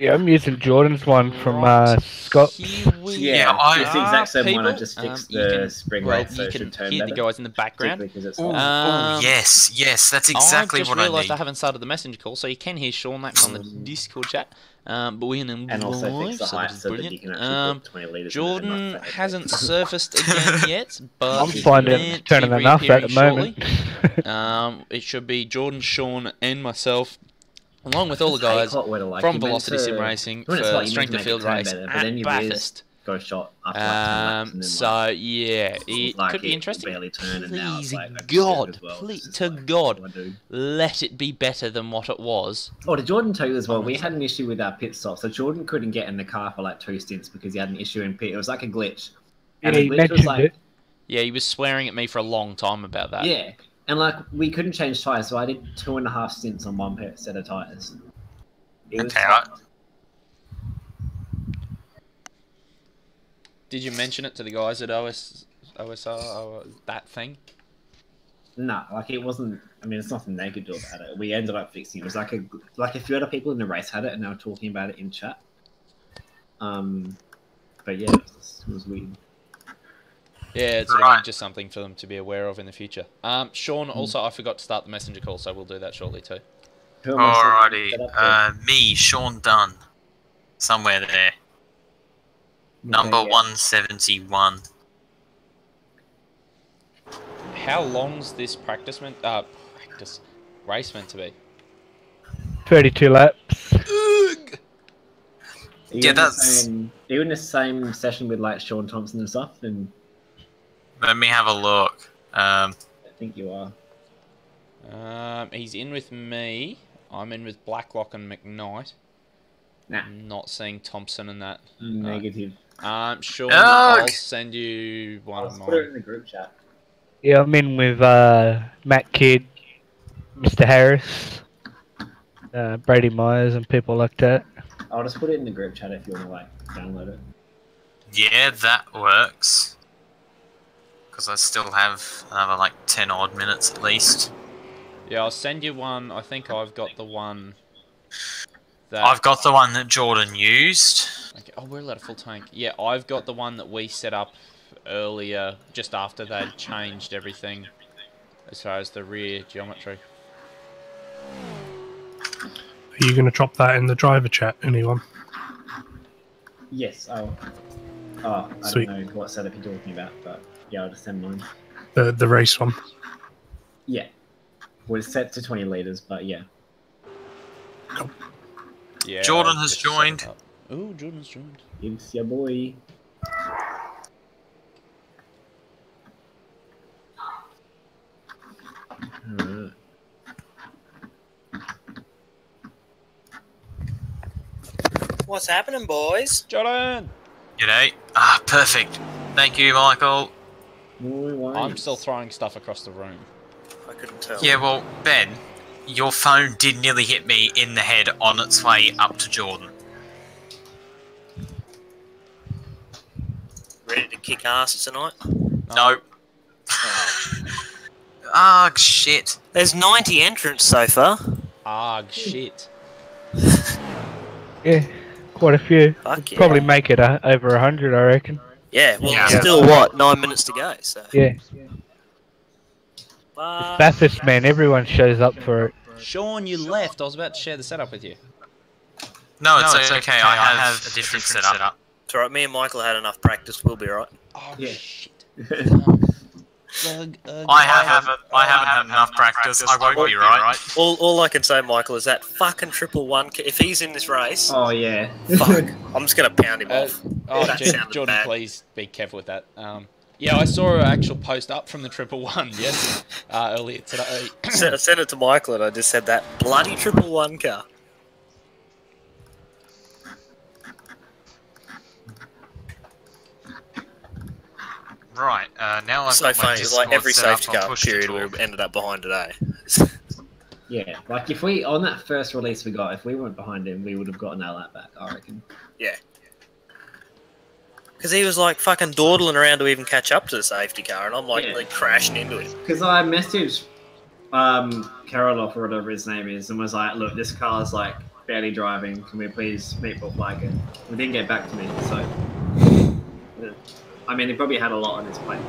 Yeah, I'm using Jordan's one from Scott. Yeah, it's the exact same one. I people, just fixed you the can, spring well, rate, so you it can should turn hear better. the guys in the background. Because it's Yes, that's exactly I've what just I realised need. I haven't started the messenger call, so you can hear Sean that on the Discord chat. But we're in and also live, fix the so height that is so that brilliant. you can actually put 20 litres Jordan in it. hasn't surfaced again yet, but I'm finding it's turning enough at the moment. It should be Jordan, Sean, and myself, along with all the guys from Velocity Sim Racing for Strength of Field Race at Bathurst. Go shot after like 10 laps and then so yeah, it like could be interesting. Barely turn, and now it's like, please to God, let it be better than what it was. Oh, did Jordan tell you as well? We had an issue with our pit stop, so Jordan couldn't get in the car for like 2 stints because he had an issue in pit. It was like a glitch. And Yeah, the glitch was like, yeah, he was swearing at me for a long time about that. Yeah, and like we couldn't change tyres, so I did 2.5 stints on one set of tyres. Did you mention it to the guys at OSR, that thing? No, like it wasn't. I mean, it's nothing negative about it. We ended up fixing it. It was like a few other people in the race had it, and they were talking about it in chat. But yeah, it was weird. Yeah, it's just something for them to be aware of in the future. Sean, also, I forgot to start the messenger call, so we'll do that shortly too. Alrighty, me, Sean Dunn, somewhere there. Number 171. How long's this race meant to be? 32 laps. Yeah, that's... Are you in the same session with like Sean Thompson and stuff? And let me have a look. I think you are. He's in with me. I'm in with Blacklock and McKnight. Nah. Not seeing Thompson and that. Negative. Sean, I'll send you one of mine. Put it in the group chat. Yeah, I'm in with Matt Kidd, Mr. Harris, Brady Myers, and people like that. I'll just put it in the group chat if you want to like download it. Yeah, that works. Because I still have another like 10 odd minutes at least. Yeah, I'll send you one. I think I've got the one that... I've got the one that Jordan used. Okay. Oh, we're allowed a full tank. Yeah, I've got the one that we set up earlier, just after they'd changed everything as far as the rear geometry. Are you going to drop that in the driver chat, anyone? Yes, I don't know what setup you're talking about, but yeah, I'll just send mine. The race one? Yeah. Well, it's set to 20 litres, but yeah. Cool. Yeah. Jordan has joined. Oh, Jordan's joined. It's your boy. What's happening, boys? Jordan! G'day. Perfect. Thank you, Michael. I'm still throwing stuff across the room. I couldn't tell. Yeah, well, Ben, your phone did nearly hit me in the head on its way up to Jordan. Ready to kick ass tonight? Nope. Ah, shit. There's 90 entrants so far. Ah, shit. Yeah, quite a few. Fuck yeah. Probably make it over 100, I reckon. Yeah, well, still what? 9 minutes to go, so. Yeah. But... Bathurst, man, everyone shows up for it. Sean, you left. I was about to share the setup with you. No, it's okay. I have a different setup. It's alright, me and Michael had enough practice, we'll be alright. Oh, yeah. Shit. I haven't had enough practice. I won't be right. All I can say, Michael, is that fucking 111. If he's in this race, oh yeah, fuck, I'm just gonna pound him off. Oh, Jordan, please be careful with that. Yeah, I saw an actual post up from the 111. Yes, earlier today. I sent it to Michael, and I just said that bloody 111 car. Right, now I've so got funny, it's like every safety car period we ended up behind today. Yeah, like if we, on that first release we got, if we weren't behind him, we would have gotten our lap back, I reckon. Yeah. Because he was like fucking dawdling around to even catch up to the safety car, and I'm like crashing into it. Because I messaged Karoloff or whatever his name is, and was like, look, this car's like barely driving. Can we please meet for flag it? He didn't get back to me, so. Yeah. I mean, he probably had a lot on his plate.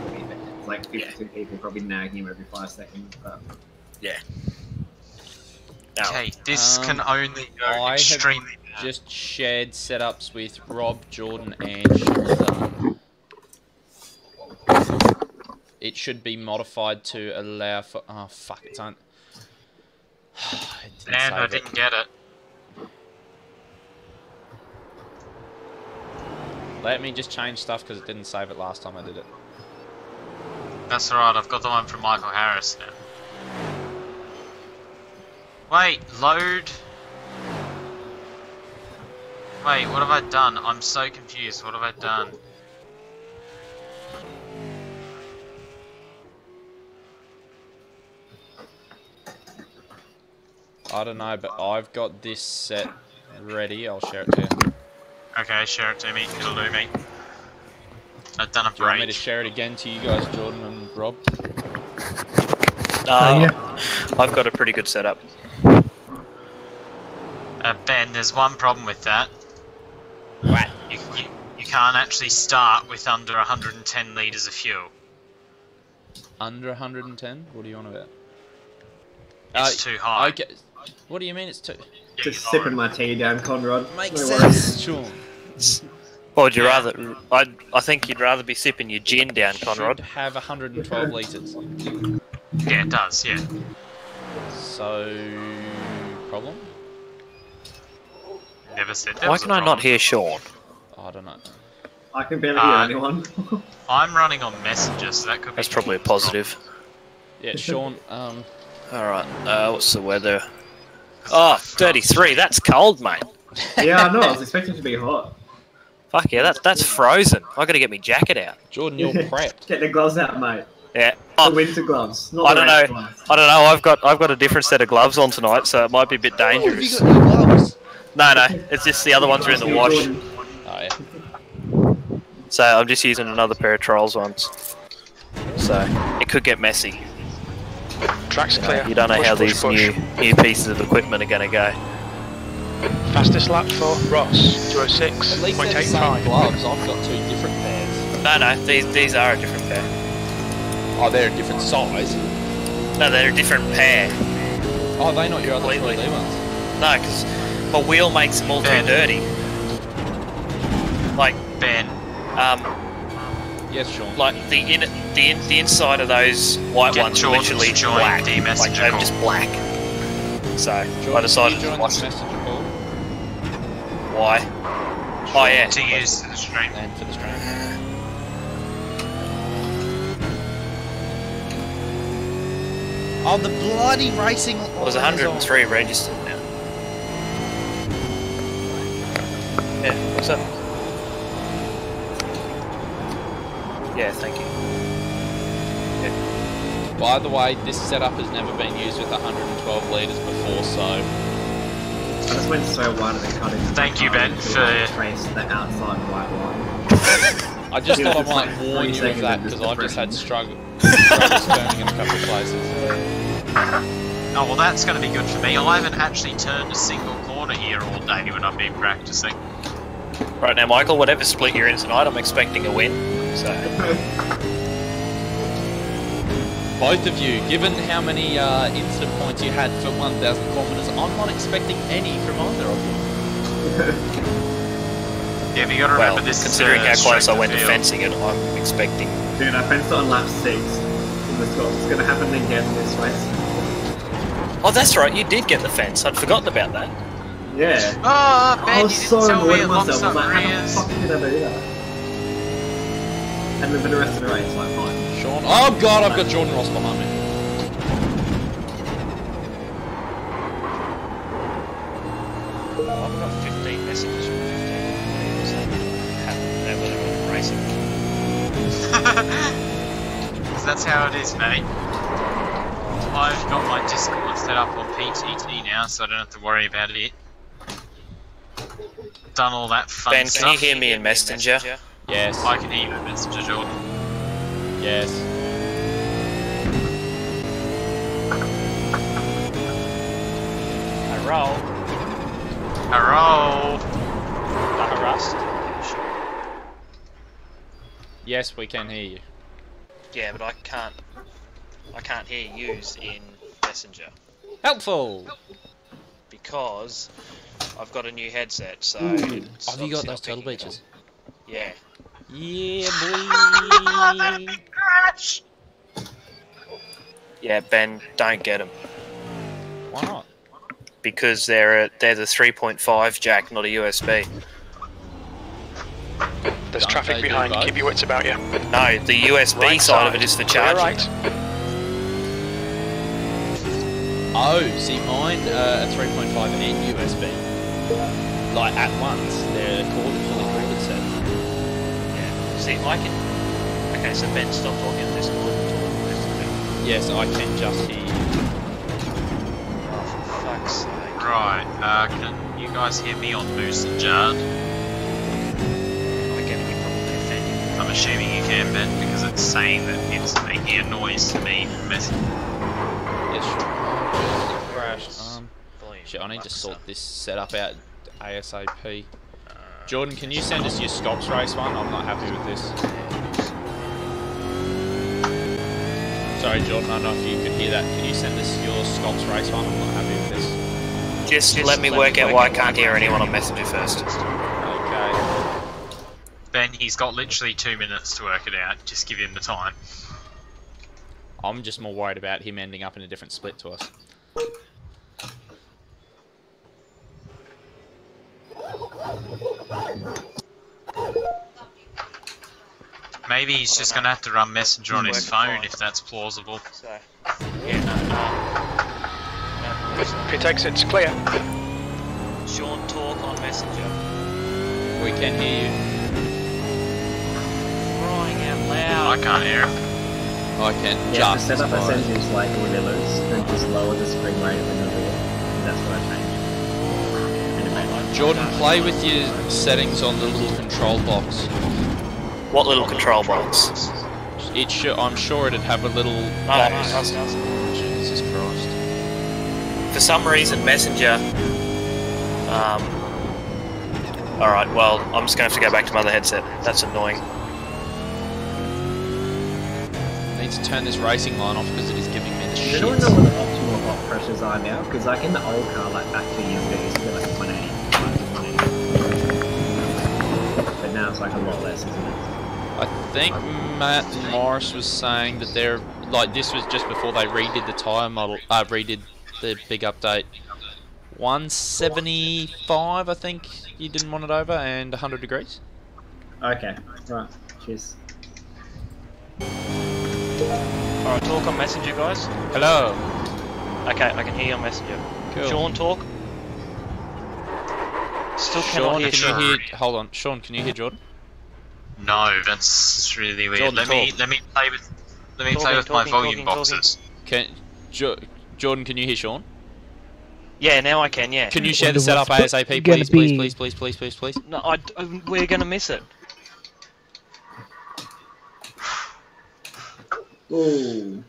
It's like 52 people probably nagging him every 5 seconds. But Yeah. Okay, this can only go extremely bad. Just shared setups with Rob, Jordan, and Sean. It should be modified to allow for. Oh fuck! It's on. And I didn't get it. Let me just change stuff because it didn't save it last time I did it. That's alright, I've got the one from Michael Harris now. Wait, load. Wait, what have I done? I'm so confused. What have I done? I don't know, but I've got this set ready. I'll share it to you. Okay, share it to me. It'll do me. I've done a break. Do you want me to share it again to you guys, Jordan and Rob? Yeah. I've got a pretty good setup. Ben, there's one problem with that. What? You can't actually start with under 110 litres of fuel. Under 110? What are you on about? It's too high. Okay. What do you mean it's too? just sipping my tea down, Conrad. Makes sense, Sean. Or would you rather? I think you'd rather be sipping your gin down, Conrad. Should have 112 litres. Yeah, it does. Yeah. So, problem? Never said that. Why can I not hear Sean? I don't know. I can barely hear anyone. I'm running on Messenger, so that could be. That's probably a positive. Yeah, Sean. Alright, what's the weather? Oh, 33, that's cold, mate. Yeah, I know, I was expecting it to be hot. Fuck yeah, that's frozen. I gotta get my jacket out. Jordan, you're prepped. Get the gloves out, mate. Yeah. The winter gloves. Not I don't know. gloves. I don't know. I've got a different set of gloves on tonight, so it might be a bit dangerous. Oh, have you got new gloves? No, it's just the other ones are in the wash. Oh yeah. So I'm just using another pair of Trolls ones. So it could get messy. Track's clear. You don't know Push, how push, these push. new pieces of equipment are going to go. Fastest lap for Ross, 206.85. At least they're the same gloves. I've got two different pairs. No, these are a different pair. Oh, they're a different size. No, they're a different pair. Oh, they're not your other Completely. 3D ones. No, because my wheel makes them all too dirty. Like Ben. Yes, Sean. Like the inside of those white Get ones are Jordan literally to join black. the Like messenger they're call. just black. So Jordan, I decided can you to join watch the it. messenger call Why? Oh yeah. To use the stream. and for the stream. Oh, the bloody racing! It was 103 registered now. Yeah, what's up? Yeah, thank you. Yeah. By the way, this setup has never been used with 112 litres before, so I just went so wide that they cut into Thank you, Ben, for- trace the outside white line. I just Yeah, thought I it's might like warn 30 you of seconds that of because just I've just had depression. struggles turning in a couple of places. Oh well, that's going to be good for me. I haven't actually turned a single corner here all day when I've been practicing. Right now, Michael, whatever split you're in tonight, I'm expecting a win. So Both of you, given how many incident points you had for 1,000 kilometres, I'm not expecting any from either of you. Yeah, but you got to remember this. considering how close I went to field. fencing it, I'm expecting. Dude, I fenced it on lap 6. It's going to happen again this race. Oh, that's right, you did get the fence. I'd forgotten about that. Yeah. Oh, Ben, I you was didn't so tell me annoyed it at myself. I was locks up like, how the rears. fuck did I do that? And then for the rest of the race, like, fine. Sean, oh god, I've got Jordan Ross behind me. I've got 15 messages from 15 people saying that they're racing. 'Cause that's how it is, mate. I've got my Discord set up on PTT now, so I don't have to worry about it. Done all that fun Ben, stuff. can you hear me in Messenger? Yes. I can hear you, Mr. Jordan. Yes. I roll. Yes, we can hear you. Yeah, but I can't hear yous in Messenger. Helpful! Because I've got a new headset, so... Have you got those turtle beaches? Yeah. Yeah, boy! Yeah, Ben, don't get them. Why not? Because they're the 3.5 jack, not a USB. There's traffic behind. Keep your wits about you. No, the USB side of it is for charging. Right. Oh, see, mine a 3.5 and USB. Like at once, they're fully corded set. Yeah. See, I can. Okay, so Ben, stop talking to this call. Yes, I can just hear you. Oh, for fuck's sake. Right, can you guys hear me on Moose and Jard? I'm assuming you can, Ben, because it's saying that it's making a noise to me. Yes, sure. Crash. Shit, I need to sort this setup out ASAP. Jordan, can you send us your Scops race one? I'm not happy with this. Sorry, Jordan, I don't know if you could hear that. Can you send us your Scops race one? I'm not happy with this. Just let me work out why I can't hear anyone on Messenger first. Okay. Ben, he's got literally 2 minutes to work it out. Just give him the time. I'm just more worried about him ending up in a different split to us. Maybe he's just going to have to run Messenger on his phone, if that's plausible. So, yeah, no. Pit exit's clear. Sean, talk on Messenger. We can hear you. Crying out loud. I can't hear him. I can Yeah, the just setup I fine. sent is like really loose and just lower the spring rate of the wheel. That's what I changed. Jordan, play with your settings on the little control box. What little control box? It should, I'm sure it'd have a little box. Jesus Christ. For some reason, Messenger. Alright, well, I'm just going to have to go back to my other headset. That's annoying. I need to turn this racing line off because it is giving me the Does shit. anyone know what the optimal hot pressures are now? Because like in the old car, like back 2 years ago, it used to be like 180. But now it's like a lot less, isn't it? I think Matt Morris was saying that they're like this was just before they redid the tyre model, redid the big update. 175, I think you didn't want it over, and 100 degrees. Okay, right, cheers. Alright, talk on Messenger, guys. Hello. Okay, I can hear you on Messenger. Cool. Sean, talk. Still Sean, cannot hear can Sean. you hear? Hold on, Sean, can you hear Jordan? No, that's really weird. Jordan, let me play with my Talking, volume talking. boxes. Jordan, can you hear Sean? Yeah, now I can, yeah. Can you share the setup ASAP, please, please? No, we're gonna miss it. Ooh.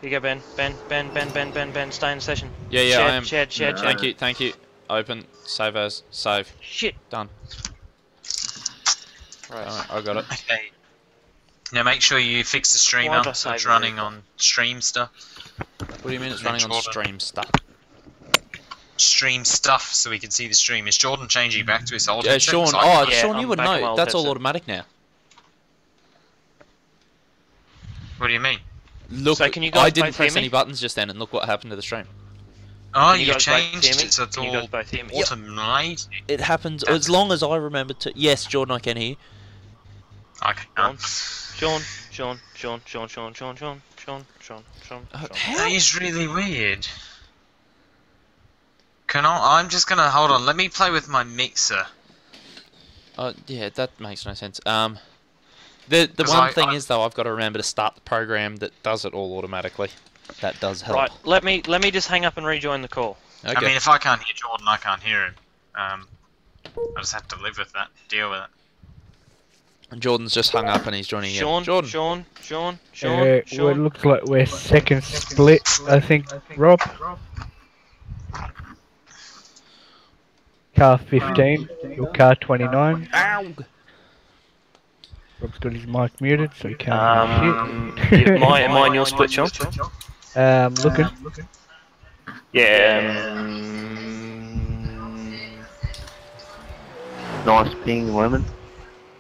Here you go, Ben. Ben, stay in the session. Yeah, Shared, I am. Shared. Thank you. Open, save as, save. Shit. Done. Right. Alright, I got it. Okay. Now make sure you fix the streamer Why'd I so save it's it? running on stream stuff. What do you mean it's running on Jordan. stream stuff? Stream stuff so we can see the stream. Is Jordan changing back to his old Yeah, headset? Sean. 'Cause Oh, Yeah, Sean, you I'm would back on my know. old That's all headset. automatic now. What do you mean? Look, So can you guys I didn't both hear press me? any buttons just then, and look what happened to the stream. Oh, Can you you guys both changed hear me? it so it's Can you guys all both hear me? automated. It happens as long as I remember to. Yes, Jordan, I can hear. Okay. Sean. How? That is really weird. I'm just gonna hold on. Let me play with my mixer. Yeah, that makes no sense. The one thing is though, I've got to remember to start the program that does it all automatically. That does help. Right, let me just hang up and rejoin the call. Okay. I mean, if I can't hear Jordan, I can't hear him. I just have to live with that. Deal with it. Jordan's just hung up and he's joining Sean, in. Jordan. Sean. Well, it looks like we're second split, I think, Rob. Car 15, your car 29. Ow! Rob's got his mic muted, so he can't hear shit. Am I in your split, Sean? Looking. Yeah. Nice ping, women.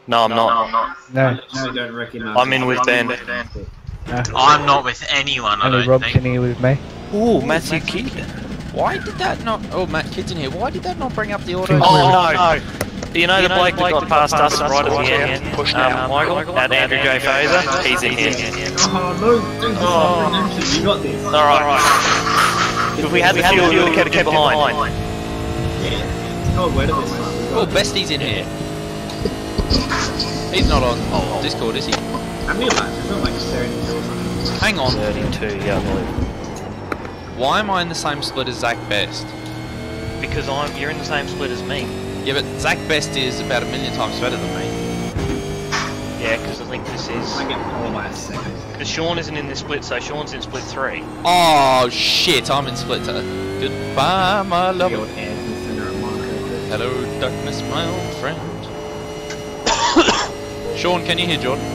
No, I'm not. No, I don't recognise. I'm in with Ben. no. I'm not with anyone, I Only don't Rob's think. in here with me. Ooh, Matthew Kidd. Why did that not... Oh, Matt Kidd's in here. Why did that not bring up the auto? Oh, no. You know the bloke that got past us right at the end? Push now. Michael? At Andrew J. Fazer? He's in here. Oh no! Don't Oh. oh. You got this. Alright. If we had the fuel, we would have kept behind. Yeah. It's cold weather this time. Oh, Bestie's in here. He's not on Discord, is he? How many laps? It's not like 32 or something. Hang on. 32, yeah, I believe. Why am I in the same split as Zach Best? Because you're in the same split as me. Yeah, but Zach Best is about 1,000,000 times better than me. Yeah, because I think this is... I get all by a second. Because Sean isn't in this split, so Sean's in split 3. Oh shit, I'm in split 2. Goodbye, my The love. old air in the center of Monaco. Hello, darkness, my old friend. Sean, can you hear Jordan? I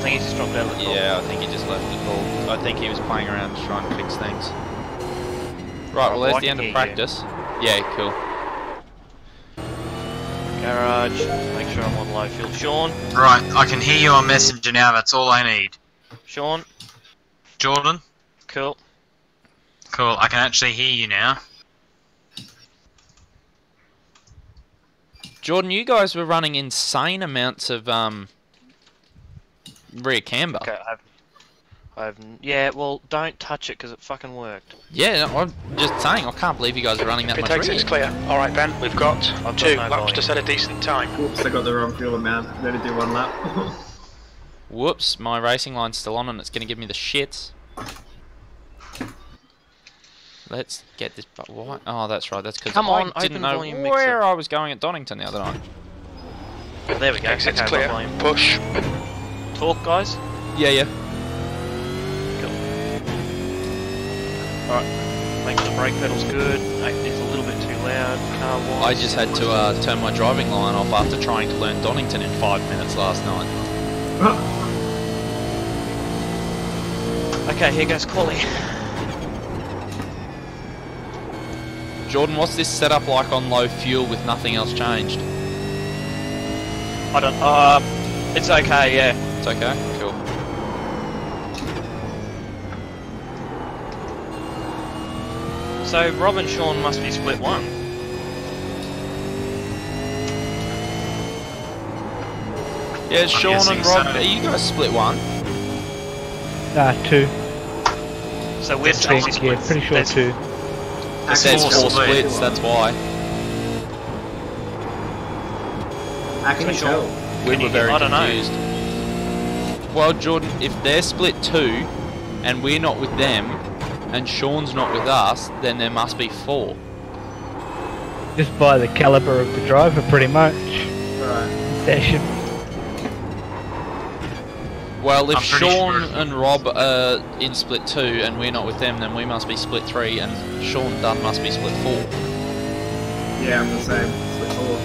think he's just dropped out of the call. Yeah, I think he just left the call. I think he was playing around just trying to fix things. Right, well, there's the end of practice. Yeah, cool. Garage, make sure I'm on low fuel. Sean, Right, I can hear you on Messenger now, that's all I need. Sean, Jordan? cool. Cool, I can actually hear you now. Jordan, you guys were running insane amounts of rear camber. Okay, yeah, well, don't touch it because it fucking worked. Yeah, no, I'm just saying, I can't believe you guys are running that Pit much exit's rear. clear. Alright, Ben, we've got got 2 no laps volume. to set a decent time. Oops, I got the wrong fuel amount. I'm gonna do 1 lap. Whoops, my racing line's still on and it's going to give me the shits. Let's get this. But why? Oh, that's right. That's because Come on, I didn't open know volume mixer. where I was going at Donington the other night. There we go. Exit's Okay, clear. volume. Push. Talk, guys. Yeah, yeah. Cool. Alright, make sure the brake pedal's good. It's a little bit too loud. Car wise. I just had to turn my driving line off after trying to learn Donington in 5 minutes last night. Okay, here goes Quali. Jordan, what's this setup like on low fuel with nothing else changed? I don't. It's okay. Yeah. It's okay. Cool. So Rob and Sean must be split 1. Yeah, Sean guessing and Rob, so. are you guys split 1? 2. So we're I think, actually yeah, split. pretty sure There's 2. It says 4 split. splits, that's why. How can So you Sean- tell? We Can were you- very I don't know. confused. Well, Jordan, if they're split 2, and we're not with them, and Sean's not with us, then there must be 4. Just by the caliber of the driver, pretty much. Right. Session. Well, if I'm pretty Sean sure. and Rob are in split 2, and we're not with them, then we must be split 3, and Sean Dunn must be split 4. Yeah, I'm the same. Split 4.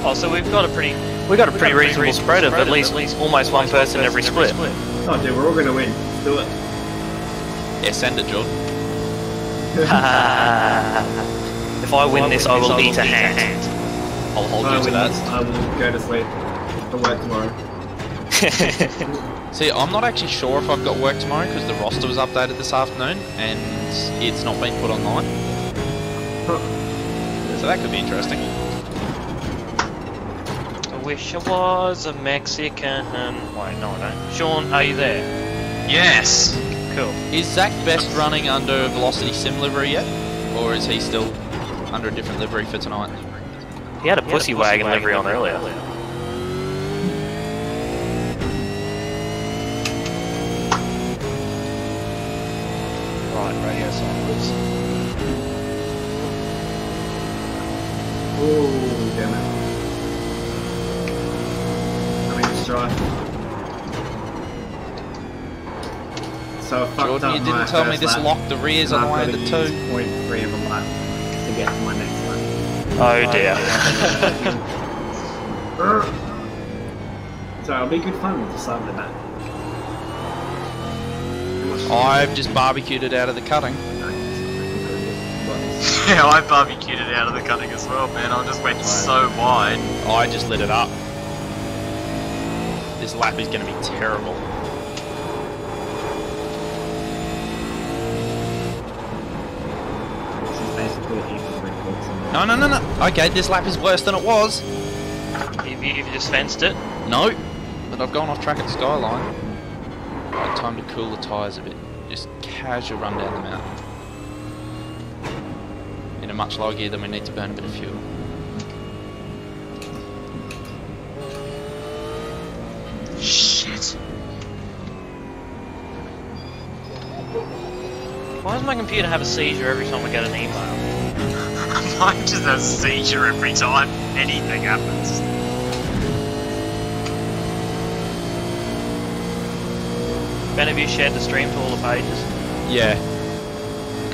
Oh, so we've got a pretty reasonable spread of at least almost one person every split. Oh, dude, we're all gonna win. Let's do it. Yeah, send it, Jordan. If I win this, I will eat a hand. I'll hold I you to will- that. I will go to sleep for work tomorrow. See, I'm not actually sure if I've got work tomorrow because the roster was updated this afternoon and it's not been put online. So that could be interesting. I wish I was a Mexican. Wait, no, I don't. Sean, are you there? Yes! Cool. Is Zach Best running under Velocity Sim livery yet? Or is he still under a different livery for tonight? He had a pussy wagon livery on earlier. Right, radio silence. Oh, damn it. I mean, just try. So I fucked Jordan, up you my didn't tell me first this lap, locked the rears and on the way I've to got the to 2. use 0.3 of a lap to get to my next lap. Oh dear. So it'll be good fun to start with that. I've just barbecued it out of the cutting. Yeah, I barbecued it out of the cutting as well, man. I just went so wide. I just lit it up. This lap is going to be terrible. This is basically even records. No, no, no, no. Okay, this lap is worse than it was. You've just fenced it. No, but I've gone off track at Skyline. Right, time to cool the tyres a bit. Just casual run down the mountain. In a much lower gear than we need to burn a bit of fuel. Shit. Why does my computer have a seizure every time I get an email? Mine just has a seizure every time anything happens. Ben, have you shared the stream to all the pages? Yeah.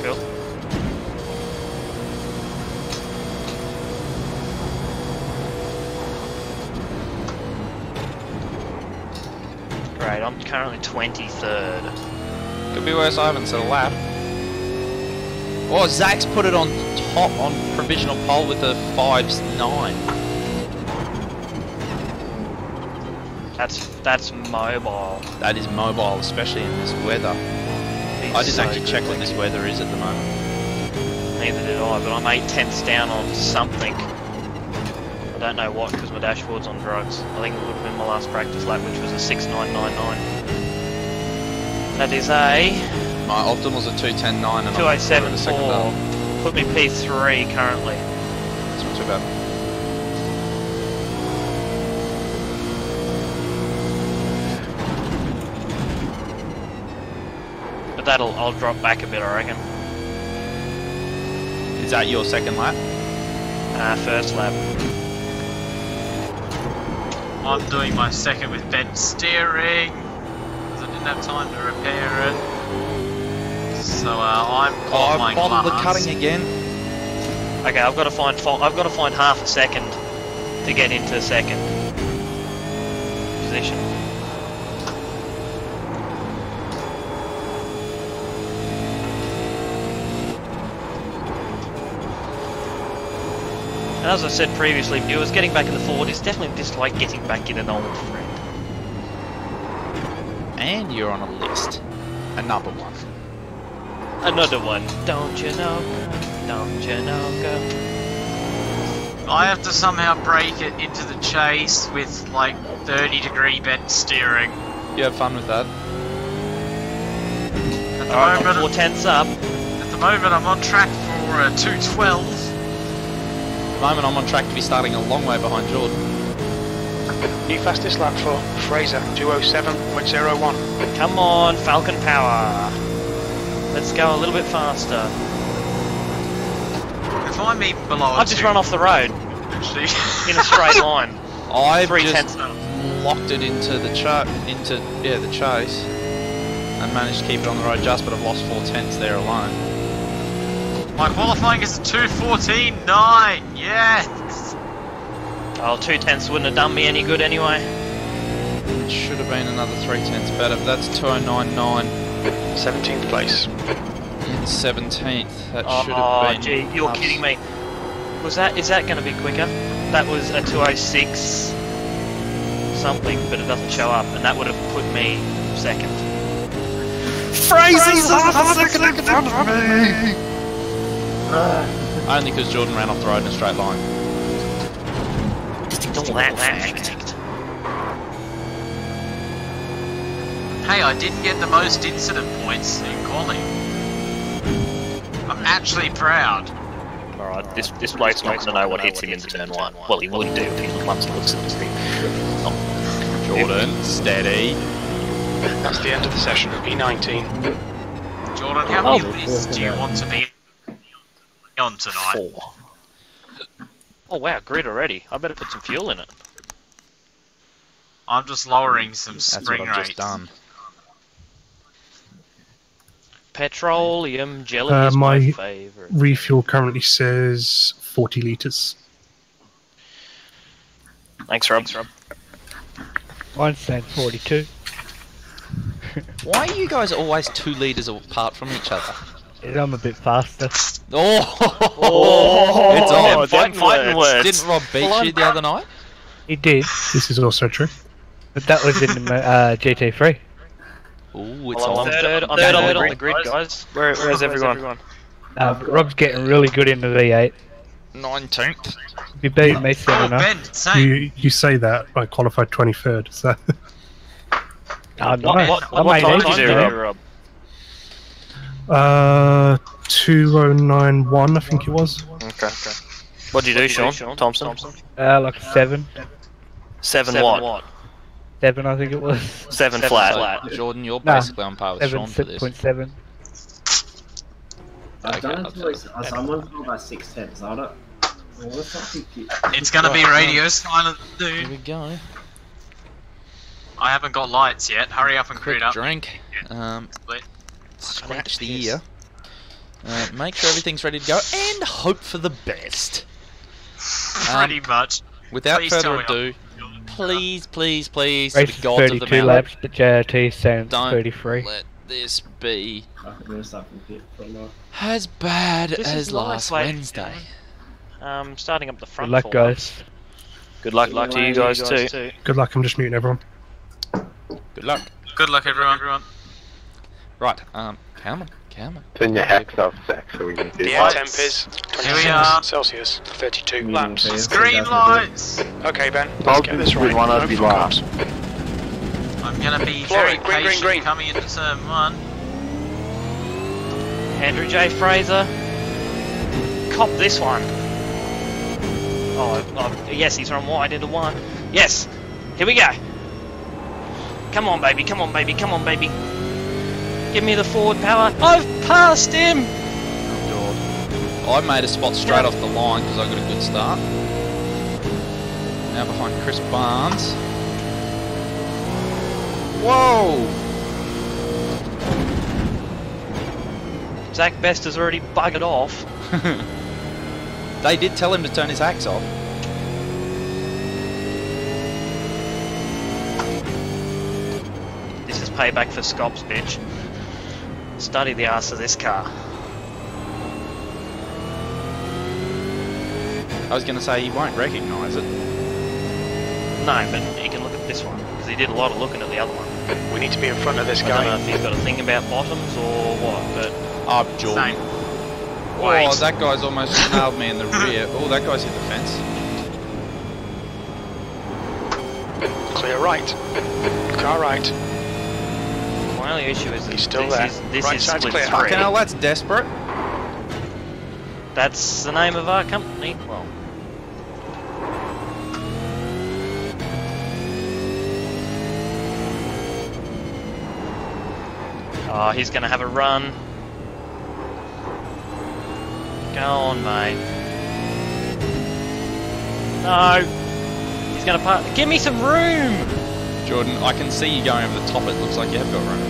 Cool. Great, I'm currently 23rd. Could be worse, I haven't set a lap. Oh, Zach's put it on top on provisional pole with a 5.9. That's mobile. That is mobile, especially in this weather. I didn't actually check what this weather is at the moment. Neither did I, but I'm 8/10ths down on something. I don't know what, because my dashboard's on drugs. I think it would have been my last practice lap, which was a 6.999. That is a My optimal's a 2:10.9 and 2:07.4. Put me P3 currently. It's not too bad. But I'll drop back a bit, I reckon. Is that your second lap? First lap. I'm doing my second with bent steering because I didn't have time to repair it. So I'm Oh, qualifying I've bottled the class. cutting again. Okay, I've got to find half a second to get into second position. And as I said previously, viewers, getting back in the Ford is definitely just like getting back in an old friend. And you're on a list. Another one. Another one. Don't you know, girl? Don't you know, girl? I have to somehow break it into the chase with like 30-degree bent steering. You have fun with that? At the Alright, I'm moment, 4/10ths up. at the moment I'm on track for 212. At the moment I'm on track to be starting a long way behind Jordan. New fastest lap for Fraser, 2:07.01. Come on, Falcon Power. Let's go a little bit faster. If I'm even below I've just run off the road actually. in a straight line. I've 3/10 just up. locked it into the the chase and managed to keep it on the road just, but I've lost 4/10ths there alone. My qualifying is a 2:14.9. Yes. Oh, 2/10ths wouldn't have done me any good anyway. It should have been another 3/10ths better, but that's 2:09.9 17th place. in 17th. That should have Oh, been. gee, you're us. kidding me. Is that going to be quicker? That was a 2:06 something, but it doesn't show up, and that would have put me second. Fraser's half a second in front of me! Only because Jordan ran off the road in a straight line. Just ignore that fact. Hey, I didn't get the most incident points in quali. I'm actually proud. Alright, this bloke's not going to know what hits him into turn 1. Well, he would do if he once he looks at the screen. Jordan, steady. That's the end of the session, E19. Jordan, how many lists do you want to be on tonight? 4. Oh wow, grid already. I better put some fuel in it. I'm just lowering some That's spring what I've rates. just done. Petroleum jelly is my my favourite. Refuel currently says 40 litres. Thanks, Rob. Mine's saying 42. Why are you guys always 2 litres apart from each other? I'm a bit faster. Oh, it's on. Fighting words. Didn't Rob beat you the other night? He did, This is also true. but that was in the GT3. Ooh, it's Well, on. I'm third on the grid, guys. Where's everyone? Rob's getting really good in the V8. 19th. He beat me soon Oh, enough. Ben, same. You say that, I qualified 23rd, so... Oh, nice. What I time made did you it, do, Rob. Rob? 2091, I think it was. Okay. What'd you do, Sean? Thompson? Like 7. 7 what? 7, I think it was. 7 flat. Jordan, you're No, basically on par with Sean for this. 7.7. I've Okay, done I'll it twice. I'm on for about 6 10, so I don't. Well, let's not think you. It's gonna be radio silent, Here dude. we go. I haven't got lights yet. Hurry up and Quick clean up. drink. Wait. Scratch the ear. Make sure everything's ready to go and hope for the best. Pretty much. Without Please tell further me ado, please, please, please, to Race the is gods of the 32 mountain, laps, but JRT saying don't 33. let this be I'm gonna stop from here for a while. as bad This is as last nice, Wednesday. Starting up the front. Good luck, for guys. Good luck to you guys too. Good luck, I'm just muting everyone. Good luck. Good luck, everyone. Right, Cameron. Turn your hats off, Zach, so we can see The it. air temp is Here we are. 26 Celsius, 32 Mm, laps. okay. Green lights. Okay, Ben, I'll let's get this do right. one of No the fuck last. ups. I'm gonna be Floyd, very green, patient green. coming into turn 1. Andrew J. Fraser. Cop this one. Oh, yes, he's run wide into 1. Yes. Here we go. Come on, baby. Give me the forward power. I've passed him. I made a spot straight off the line because I got a good start. Now behind Chris Barnes. Whoa! Zach Best has already buggered off. They did tell him to turn his axe off. This is payback for Scops, bitch. Study the ass of this car. I was going to say he won't recognise it. No, but he can look at this one, because he did a lot of looking at the other one. We need to be in front of this I don't know guy. if he's got a thing about bottoms or what, but... Oh, Jordan. Same. Oh, Wait. that guy's almost nailed me in the rear. Oh, that guy's hit the fence. Clear right. Car right. My only issue is that He's still this there. is, this Right is side's split clear. 3. Fucking hell, that's desperate. That's the name of our company. Well, oh, he's going to have a run. Go on, mate. No. He's going to part. Give me some room. Jordan, I can see you going over the top. It looks like you have got room.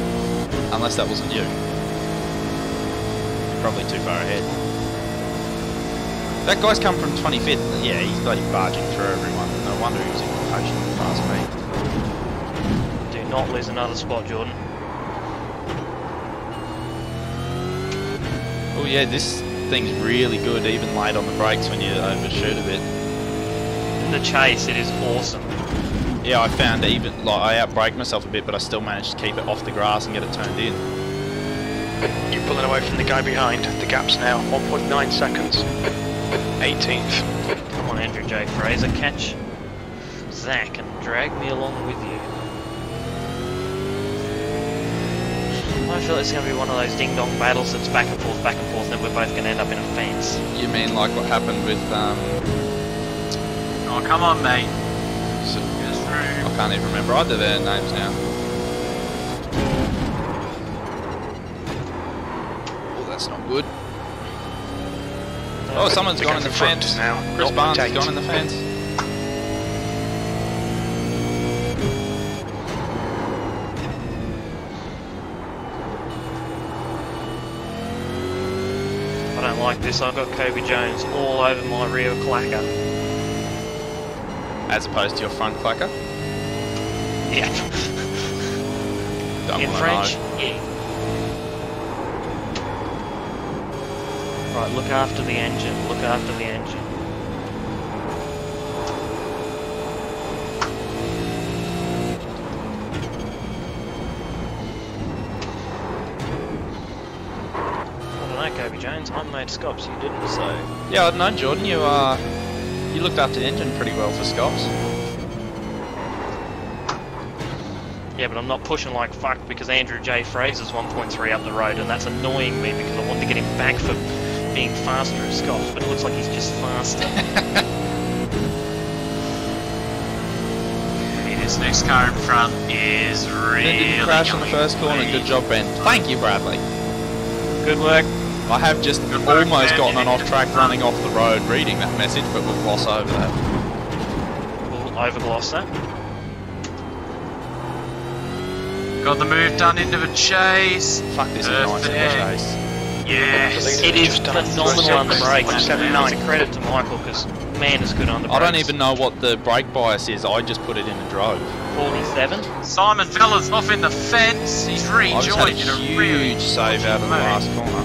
Unless that wasn't you. You're probably too far ahead. That guy's come from 25th. Yeah, he's bloody barging through everyone. No wonder he was impatient past me. Do not lose another spot, Jordan. Oh yeah, this thing's really good, even late on the brakes when you overshoot a bit. In the chase, it is awesome. Yeah, I found even, like, I outbraked myself a bit, but I still managed to keep it off the grass and get it turned in. You're pulling away from the guy behind. The gap's now 1.9 seconds. 18th. Come on, Andrew J. Fraser, catch Zach and drag me along with you. I feel it's going to be one of those ding-dong battles that's back and forth, and then we're both going to end up in a fence. You mean like what happened with, Oh, come on, mate. so- Just I through. can't even remember either their names now. Oh, that's not good. Oh, someone's The gone guy in the in front fence. now. Chris Not Barnes has protect. gone in the fence. I don't like this. I've got Kobe Jones all over my rear clacker. As opposed to your front clacker. Yeah. Don't In wanna French? know. Yeah. Right, look after the engine. Look after the engine. I don't know, Kobe Jones. I made Scops, you didn't, so... Yeah, I don't know, Jordan. You looked after the engine pretty well for Scops. Yeah, but I'm not pushing like fuck because Andrew J. Fraser's 1.3 up the road, and that's annoying me because I wanted to get him back for being faster at Scots, but it looks like he's just faster. This next car in front is really Ben didn't crash on the going first corner. Good job, Ben. Thank you, Bradley. Good work. I have just work, almost Ben. gotten an off-track running off the road reading that message, but we'll gloss over that. We'll overgloss that. Got the move done into the chase. Fuck, this is nice in the Perfect. chase. Yes. It is Just done phenomenal on the brakes. It's 0.79. a credit to Michael because man is good on the I brakes. don't even know what the brake bias is. I just put it in and drove. 47. Simon Feller's off in the fence. He's I just had a rejoined in a really huge save out of the move. last corner.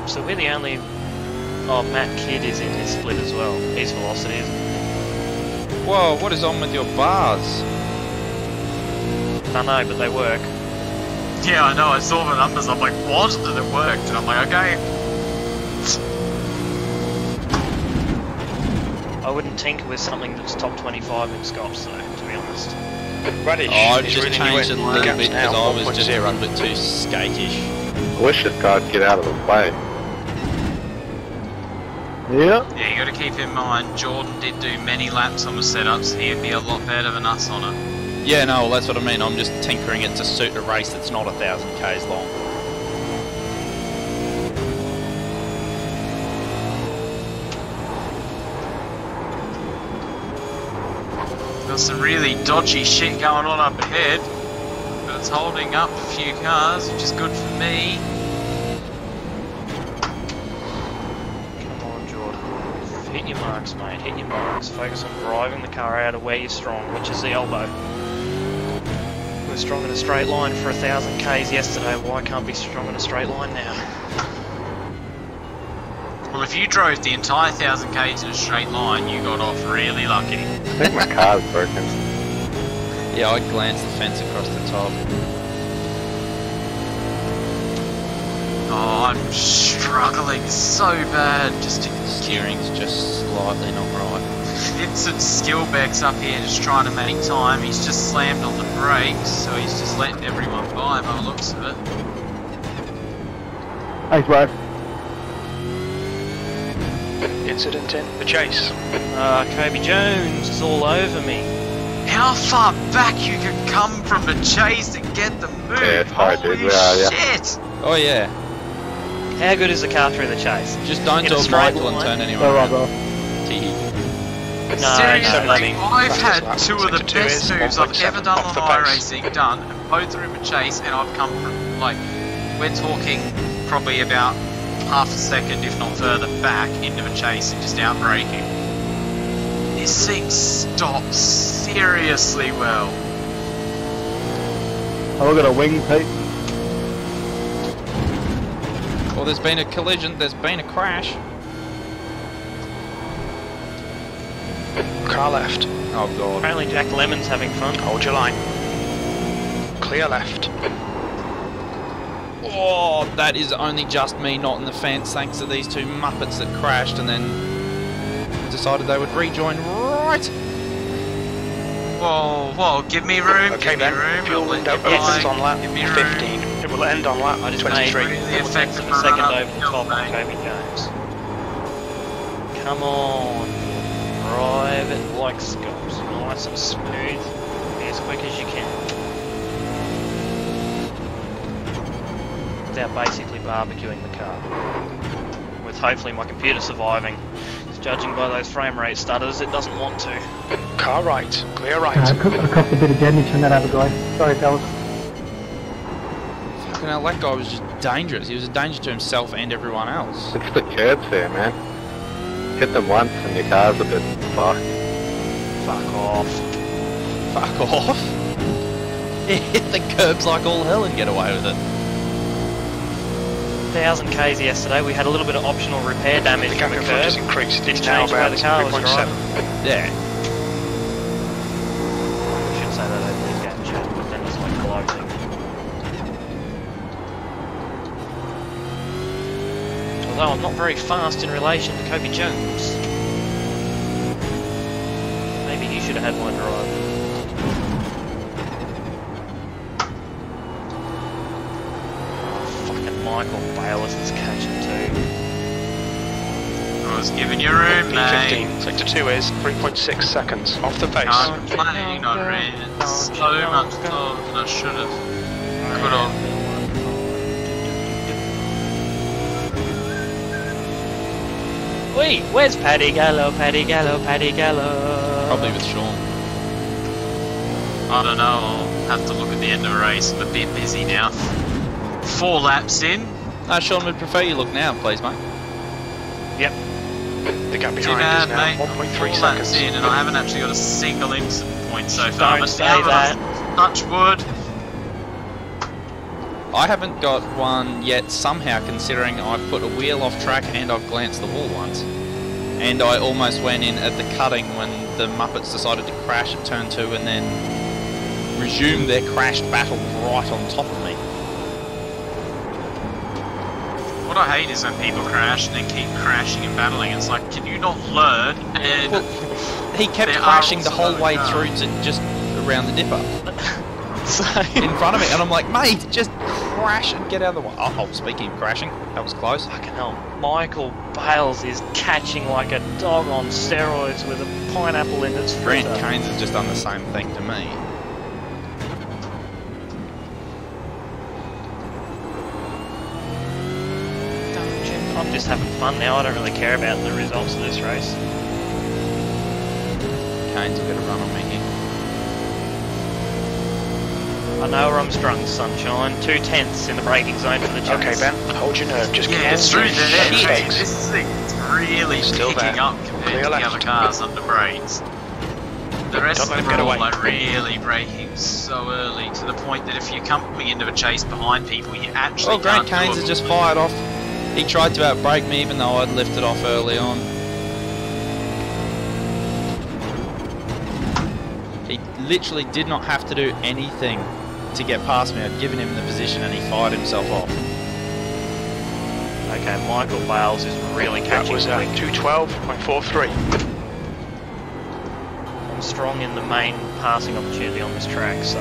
So we're the only... Oh, Matt Kidd is in this split as well. His velocity isn't it? Whoa, what is on with your bars? I know, but they work. Yeah, I know. I saw the numbers. I'm like, what? And it worked. And I'm like, okay. I wouldn't tinker with something that's top 25 in Scops though, to be honest. Radish. Oh, I've is just really changed it a little gaps bit now, because I was just a 1.0. little bit too skatish. I wish this guy'd get out of the way. Yeah. Yeah, you got to keep in mind, Jordan did do many laps on the setups. He'd be a lot better than us on it. Yeah, no, well, that's what I mean. I'm just tinkering it to suit a race that's not 1,000 k's long. Got some really dodgy shit going on up ahead, but it's holding up a few cars, which is good for me. Come on, Jordan. Hit your marks, mate. Hit your marks. Focus on driving the car out of where you're strong, which is the elbow. We're strong in a straight line for 1,000 k's yesterday. Why can't be strong in a straight line now? Well, if you drove the entire 1,000 k's in a straight line, you got off really lucky. I think my car's broken. Yeah, I glanced the fence across the top. Oh, I'm struggling so bad just to Steering's just slightly not right. Vincent Skillbeck's up here just trying to make time. He's just slammed on the brakes, so he's just letting everyone by by the looks of it. Thanks, bro. Incident in the chase. Kobe Jones is all over me. How far back you can come from the chase and get the move? Yeah, it's hard, Holy dude. Yeah, yeah. shit! Oh yeah, How good is the car through the chase? just don't In a do straight Michael and line? turn anyone around. Tee. Seriously, no. I've had Laps, two of the 62 best is moves I've 1.7 ever done off on the iRacing pace. done, and both are in the chase, and I've come from, like, we're talking probably about half a second, if not further, back into the chase and just out braking. This thing stops seriously well. Oh, we got a wing, Pete. Well, there's been a collision. There's been a crash. Car left. Oh god. Apparently Jack Lemon's having fun. Hold your line. Clear left. Oh, that is only just me not in the fence thanks to these two muppets that crashed and then decided they would rejoin right. Whoa, whoa, give me room, Okay give me then. room. Fuel I'll let window you opens by. on lap Give me room. 15. It will end on lap I just made 23. Really a effective second run-up over the top hill, of Kobe Jones. Come on. Drive it like Scops. Nice and smooth. Be as quick as you can. Without basically barbecuing the car. With hopefully my computer surviving. Judging by those frame rate stutters, it doesn't want to. Car right. Clear right. I copped a bit of damage from that other guy. Sorry, fellas. Fucking hell, that guy was just dangerous. He was a danger to himself and everyone else. It's the curbs there, man. Hit them once and your car's a bit fucked. Fuck off. Fuck off. Hit the curbs like all hell and get away with it. 1,000 Ks yesterday. We had a little bit of optional repair damage The from gap the in front curb. has increased. Didn't It's now change the way about the car was 3.7. driving. Yeah. I should say that over the game chat, but then it's like closing. Although I'm not very fast in relation to Kobe Jones. Maybe he should have had my drive. Fucking Michael Bayless is catching too. I was giving you room, mate. P15. Sector 2 is 3.6 seconds off the pace. I'm playing on red. So much more than I should have. Could have. Wait, where's Paddy Gallo, Paddy Gallo, Paddy Gallo? Probably with Sean. I don't know, I'll have to look at the end of the race. I'm a bit busy now. 4 laps in. No, Sean would prefer you look now, please, mate. Yep. The gap Too behind bad, is now mate. 1.3 4 laps seconds. in and I haven't actually got a single incident point so far. Don't say that. Touch wood. I haven't got one yet somehow, considering I've put a wheel off track and I've glanced the wall once. And I almost went in at the cutting when the Muppets decided to crash at turn 2 and then resume their crashed battle right on top of me. What I hate is when people crash and then keep crashing and battling. It's like, can you not learn? And Well, he kept there crashing are the whole also way cars. through to just around the dipper So, in front of me, and I'm like, mate, just crash and get out of the way. Oh, speaking of crashing, that was close. fucking hell, Michael Bales is catching like a dog on steroids with a pineapple in its Grant freezer. Caines has just done the same thing to me. I'm just having fun now, I don't really care about the results of this race. Caines will get a run on me here. I know where I'm strung, sunshine. 2/10 in the braking zone for the chase. Okay, Ben, hold your nerve. Just keep yeah, it's it true. steady. This thing is really Still picking there. up compared Clear to the left. other cars under brakes. The rest Don't let of him them get are all away. like really braking so early to the point that if you're coming into a chase behind people, you actually Well, Grant can't do Caines a has just fired off. He tried to outbrake me even though I'd lifted off early on. He literally did not have to do anything to get past me. I'd given him the position and he fired himself off. Okay, Michael Bales is really That catching was quick. 2:12.43. I'm strong in the main passing opportunity on this track, so...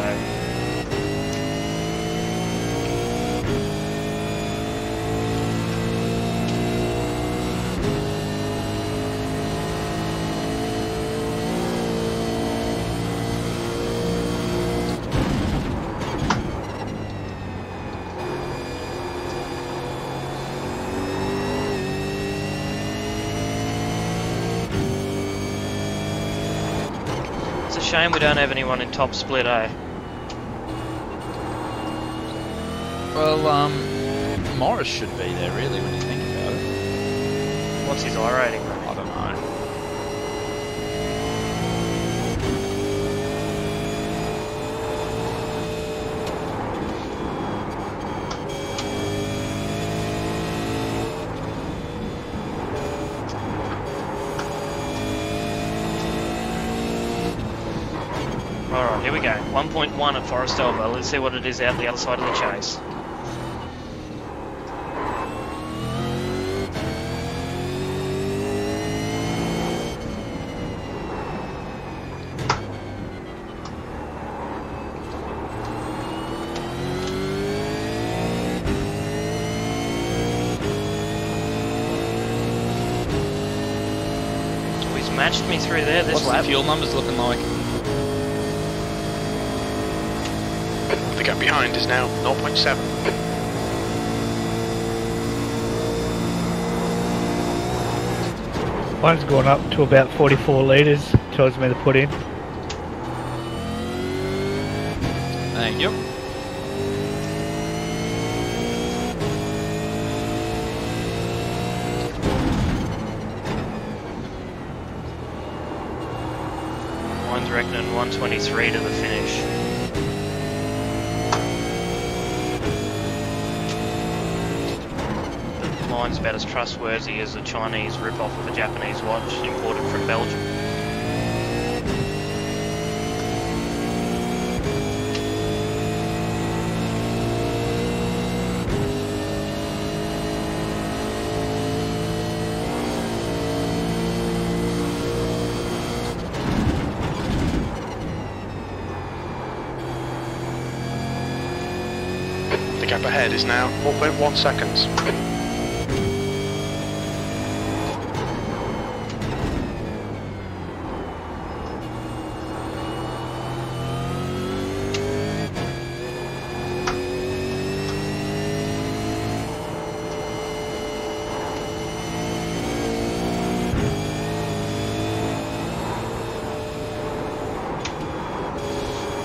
It's a shame we don't have anyone in top split, eh? Well, Morris should be there really when you think about it. What's his I rating? I don't know. Alright, here we go. 1.1 at Forest Elbow. Let's see what it is out the other side of the chase. Oh, he's matched me through there this What's the lap. fuel numbers looking like? The gap behind is now 0.7. Mine's gone up to about 44 litres, tells me to put in. Thank you. Mine's reckoning 123 to the finish. But mine's about as trustworthy as a Chinese rip-off of a Japanese watch imported from Belgium. The gap ahead is now 4.1 seconds.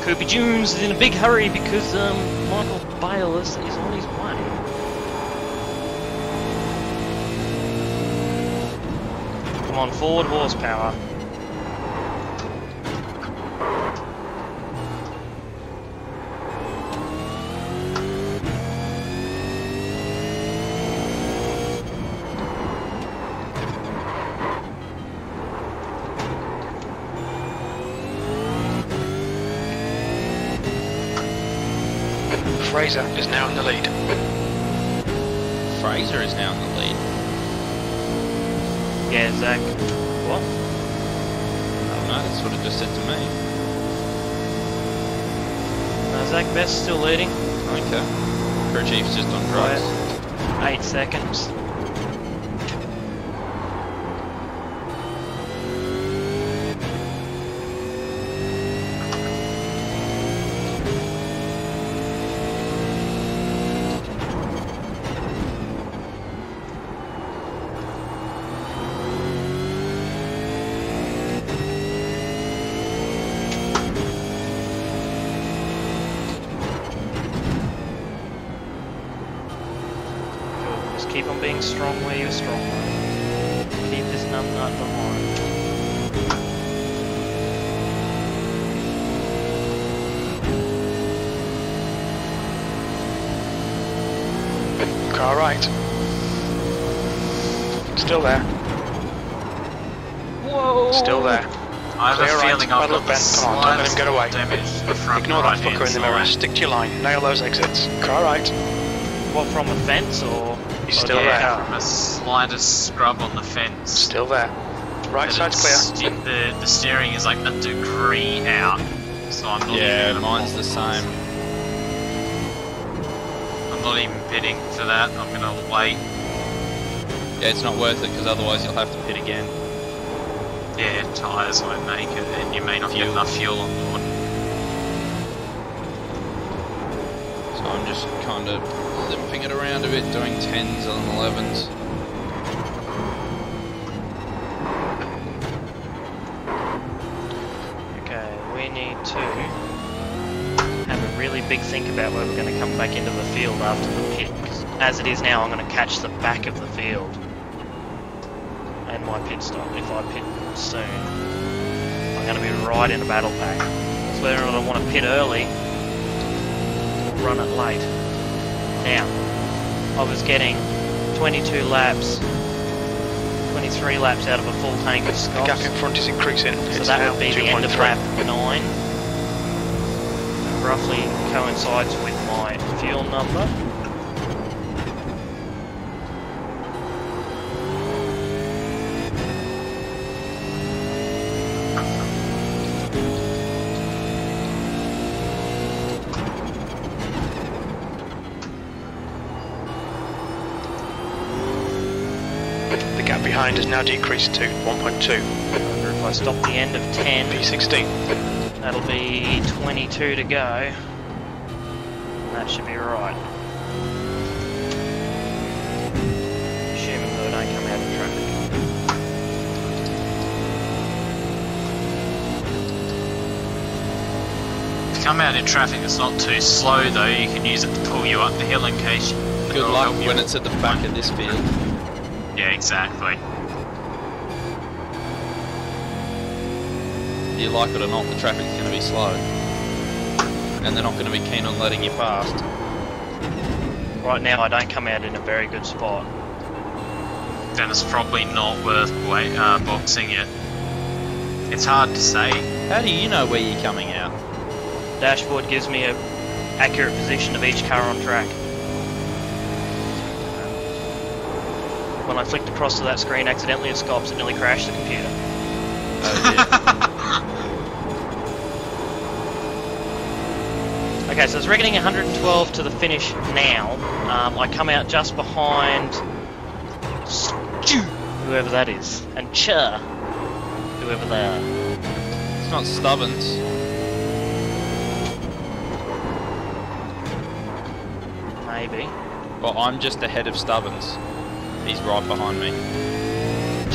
Kobe Jones is in a big hurry because Michael Bayless is on his way. Come on, forward horsepower. Fraser is now in the lead. Fraser is now in the lead. Yeah, Zach. What? I don't know, that's what it just said to me. No, Zach Best still leading. Okay. Crew chief's just on drugs. 8 seconds. Keep on being strong where you're strong. Keep this numbnut behind. Car right. Still there. Whoa! Still there. I have Clear a right, feeling I've pedal got bent. the Come on, don't let him slightest get away. damage to the front Ignore that right-hand fucker in the mirror. side. Stick to your line. Nail those exits. Car right. What, from a fence or? He's or still the there. car? From a slightest scrub on the fence. Still there. Right But side's clear. the steering is like a degree out, so I'm not Yeah, even... mine's the same. I'm not even pitting for that. I'm gonna wait. Yeah, it's not worth it because otherwise you'll have to pit again. Yeah, tyres won't make it, and you may not get enough fuel on board. So I'm just kind of limping it around a bit, doing 10s and 11s. Okay, we need to have a really big think about where we're going to come back into the field after the pit. 'Cause as it is now, I'm going to catch the back of the field. And my pit stop, if I pit soon, I'm going to be right in a battle pack. That's whether or not I want to pit early or run it late. Now, I was getting 22 laps, 23 laps out of a full tank of The Scots. gap in front is increasing. So It's that now would be the end of 2.3. lap 9. That roughly coincides with my fuel number. The gap behind has now decreased to 1.2. If I stop the end of 10, P16. that'll be 22 to go. That should be right. Assuming that I don't come out of traffic. If you come out in traffic that's not too slow though, you can use it to pull you up the hill in case Good it'll luck help you. when it's at the back of this field. Yeah, exactly. whether you like it or not, the traffic's going to be slow. And they're not going to be keen on letting you past. Right now I don't come out in a very good spot. Then it's probably not worth boxing it. It's hard to say. How do you know where you're coming out? Dashboard gives me a accurate position of each car on track. When I flicked across to that screen accidentally at Scops, it nearly crashed the computer. Oh, Okay, so it's reckoning 112 to the finish now. I come out just behind Stu, whoever that is, and Cha, whoever they are. It's not Stubbins. Maybe. Well, I'm just ahead of Stubbins. He's right behind me.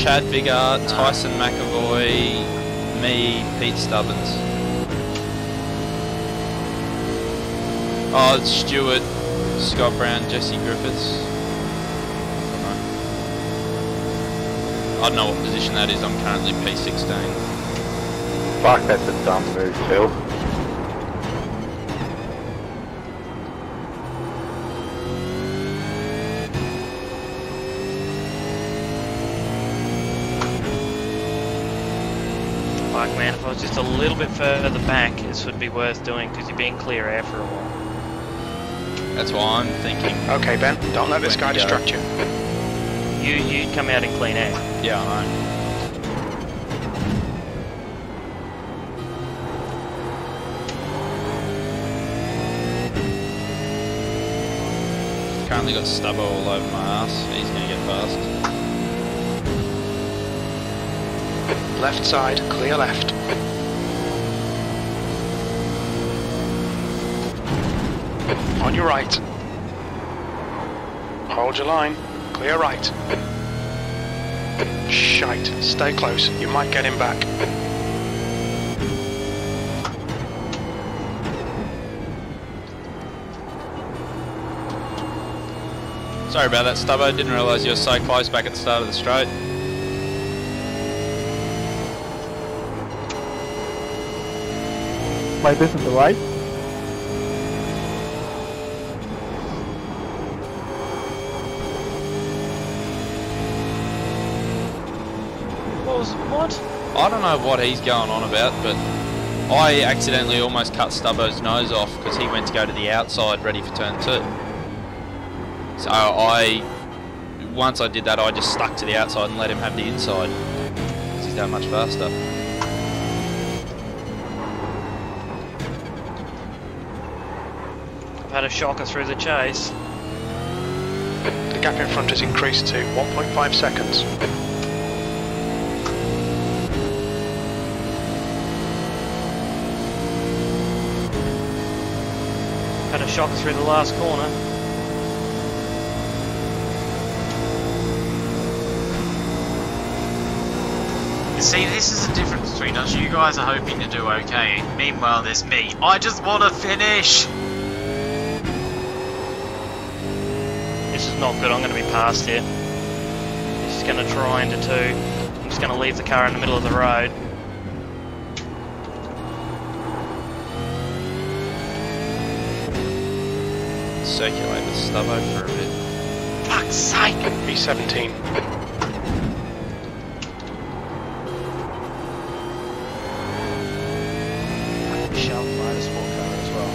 Chad Vigart, Tyson McAvoy, me, Pete Stubbins. Oh, it's Stewart, Scott Brown, Jesse Griffiths. I don't know what position that is. I'm currently P16. Fuck, that's a dumb move too. Fuck man, if I was just a little bit further back, this would be worth doing because you're being clear air for a while. That's what I'm thinking. Okay, Ben, don't let this guy distract you. You'd come out in clean air. Yeah, I know. Currently got Stubbo all over my ass. He's gonna get past. Left side, clear left. On your right. Hold your line. Clear right. Shite. Stay close. You might get him back. Sorry about that, Stubbo. Didn't realise you were so close back at the start of the straight. Wait, this is the right? What? I don't know what he's going on about, but I accidentally almost cut Stubbo's nose off because he went to go to the outside ready for turn 2. So once I did that, I just stuck to the outside and let him have the inside because he's that much faster. I've had a shocker through the chase. The gap in front has increased to 1.5 seconds. Had a shocker through the last corner. You see, this is the difference between us. You guys are hoping to do okay. Meanwhile, there's me. I just want to finish. This is not good. I'm going to be past here. This is going to try into 2. I'm just going to leave the car in the middle of the road. Circulate with Stubbo for a bit. Fuck's sake! B17. Shell motorsport car as well.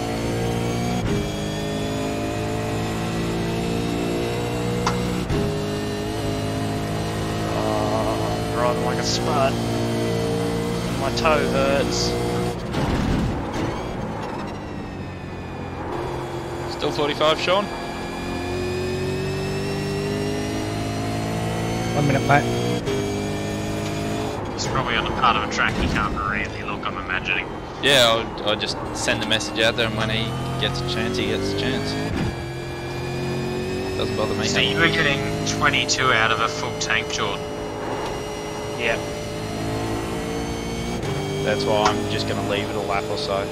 Oh, driving like a spud. My toe hurts. Still 45, Sean? 1 minute, mate. It's probably on the part of a track he can't really look, I'm imagining. Yeah, I'll just send the message out there, and when he gets a chance, he gets a chance. Doesn't bother me. So you were getting 22 out of a full tank, Jordan. Yeah. That's why I'm just going to leave it a lap or so.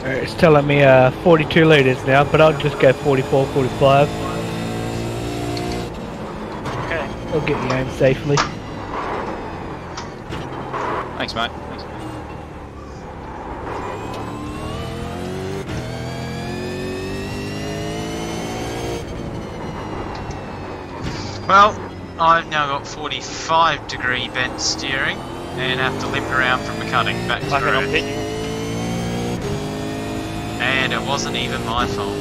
It's telling me 42 litres now, but I'll just go 44, 45. Okay. I'll get you home safely. Thanks, mate. Well, I've now got 45-degree bent steering and have to limp around from the cutting back to the Fucking I'm road. pitting. And it wasn't even my fault.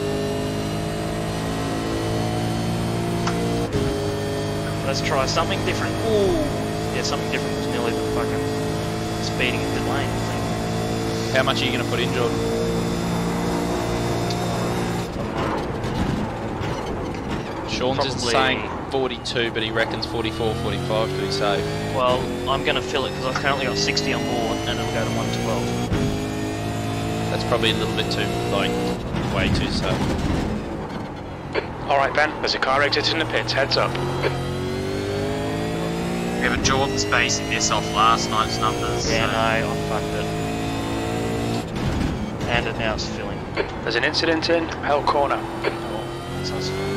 Let's try something different. Ooh! Yeah, something different was nearly the fucking speeding in pit lane thing. How much are you going to put in, Jordan? Sean's just saying 42, but he reckons 44, 45 to be safe. Well, I'm going to fill it because I've currently got 60 on board and it'll go to 112. That's probably a little bit too, like, way too safe. Alright Ben, there's a car exiting the pits, heads up. Yeah, but Jordan's basing this off last night's numbers. Yeah, so- no, I fucked it. And it now is filling. There's an incident in Hell Corner. Oh, so it's fine.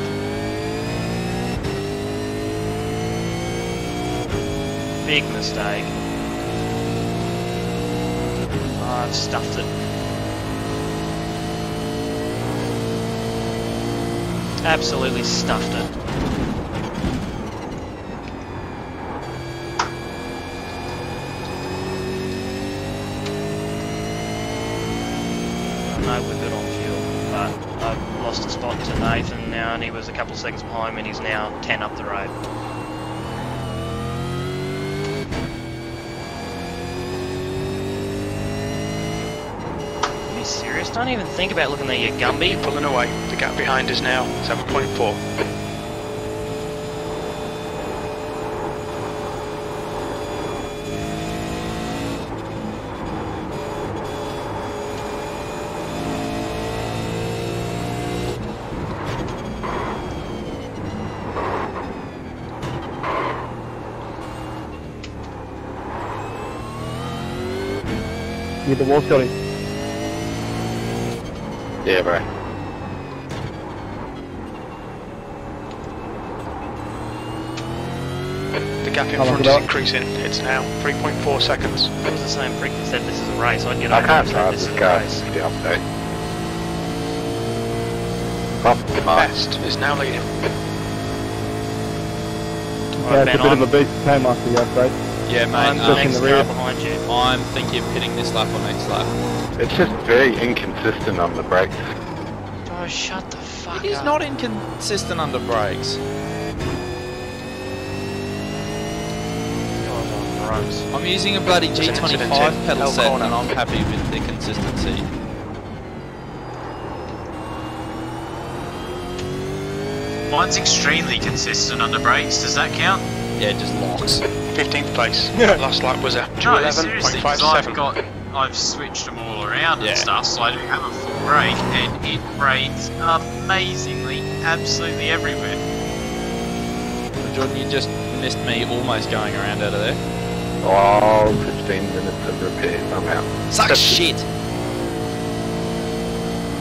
Big mistake. Oh, I've stuffed it. Absolutely stuffed it. I know we're good on fuel, but I've lost a spot to Nathan now and he was a couple of seconds behind me and he's now 10 up the road. Are you serious? Don't even think about looking at your Gumby. You're pulling away. The gap behind is now 7.4. Yeah, the wall's got him. Yeah, bro. The gap in front is increasing. It's now 3.4 seconds. It was the same prick that said this is a race. I'd get I over can't it and say drive this this is a car. race. The update. Up the mark. Best is now leading. Alright, Ben, I'm beast came after the update. Yeah, mate, the next car behind you. I'm thinking of pitting this lap or next lap. It's just very inconsistent on the brakes. Oh, shut the fuck It is up. not inconsistent under brakes. God, on drugs. I'm using a bloody There's an incident G25 in pedal Hell set Corner. and I'm happy with the consistency. Mine's extremely consistent under brakes. Does that count? Yeah, it just locks. 15th place. Last lap was a No, seriously, because 211.57. I've switched them all around Yeah. and stuff, so I do have a full brake, and it brakes amazingly, absolutely everywhere. Jordan, you just missed me almost going around out of there. Oh, 15 minutes of repair. I'm out. Suck shit! See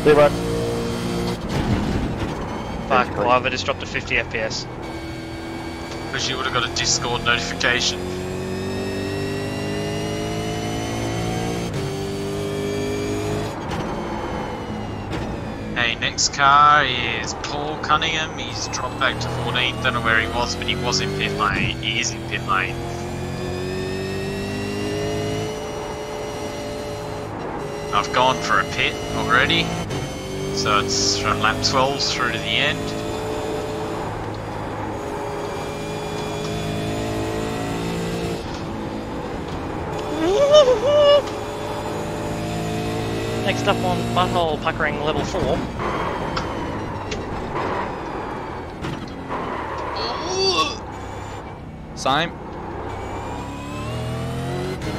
you, bro. Fuck, well, I've just dropped to 50 FPS. Because you would have got a Discord notification. Hey, next car is Paul Cunningham. He's dropped back to 14th. Don't know where he was, but he was in pit lane. He is in pit lane. I've gone for a pit already. So it's from lap 12 through to the end. Next up on Butthole Puckering level 4. Same.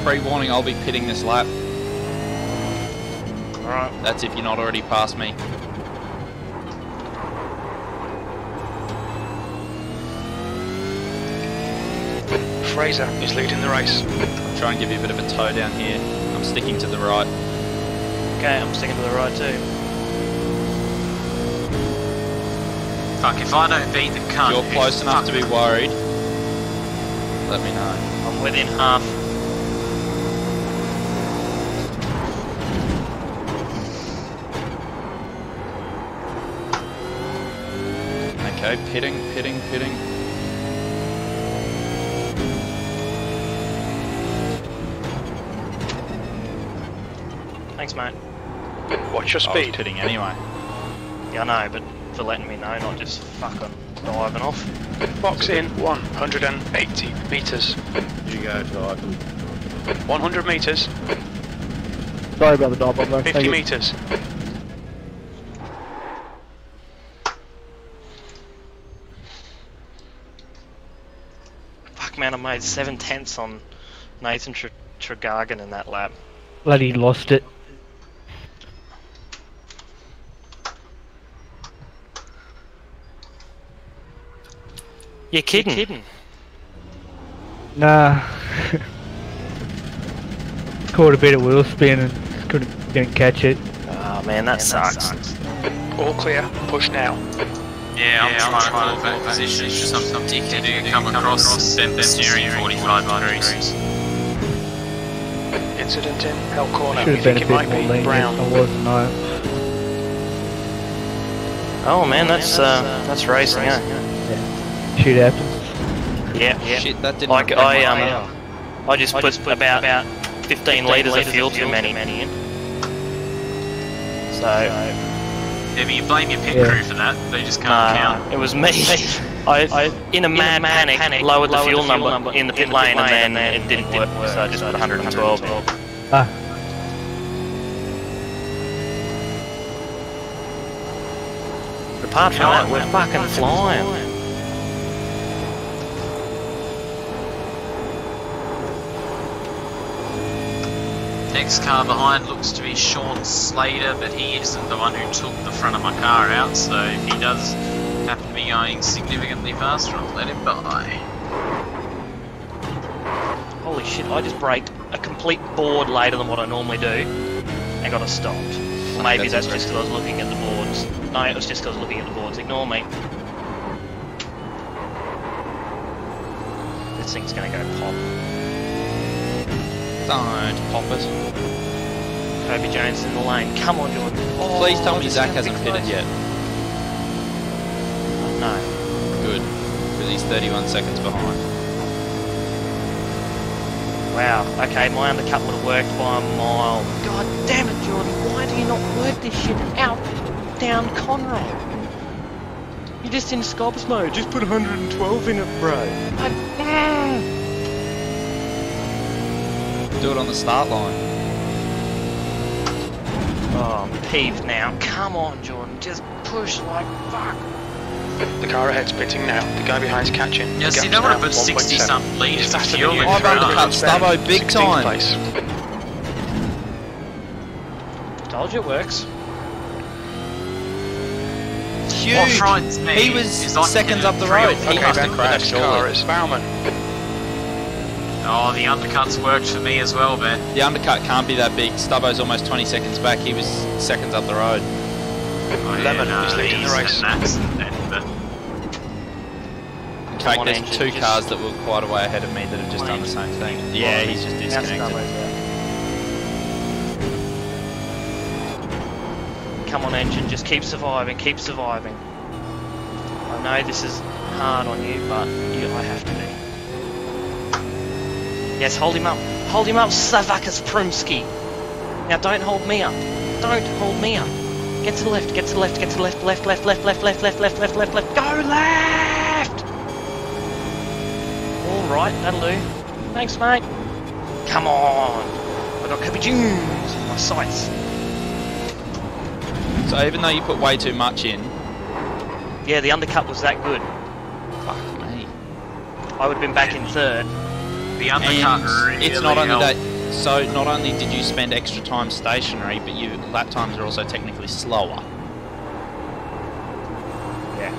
Pre-warning, I'll be pitting this lap. Alright. That's if you're not already past me. Fraser is leading the race. I'll try and give you a bit of a toe down here. I'm sticking to the right. Okay, I'm sticking to the right too. Fuck, if I don't beat the cunt. You're close enough to be worried. let me know. I'm within half. Okay, pitting. Thanks, mate. What's your I was speed? pitting anyway. Yeah, I know, but for letting me know, not just fucking diving off. Box in 180 metres. You go, Tyson. 100 metres. Sorry about the dive bomb though. 50 metres. Fuck, man, I made 7/10 on Nathan Tregargan in that lap. Bloody lost it. You're kidding. Nah. Caught a bit of wheel spin and didn't catch it. Oh man, that sucks. All clear. Push now. Yeah, I'm trying to call back position. Some dickhead who come across, bent the steering 45 degrees. Incident in Hell Corner. Should You have been think a it bit might more be lenient. brown? I wasn't. No. Oh man, that's racing, eh? Shit happens. Yeah. Shit, that didn't Like affect my I just put about 15 litres of fuel too many in. So Yeah, but you blame your pit Yeah. crew for that. They just can't count. it was me. I in a mad panic lowered the fuel number in the pit lane and then it didn't work, so I just put 112 in. Ah. But apart from that, we're fucking flying. Next car behind looks to be Sean Slater, but he isn't the one who took the front of my car out, so if he does happen to be going significantly faster, I'll let him by. Holy shit, I just braked a complete board later than what I normally do and got us stopped. Or maybe that's just because I was looking at the boards. No, it was just because I was looking at the boards. Ignore me. This thing's gonna go pop. Don't pop it. Toby Jones in the lane. Come on, Jordan. Oh, Please tell me this is Zach gonna be hasn't pitted close. yet. No. Good. Because he's 31 seconds behind. Wow. Okay, my undercut would have worked by a mile. God damn it, Jordan. Why do you not work this shit out down Conrad? You're just in Scops mode. Just put 112 in it, bro. Do it on the start line. Oh, I'm peeved now. Come on, Jordan. Just push like fuck. The car ahead's pitting now. The guy behind's catching. Yeah, see, they would have put 60-something litres of fuel in I've for undercut Stubbo big 16th time. place. Told you it works. Huge. What frightens me He was is I seconds hit up the three or road. four He Okay, must then have the crashed, next car surely. is Bauman. Oh, the undercuts worked for me as well, man. The undercut can't be that big. Stubbo's almost 20 seconds back. He was seconds up the road. Oh, Lemon is leading the he's race. had an accident, but In Come fact, on, there's engine, two just- cars that were quite a way ahead of me that have just done the same thing. Yeah, he's just disconnected. Come on, engine, just keep surviving, keep surviving. I know this is hard on you, but I have to be. Yes, hold him up, Savakas Prumski. Now don't hold me up, don't hold me up. Get to the left, get to the left, get to the left, left, left, left, left, left, left, left, left, left, left, go left! All right, that'll do. Thanks, mate. Come on. I got Kobe Jones in my sights. So even though you put way too much in, Yeah, the undercut was that good. fuck me. I would have been back in third. the undercut And really it's not only helped. that. So not only did you spend extra time stationary, but your lap times are also technically slower. Yeah.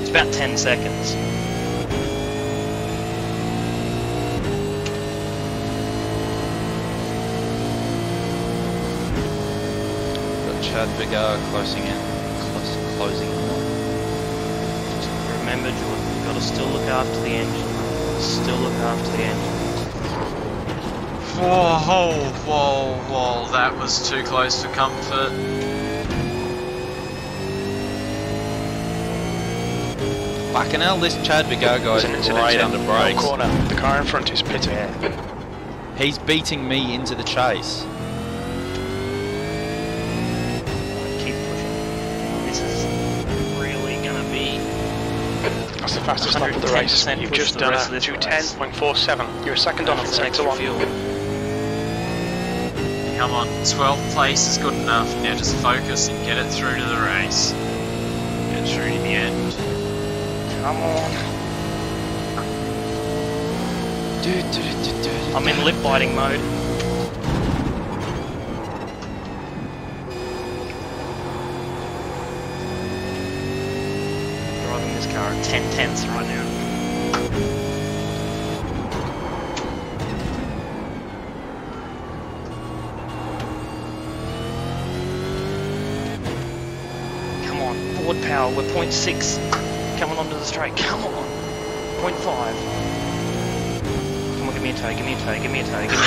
It's about 10 seconds. Got Chad Biggar closing in. Remember, Jordan, you've got to still look after the engine. Still look after the engine. Whoa, that was too close for comfort. Fucking hell, this Chad Vigogo is right under brakes. Corner. The car in front is pitting. Yeah. He's beating me into the chase. Keep pushing. This is really gonna be. That's the fastest lap of the race. 110% You've push just for the done a rest of this race. 210.47. You're a second off in That's sector extra 1. fuel. Come on, 12th place is good enough. Now just focus and get it through to the race. Get it through to the end. Come on. I'm in lip biting mode. Driving this car at 10 tenths right now. Come on, forward power, we're 0.6. Coming onto the straight, come on. 0.5. Come on, give me a toe, give me a toe, give me a toe, give me a toe.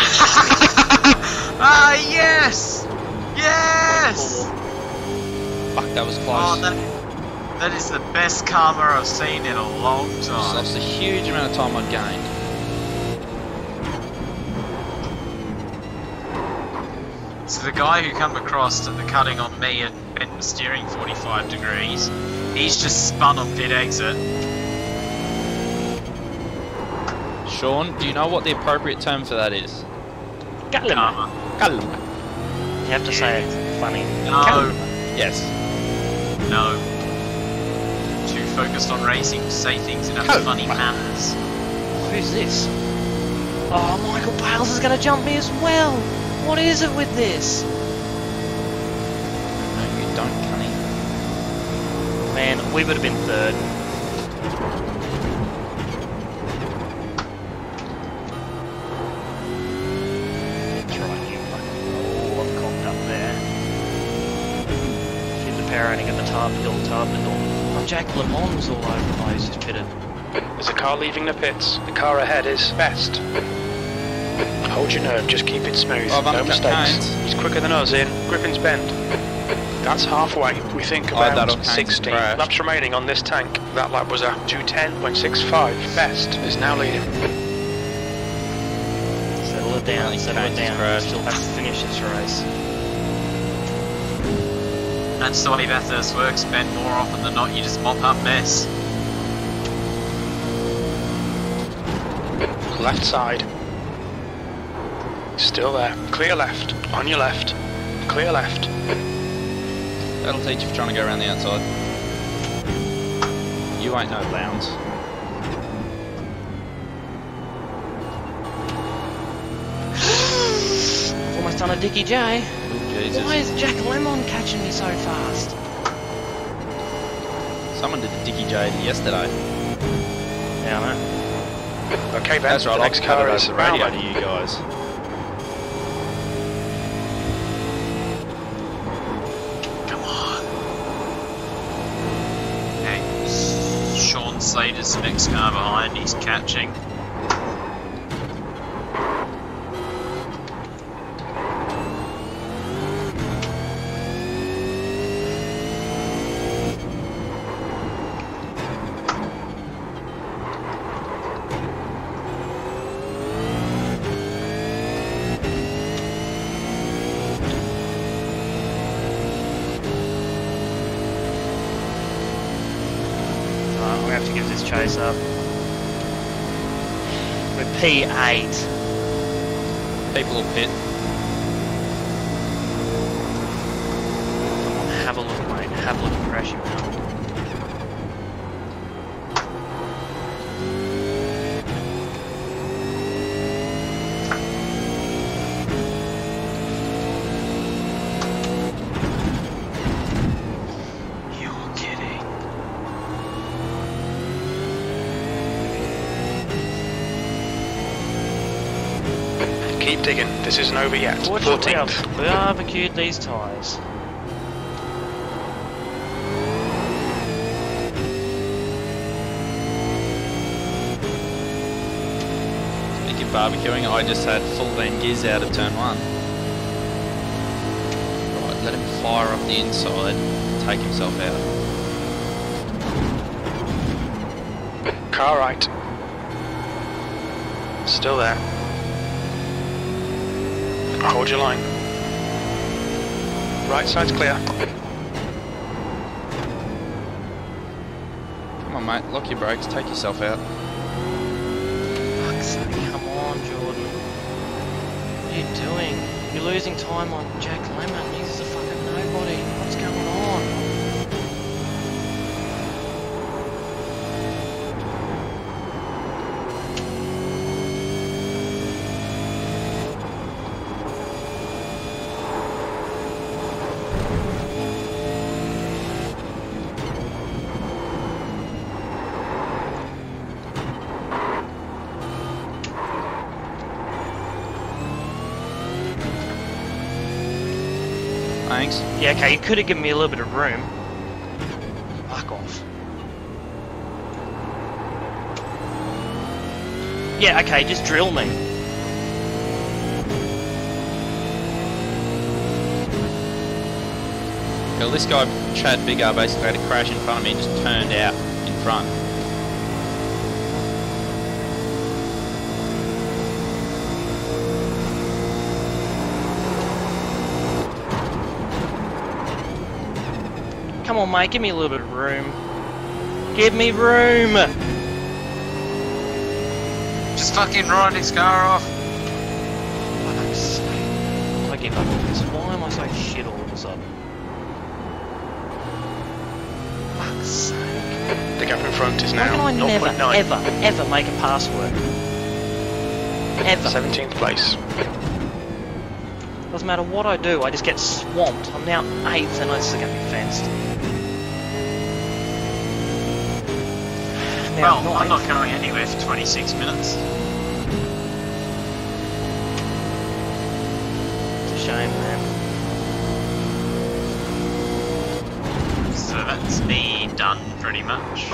Ah, yes! Yes! Fuck, that was close. Oh, that is the best karma I've seen in a long Just time. lost a huge amount of time I'd gained. So the guy who come across at the cutting on me and bent the steering 45 degrees, he's just spun on pit exit. Sean, do you know what the appropriate term for that is? Karma. Calma. You have to say it funny. No, Yes. no. Too focused on racing to say things in a Karma. funny manners. Who's this? Oh, Michael Bales is going to jump me as well. What is it with this? No, you don't, Cunny. Man, we would have been third. Try you fucking. Oh, I'm cocked up there. Hit the power and get the tar pedal. Oh, Jack Lemon's all over the place. He's pitted. There's a car leaving the pits. The car ahead is best. Hold your nerve, just keep it smooth. Oh, No mistakes. Keynes. He's quicker than us in Griffin's Bend. That's halfway. We think Oh, that'll about Keynes 60 crash. laps remaining on this tank. That lap was a 210.65. Best is now leading. Settle it down, Keynes settle it down. crashed. Still have to finish this race. That's the way Bathurst works, Ben. More often than not, you just mop up mess. Left side. Still there. Clear left. On your left. Clear left. That'll teach you for trying to go around the outside. You ain't no lounge. Almost done a Dickie J. Oh, Jesus. Why is Jack Lemon catching me so fast? Someone did the Dickie J yesterday. Yeah, I know. Okay, Ben. That's right, The I'll next cut car it is over the radio Rowley. to you guys. Come on. Okay, Sean Slater's the next car behind. He's catching. I'm gonna have to give this chase up. We're P8. People will pit. Come on, have a look, mate. Have a look at crashing now. You're kidding. Keep digging. This isn't over yet. Fortunately, 14th. we barbecued these tyres. barbecuing. I just had full Van Giz out of turn 1. Right, let him fire up the inside, take himself out. Car right. Still there. Hold your line. Right side's clear. Come on, mate, lock your brakes, take yourself out. Fuck's sake, come on, Jordan. What are you doing? You're losing time on Jack Lemmon. He's a fucking nobody. What's going on? Thanks. Yeah, okay, you could have given me a little bit of room. Fuck off. Yeah, okay, just drill me. Well, this guy, Chad Biggar, basically had a crash in front of me and just turned out in front. Come on, mate, give me a little bit of room. Give me room! Just fucking ride his car off. Fuck's sake. I give up on this. Why am I so shit all of a sudden? Fuck's sake. The gap in front is Why now can I never, 0.9. ever make a pass work? Ever. 17th place. Doesn't matter what I do, I just get swamped. I'm now 8th and I still get me fenced. Now Well, I'm not going anywhere for 26 minutes. It's a shame, man. So that's me done pretty much.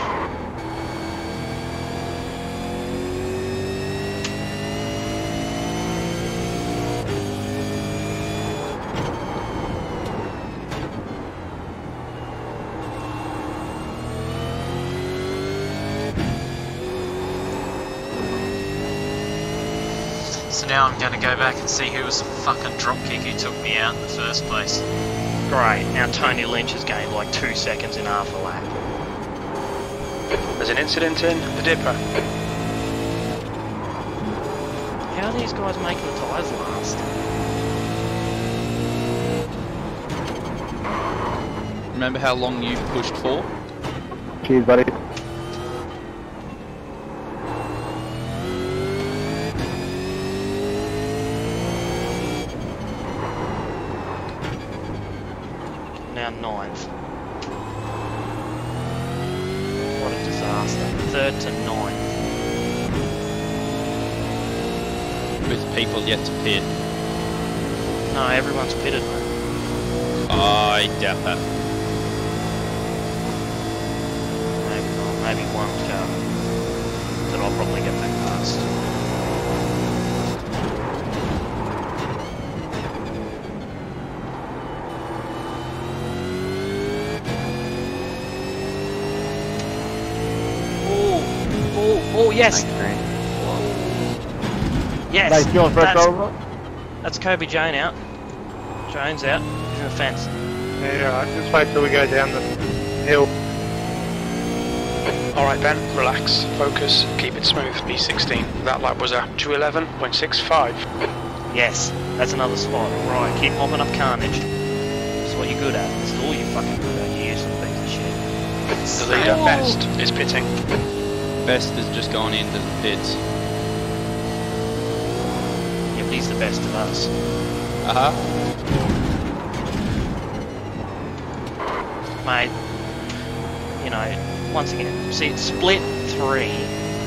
So now I'm going to go back and see who was the fucking dropkick who took me out in the first place. Great, now Tony Lynch has gained like 2 seconds in half a lap. There's an incident in the dipper. How are these guys making the tyres last? Remember how long you pushed for? Cheers, buddy. Now 9th. What a disaster. 3rd to 9th. With people yet to pit. No, everyone's pitted, mate. I doubt that. Maybe not. Maybe one car that I'll probably get back past. Oh, yes! Yes! Nice, you on first over? That's Kobe Jane out. Jones out. He's in the fence. Yeah, alright, just wait till we go down the hill. Alright Ben, relax, focus, keep it smooth, P16. That lap was a 211.65. Yes, that's another spot. Right, keep mopping up carnage. This is what you're good at. This is all you're fucking good at. You useless piece of shit. The leader, Best, is pitting. Best has just gone into the pits. Yeah, but he's the best of us. Mate, you know, once again, see, it's split 3.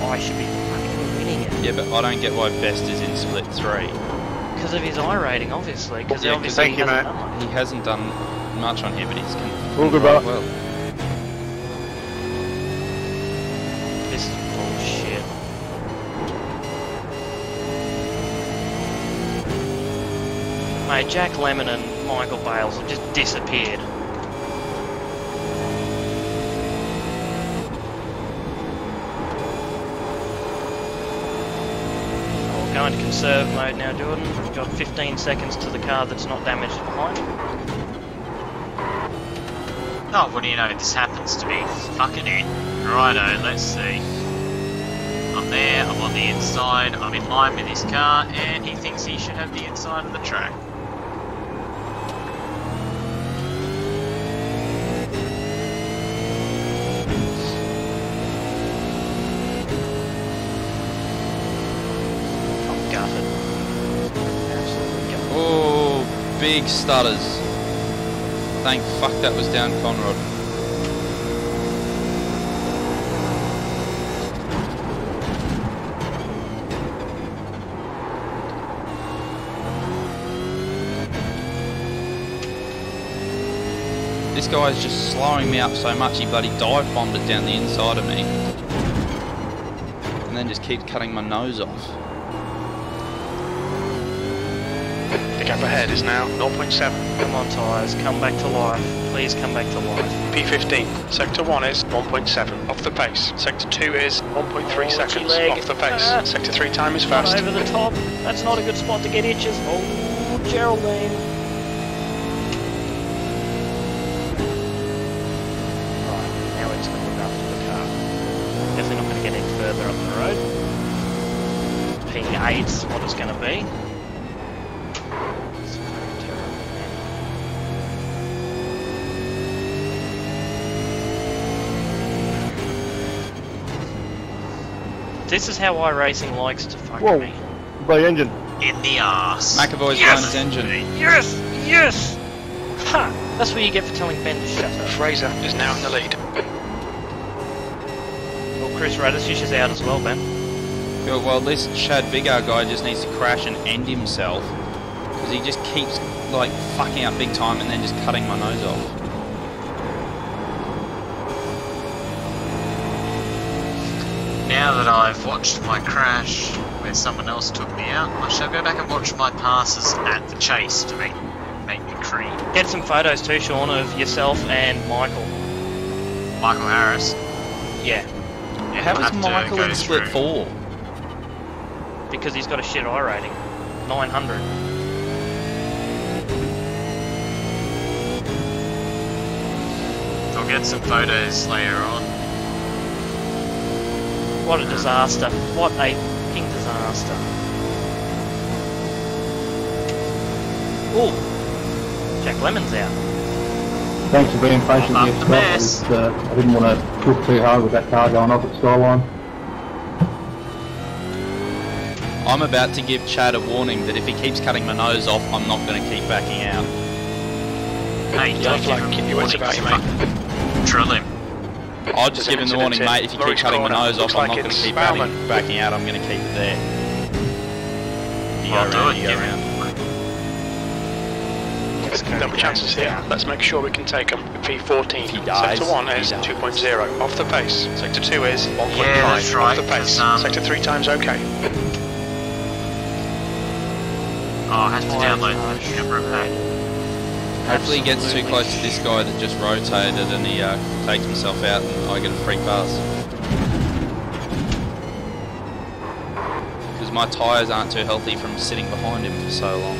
I should be fucking winning it. Yeah, but I don't get why Best is in split 3. Because of his I rating, obviously. Because Yeah, obviously he hasn't done much. He hasn't done much on here, but he's All good, well. brother. This is bullshit. mate, Jack Lemon and Michael Bales have just disappeared. We'll go into conserve mode now, Jordan. We've got 15 seconds to the car that's not damaged behind. Oh, what do you know? This happens to me. Fucking in. Righto, let's see. I'm there, I'm on the inside, I'm in line with his car, and he thinks he should have the inside of the track. I'm gutted. Absolutely gutted. Oh, big stutters. Thank fuck that was down Conrod. This guy's just slowing me up so much he bloody dive bombed it down the inside of me. And then just keeps cutting my nose off. The gap ahead is now 0.7. Come on, tyres, come back to life. Please come back to life. P15. Sector 1 is 1.7 off the pace. Sector 2 is 1.3 seconds leg. off the pace. Ah. Sector 3 time is Not fast. over the top. That's not a good spot to get itches. Oh, Geraldine. Right, now it's going to look after the car. Definitely not going to get any further up the road. P8's what it's going to be. It's very terrible. This is how iRacing likes to fuck Whoa. me. By engine. In the arse. McAvoy's Yes! blown his engine. Yes! Yes! Ha! That's what you get for telling Ben to shut up. Fraser is now in the lead. Well, Chris Radisich is out as well, Ben. Yeah, well, this Chad Vigar guy just needs to crash and end himself. Because he just keeps, like, fucking up big time and then just cutting my nose off. Now that I've watched my crash where someone else took me out, I shall go back and watch my passes at the chase to make me cream. Get some photos too, Sean, of yourself and Michael. Michael Harris. Yeah, Yeah, How I'll is have to Michael go in split through. 4? because he's got a shit I rating. 900. I'll get some photos later on. What a disaster. What a fucking disaster. Ooh. Jack Lemon's out. Thanks for being patient Up with the Scott. mess. I didn't want to push too hard with that car going off at Skyline. I'm about to give Chad a warning that if he keeps cutting my nose off, I'm not going to keep backing out. Hey, don't give him keep your wits about you, mate. Drill him. I'll just give him the warning, mate, if you keep cutting my nose off, I'm not going to keep backing out, I'm going to keep it there. You go I'll do around, it, you go give around. Double chances here. Let's make sure we can take them. P14. He dies. Sector 1 is He dies. 2.0 off the pace. Sector 2 is 1.5 Yeah, that's right, off the pace. 'cause, Sector 3 times okay. Oh, I have to download the camera pack. Hopefully he gets too close to this guy that just rotated and he takes himself out and I get a free pass. Because my tyres aren't too healthy from sitting behind him for so long.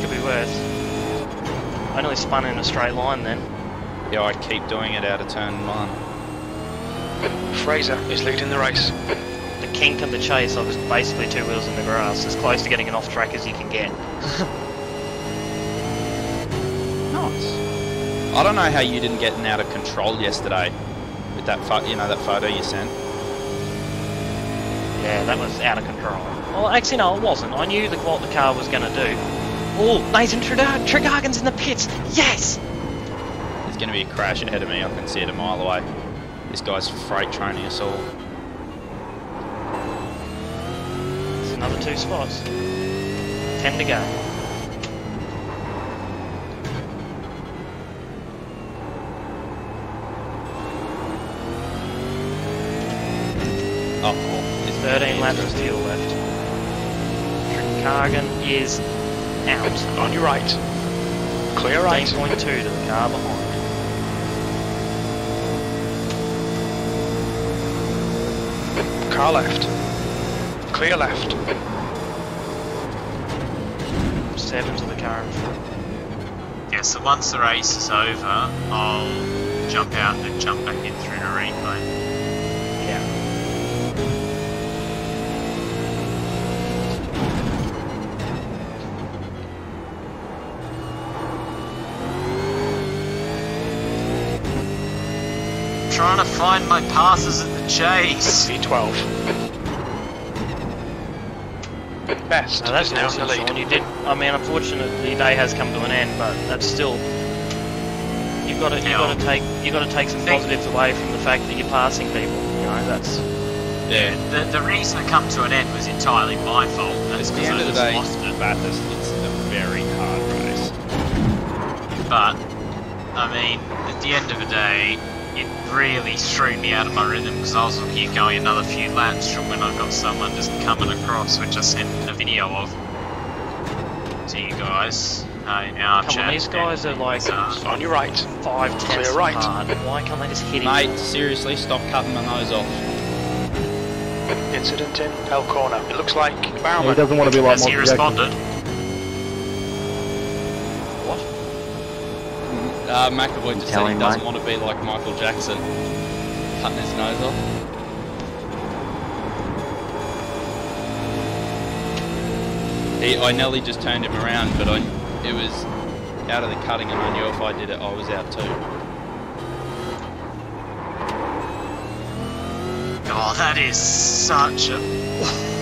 Could be worse. I nearly spun in a straight line then. Yeah, I keep doing it out of turn 1. Fraser is leading the race. The kink of the chase, I was basically 2 wheels in the grass, as close to getting an off track as you can get. Nice. I don't know how you didn't get out of control yesterday with that, that photo you sent. Yeah, that was out of control. Well, actually no, it wasn't. I knew what the car was going to do. Oh, Nathan Tregargan's in the pits! Yes! There's going to be a crash ahead of me. I can see it a mile away. This guy's freight training us all. It's another 2 spots. 10 to go. Oh, cool. There's 13 laps of fuel left. Cargan is out. On your right. Clear right. 15.2 to the car behind. Car left. Clear left. 7 to the car in front. Yeah, so once the race is over, I'll jump out and jump back in through the replay. Yeah. Trying to find my passes at the chase. V12. Best Now that's is now in the awesome, lead. Sean. You did. I mean, unfortunately, the day has come to an end, but that's still. You've got to take some positives away from the fact that you're passing people. You know, that's. Yeah. The reason it come to an end was entirely my fault. That's At the because end I of the just day, lost it. Bathurst, it's a very hard race. But I mean, at the end of the day, it really threw me out of my rhythm because I was looking at going another few laps from when I got someone just coming across, which I sent a video of to you guys in our Come chat. on, these guys are like On your right. 5 tenths Clear right. apart. Why can't they just hit each Mate, other? seriously, stop cutting my nose off. Incident in L corner. It looks like He Bauman. doesn't want to be like Has he Michael Jackson. responded? What? McAvoy just said he doesn't want to be like Michael Jackson, cutting his nose off. I nearly just turned him around, but it was out of the cutting, and I knew if I did it, I was out too. Oh, that is such a.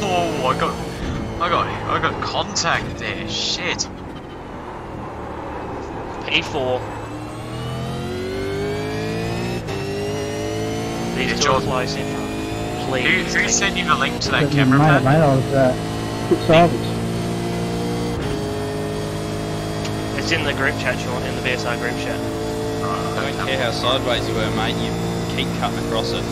Oh, I got contact there. Shit. P4. These Yeah, two are Jordan. close in front. Please. Who sent you the link to that Doesn't camera, matter, Pat? mate. I was put salvage. It's in the group chat, Sean, in the BSR group chat. I don't care how sideways you were, mate, you keep cutting across it.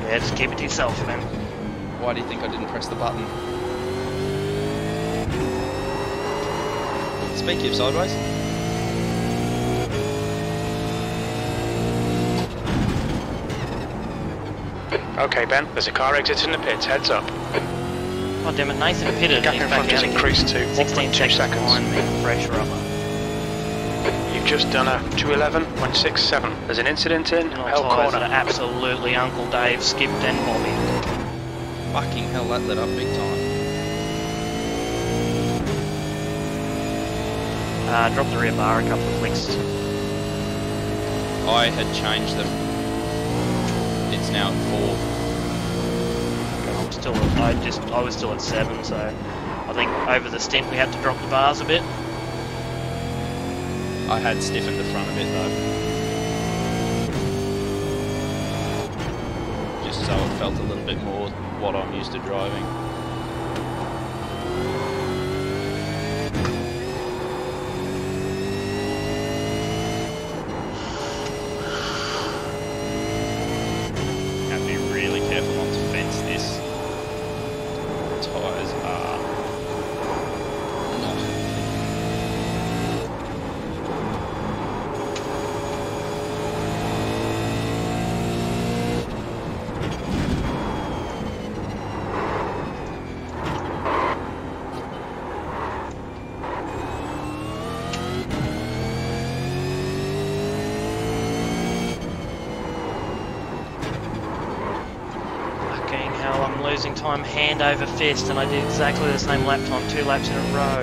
Yeah, just keep it to yourself, man. Why do you think I didn't press the button? Speaking of sideways. Okay, Ben, there's a car exiting the pits. Heads up. Oh damn it, Nathan pitted Gap and in he's back front is out again. increased to 16 1.2 seconds. behind me, fresh rubber. You've just done a 211.67. There's an incident in And all L tyres that corner. are absolutely Uncle Dave, skipped and Bobby. Fucking hell, that lit up big time. Drop the rear bar a couple of flicks. I had changed them. It's now at 4. I'm still I was still at 7, so I think over the stint we had to drop the bars a bit. I had stiffened the front a bit though. Just so it felt a little bit more what I'm used to driving. Have to be really careful not to fence this. Tyres are not. Fucking hell, I'm losing time hand over fist, and I did exactly the same lap time 2 laps in a row.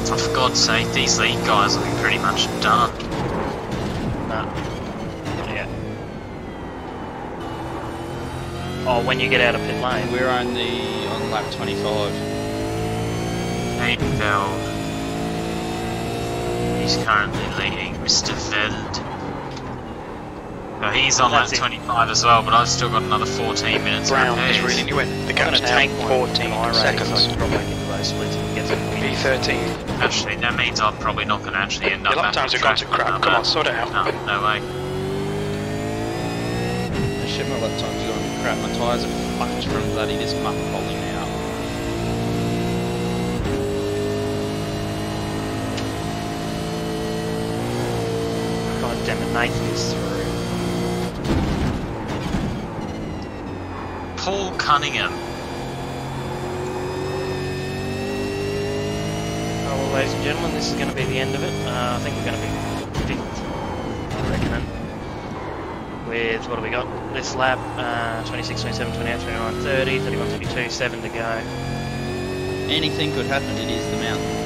Oh, for God's sake, these lead guys will be pretty much done. Nah, not yet. Oh, when you get out of pit lane. We're only on lap 25. Hayden Veld. He's currently leading Mr. Veld. He's on lap That's it. 25 as well, but I've still got another 14 minutes. Brown of is repairs. reeling you in. The I'm gap's going to now take one 14 I seconds. so I can drop back into those splits and get some wins. P13. Actually, that means I'm probably not going to actually end up. Your lap back times on have gone to track crap. with Come on, another- sort it out. No way. Shit, my lap times are going crap. My tyres are fucked from bloody this muck pulling out. God damn it, Nathan is through. Paul Cunningham. Oh, well, ladies and gentlemen, this is going to be the end of it. I think we're going to be fifth, I reckon. With, what do we got? This lap, 26, 27, 28, 29, 30, 31, 32, 7 to go. Anything could happen. It is the mountain.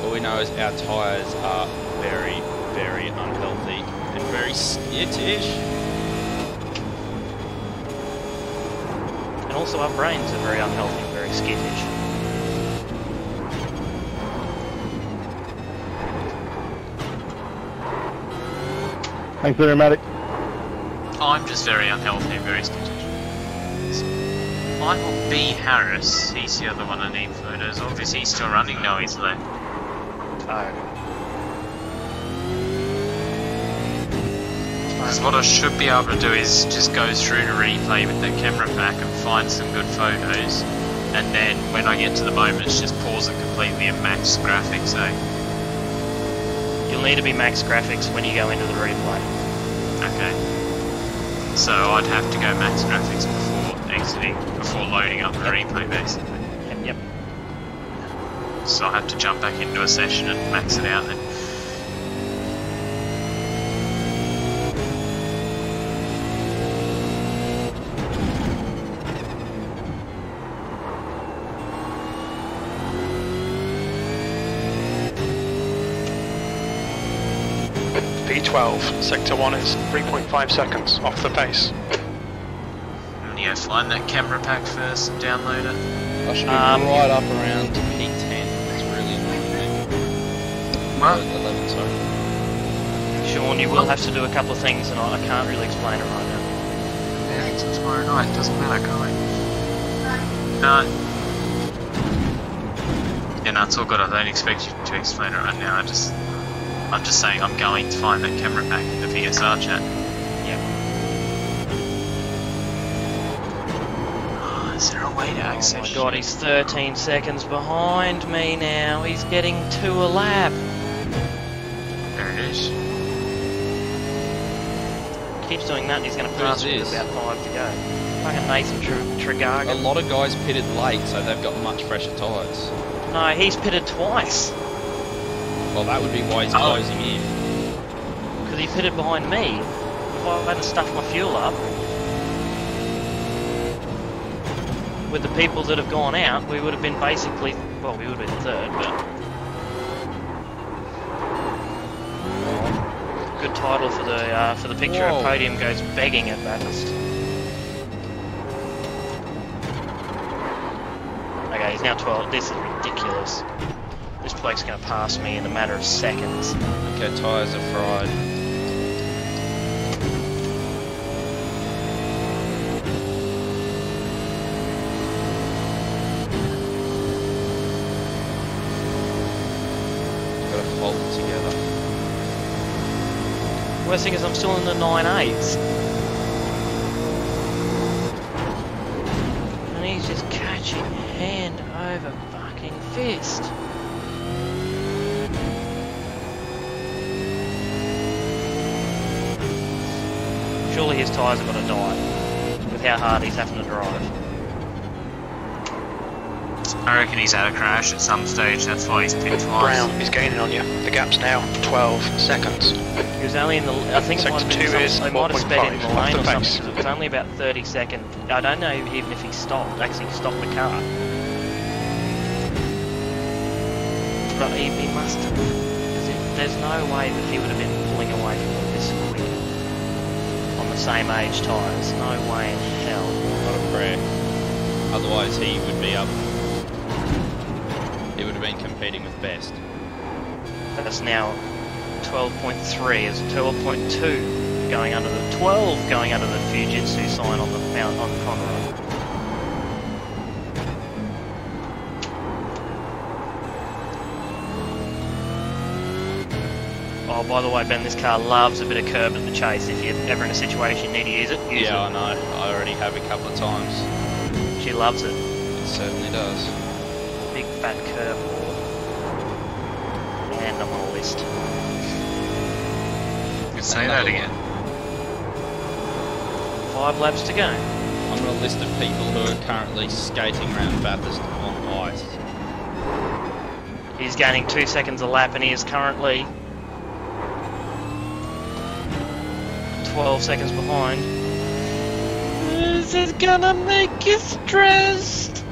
All we know is our tyres are very, very unhealthy and very skittish. And also our brains are very unhealthy and very skittish. Thanks very much. I'm just very unhealthy and very skittish. Michael B. Harris, he's the other one I need photos of. Is he still running? No, he's left. Oh. Because what I should be able to do is just go through the replay with that camera pack and find some good photos. And then when I get to the moments, just pause it completely and max graphics, eh? You'll need to be max graphics when you go into the replay. Okay. So I'd have to go max graphics before loading up the replay, basically. Yep. So I have to jump back into a session and max it out then. P12. Sector 1 is 3.5 seconds off the pace. And yeah, find that camera pack first and download it. I should be right up around P10. It's really annoying me. What? 11, sorry. Sean, you will have to do a couple of things and I can't really explain it right now. Yeah, until tomorrow night, doesn't matter, can't it? No. Yeah, no, it's all good. I don't expect you to explain it right now. I'm just saying I'm going to find that camera pack in the VSR chat. Yep. Oh, is there a way to access Oh my god, it? he's 13 seconds behind me now. He's getting 2 a lap. There it is. Keeps doing that and he's going to Who pass is me with this? about 5 to go. Fucking Nathan A Trigargan. lot of guys pitted late, so they've got much fresher tyres. No, he's pitted twice. Well, that would be why he's closing in. Because he pitted behind me. If I hadn't stuffed my fuel up with the people that have gone out, we would have been basically, well, we would have been third, but good title for the picture. Whoa. A podium goes begging at Bathurst. Okay, he's now 12. This is ridiculous. This bloke's going to pass me in a matter of seconds. Okay, tyres are fried. Got to fold it together. Worst thing is I'm still in the 9.8s. And he's just catching hand over fucking fist. Surely his tyres are going to die with how hard he's having to drive. I reckon he's had a crash at some stage, that's why he's pinned twice. Brown is gaining on you. The gap's now 12 seconds. He was only in the, I think it might have Sector been 2 is they might have sped in the 4.5 lane off or the something, pace. because it was only about 30 seconds. I don't know even if he actually stopped the car. But he must have, because there's no way that he would have been pulling away from him this quick on the same age tyres. No way in hell. Not a prayer. Otherwise he would be up. He would have been competing with best. That's now 12.3 as 12.2 going under the 12 going under the Fujitsu sign on the mount on Conroe. Oh, by the way, Ben, this car loves a bit of curb in the chase. If you're ever in a situation you need to use it, use it. Yeah, I know. I already have a couple of times. She loves it. It certainly does. Big fat curb wall. And I'm on a list. Say that again. 5 laps to go. I'm on a list of people who are currently skating around Bathurst on ice. He's gaining 2 seconds a lap and he is currently 12 seconds behind. This is gonna make you stressed.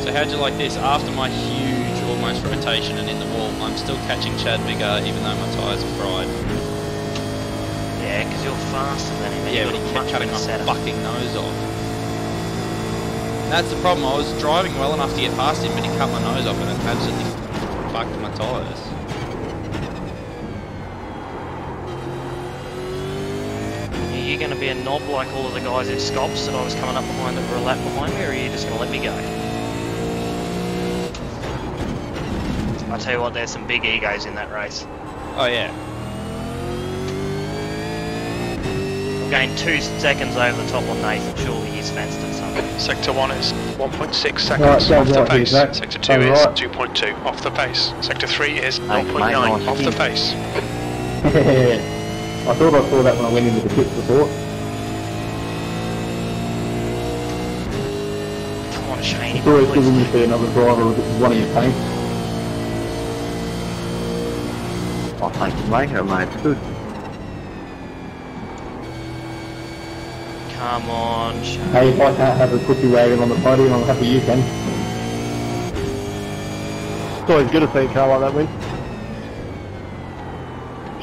So how'd you like this? After my huge almost rotation and in the wall, I'm still catching Chad Biggar even though my tyres are fried. Yeah, because you're faster than him. Yeah, but he kept cutting my fucking nose off. That's the problem. I was driving well enough to get past him, but he cut my nose off and it absolutely fucked my tyres. Are you going to be a knob like all of the guys in Scops that I was coming up behind that were a lap behind me, or are you just going to let me go? I tell you what, there's some big egos in that race. Oh yeah. I've gained 2 seconds over the top on Nathan. Surely he's fenced at something. Sector 1 is 1.6 seconds off the pace. Sector 2 is 2.2 off the pace. Sector 3 is 0.9 off the pace. I thought I saw that when I went into the pits before. Come on, Shane. It's always good when you see another driver with one of your paints. Oh, thank you, mate. It's good. Come on, Shane. Hey, if I can't have a cookie wagon on the podium, I'm happy you can. It's always good to see a car like that win.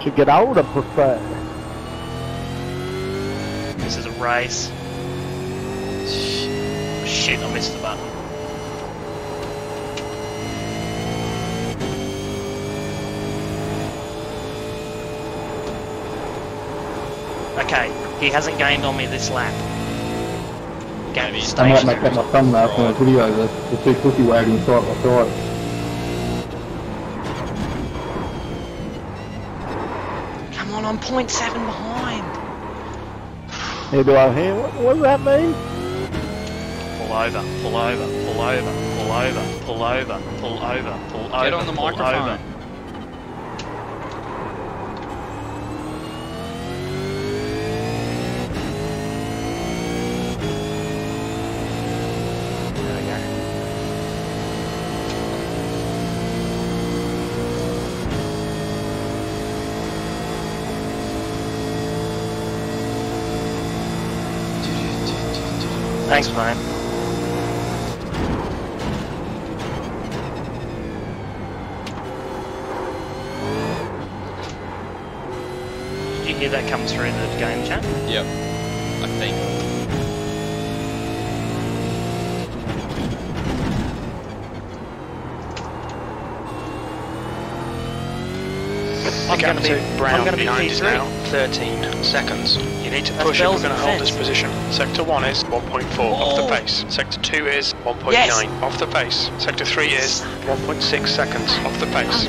Should get older, prefer. This is a race. Shit, I missed the button. Okay, he hasn't gained on me this lap. Gained Maybe I might make station. that my thumbnail for a video, the two cookie wagons side by side. Come on, I'm 0.7 behind. Here do I hear? What does that mean? Pull over, pull over, pull over, pull over, pull over, pull over, pull over. Get on the pull microphone. over. There we go. Thanks, man. Did you hear that come through the game chat? Yep. I think. The gap to Brown be behind is P3. now 13 seconds. You need to That's push if we're Bell's going to hold defence. this position. Sector 1 is 1.4 off the pace. Sector 2 is 1.9 Yes. off the pace. Sector 3 is 1.6 seconds off the pace.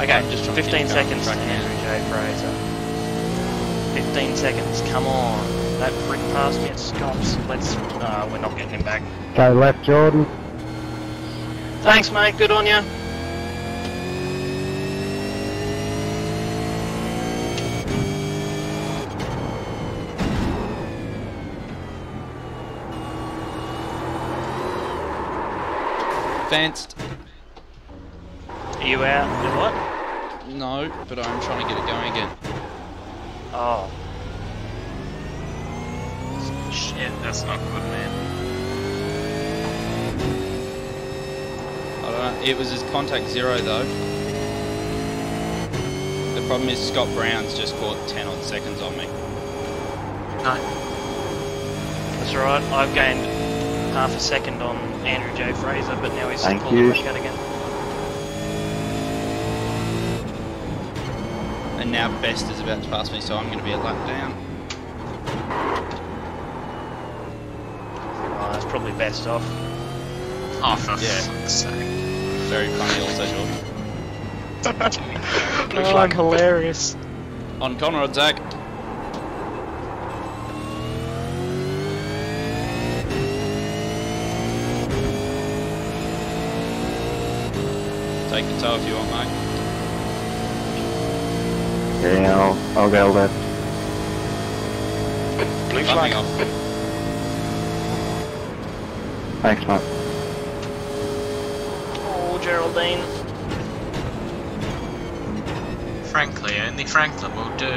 Okay, Just trying to 15 keep seconds to going track Andrew J. Fraser. 15 seconds, come on. That prick passed me at Scops. Let's, we're not getting him back. Go left, Jordan. Thanks, mate, good on ya. Fenced. Are you out? You what? No, but I'm trying to get it going again. Oh. Shit, that's not good, man. I don't know. It was his contact 0 though. The Problem is Scott Brown's just caught 10 odd seconds on me. No. That's alright, I've gained half a second on Andrew J. Fraser, but now he's Thank pulled you. it back out again. And now Best is about to pass me, so I'm going to be a lap down. Oh, that's probably best off. Oh, for Yeah. fuck's sake. Very funny also, Jordan. Blue flag. Hilarious. On Conrad, Zach. Take the toe if you want, mate. Yeah, I'll go left. Blue Bumping flag. off. Thanks, mate. Oh, Geraldine. Frankly, only Franklin will do.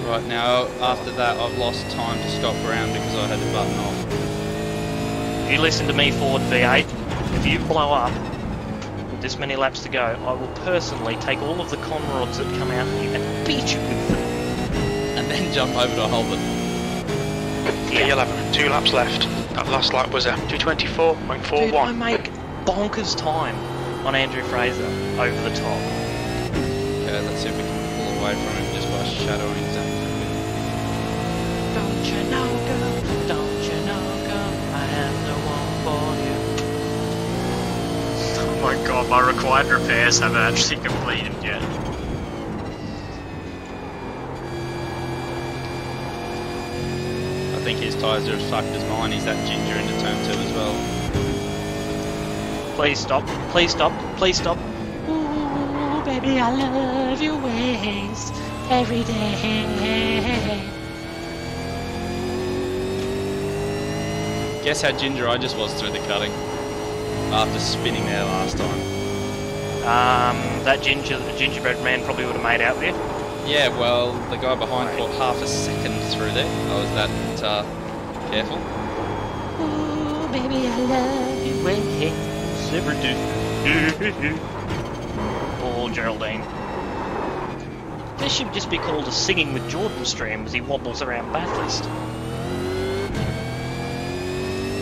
Right now, after that, I've lost time to Scott Brown because I had the button off. You listen to me, Ford V8. If you blow up with this many laps to go, I will personally take all of the conrods that come out of you and beat you with them. And then jump over to hold it. P11, 2 laps left. That last lap was a Dude, I 2:24.41. make bonkers time on Andrew Fraser over the top. Okay, let's see if we can pull away from him just by shadowing Zach. Don't you know, girl? Don't you know, girl? I have the one for you. Oh my god, my required repairs haven't actually completed yet. I think his tyres are as fucked as mine. He's that ginger into turn 2 as well. Please stop. Please stop. Please stop. Ooh, baby, I love your ways every day. Guess how ginger I just was through the cutting after spinning there last time. That gingerbread man probably would have made out with you. Yeah, well, the guy behind caught half a second through there. I was that careful. Ooh, baby, I love your ways every day. Oh, Geraldine. This should just be called a Singing with Jordan stream as he wobbles around Bathurst.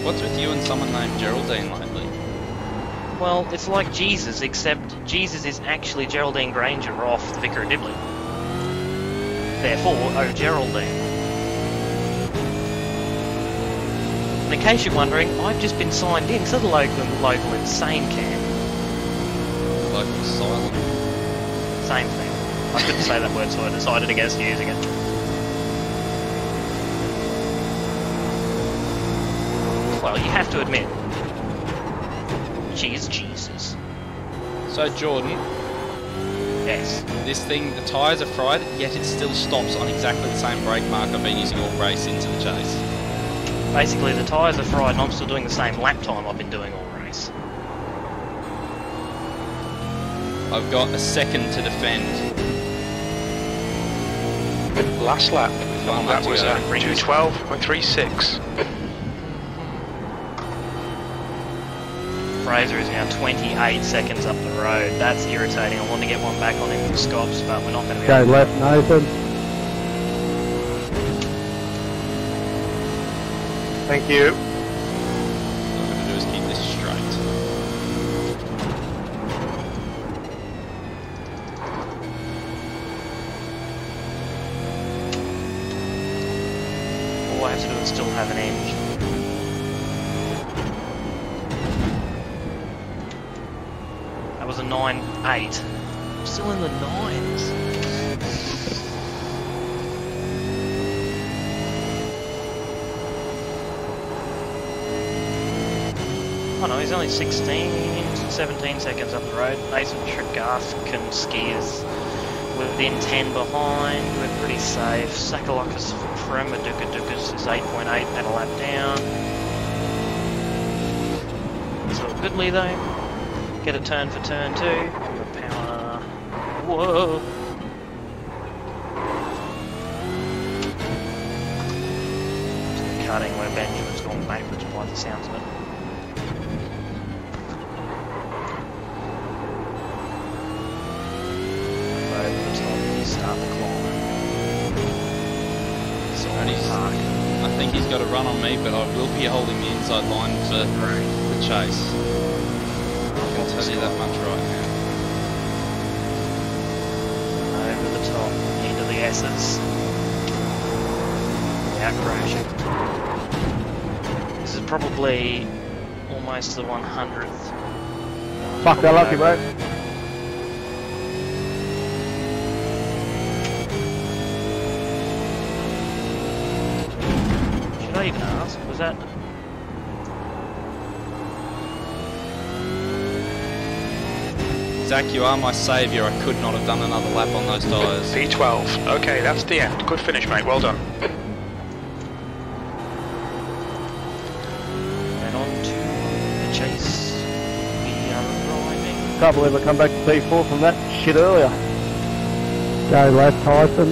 What's with you and someone named Geraldine lately? Well, it's like Jesus, except Jesus is actually Geraldine Granger off the Vicar of Dibley. Therefore, oh Geraldine. And in case you're wondering, I've just been signed in to the local insane camp. Local asylum. Same thing. I couldn't say that word, so I decided against using it. Well, you have to admit, she is Jesus. So Jordan, Yes. this thing, the tyres are fried, yet it still stops on exactly the same brake mark I've been using all race into the chase. Basically, the tyres are fried and I'm still doing the same lap time I've been doing all race. I've got a second to defend. Last lap. One That lap to was go. a 2:12.36. Fraser is now 28 seconds up the road. That's irritating. I want to get one back on him with Scops, but we're not going to be Go able to. left, Nathan. Thank you. All I'm going to do is keep this straight. All I have to do is still have an engine. That was a 9.8. I'm still in the 9s. Oh no, he's only 17 seconds up the road. Mason Tregarthen skiers within 10 behind. We're pretty safe. Sakalakas Premadukadukas is 8.8 and a lap down. So goodly though. Get a turn for turn 2. Power. Whoa. To the cutting where Benjamin's gone backwards by the sounds of it. got a run on me, but I will be holding the inside line for the chase. I'll tell you that much right now. Over the top, into the S's. Without crashing. This is probably almost the 100th. Fuck, I love you, bro. Should I even ask? Was that... Zach, you are my saviour. I could not have done another lap on those tyres. P12. Okay, that's the end. Good finish, mate. Well done. And on to the chase. We are arriving. Can't believe I come back to P4 from that shit earlier. Go left, Tyson.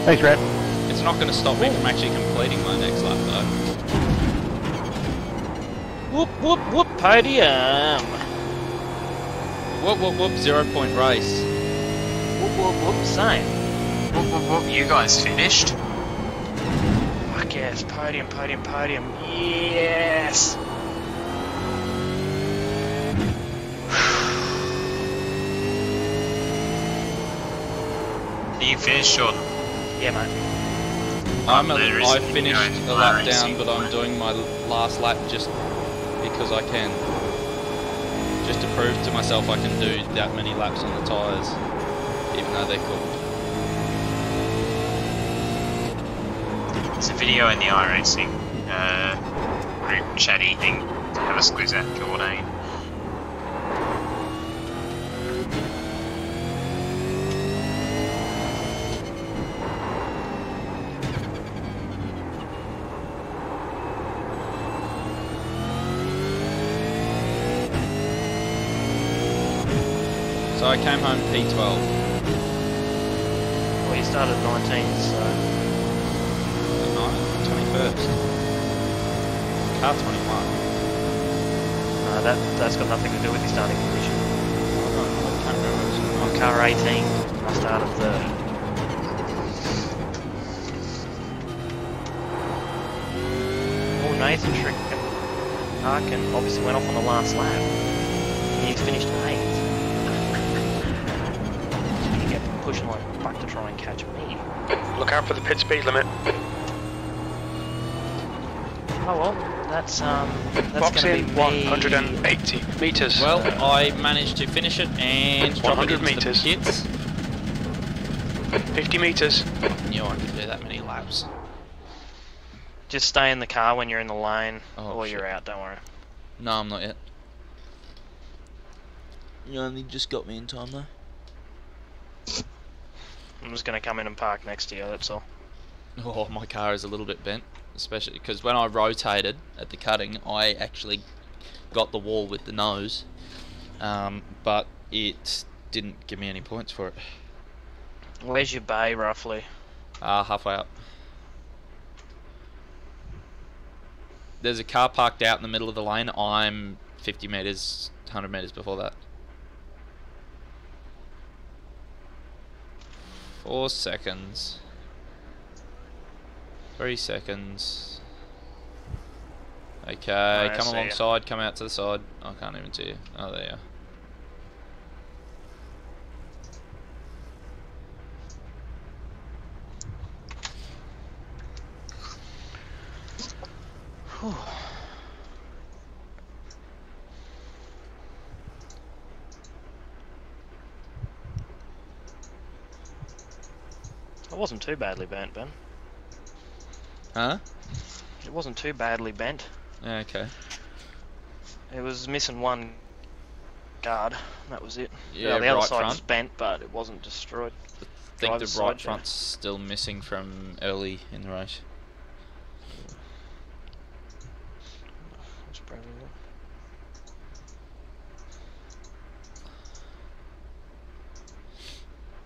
Thanks, Rat. It's not going to stop me from actually completing my next lap, though. Whoop, whoop, whoop, podium. Whoop, whoop, whoop, 0 point race. Whoop, whoop, whoop, same. Whoop, whoop, whoop, you guys finished? Fuck yes, podium, podium, podium. Yes. You finished, Sean? Yeah, mate. I finished a lap down, but I'm doing my last lap just because I can. Just to prove to myself I can do that many laps on the tyres, even though they're cooked. There's a video in the iRacing group chatty thing to have a squeeze at Jordan. So I came home P12. Well, you started 19th, so... The 21st. Car 21. That's got nothing to do with your starting position. I can't remember. On car 18, I started 3rd. Oh, Nathan Trick and Arkin obviously went off on the last lap. And he's finished 8th. You get pushing like fuck to try and catch me. Look out for the pit speed limit. Oh well, that's Box gonna in be 180 metres. Well, I managed to finish it and drop it 100 into metres. the pits. 50 metres. Knew I could do that many laps. Just stay in the car when you're in the lane, Oh, or shit. you're out. Don't worry. No, I'm not yet. You only just got me in time though. I'm just gonna come in and park next to you. That's all. Oh, my car is a little bit bent, especially because when I rotated at the cutting, I actually got the wall with the nose, but it didn't give me any points for it. Where's your bay roughly? Halfway up. There's a car parked out in the middle of the lane. I'm 50 metres, 100 metres before that. 4 seconds. 3 seconds. Okay, Alright, come see ya. alongside, come out to the side. I can't even see you. Oh, there you are. Whew. It wasn't too badly bent, Ben. Huh? It wasn't too badly bent. Yeah, okay. It was missing one guard. That was it. Yeah, the other right side front. was bent, but it wasn't destroyed. I think the Driver's right side, front's still missing from early in the race. That's probably it.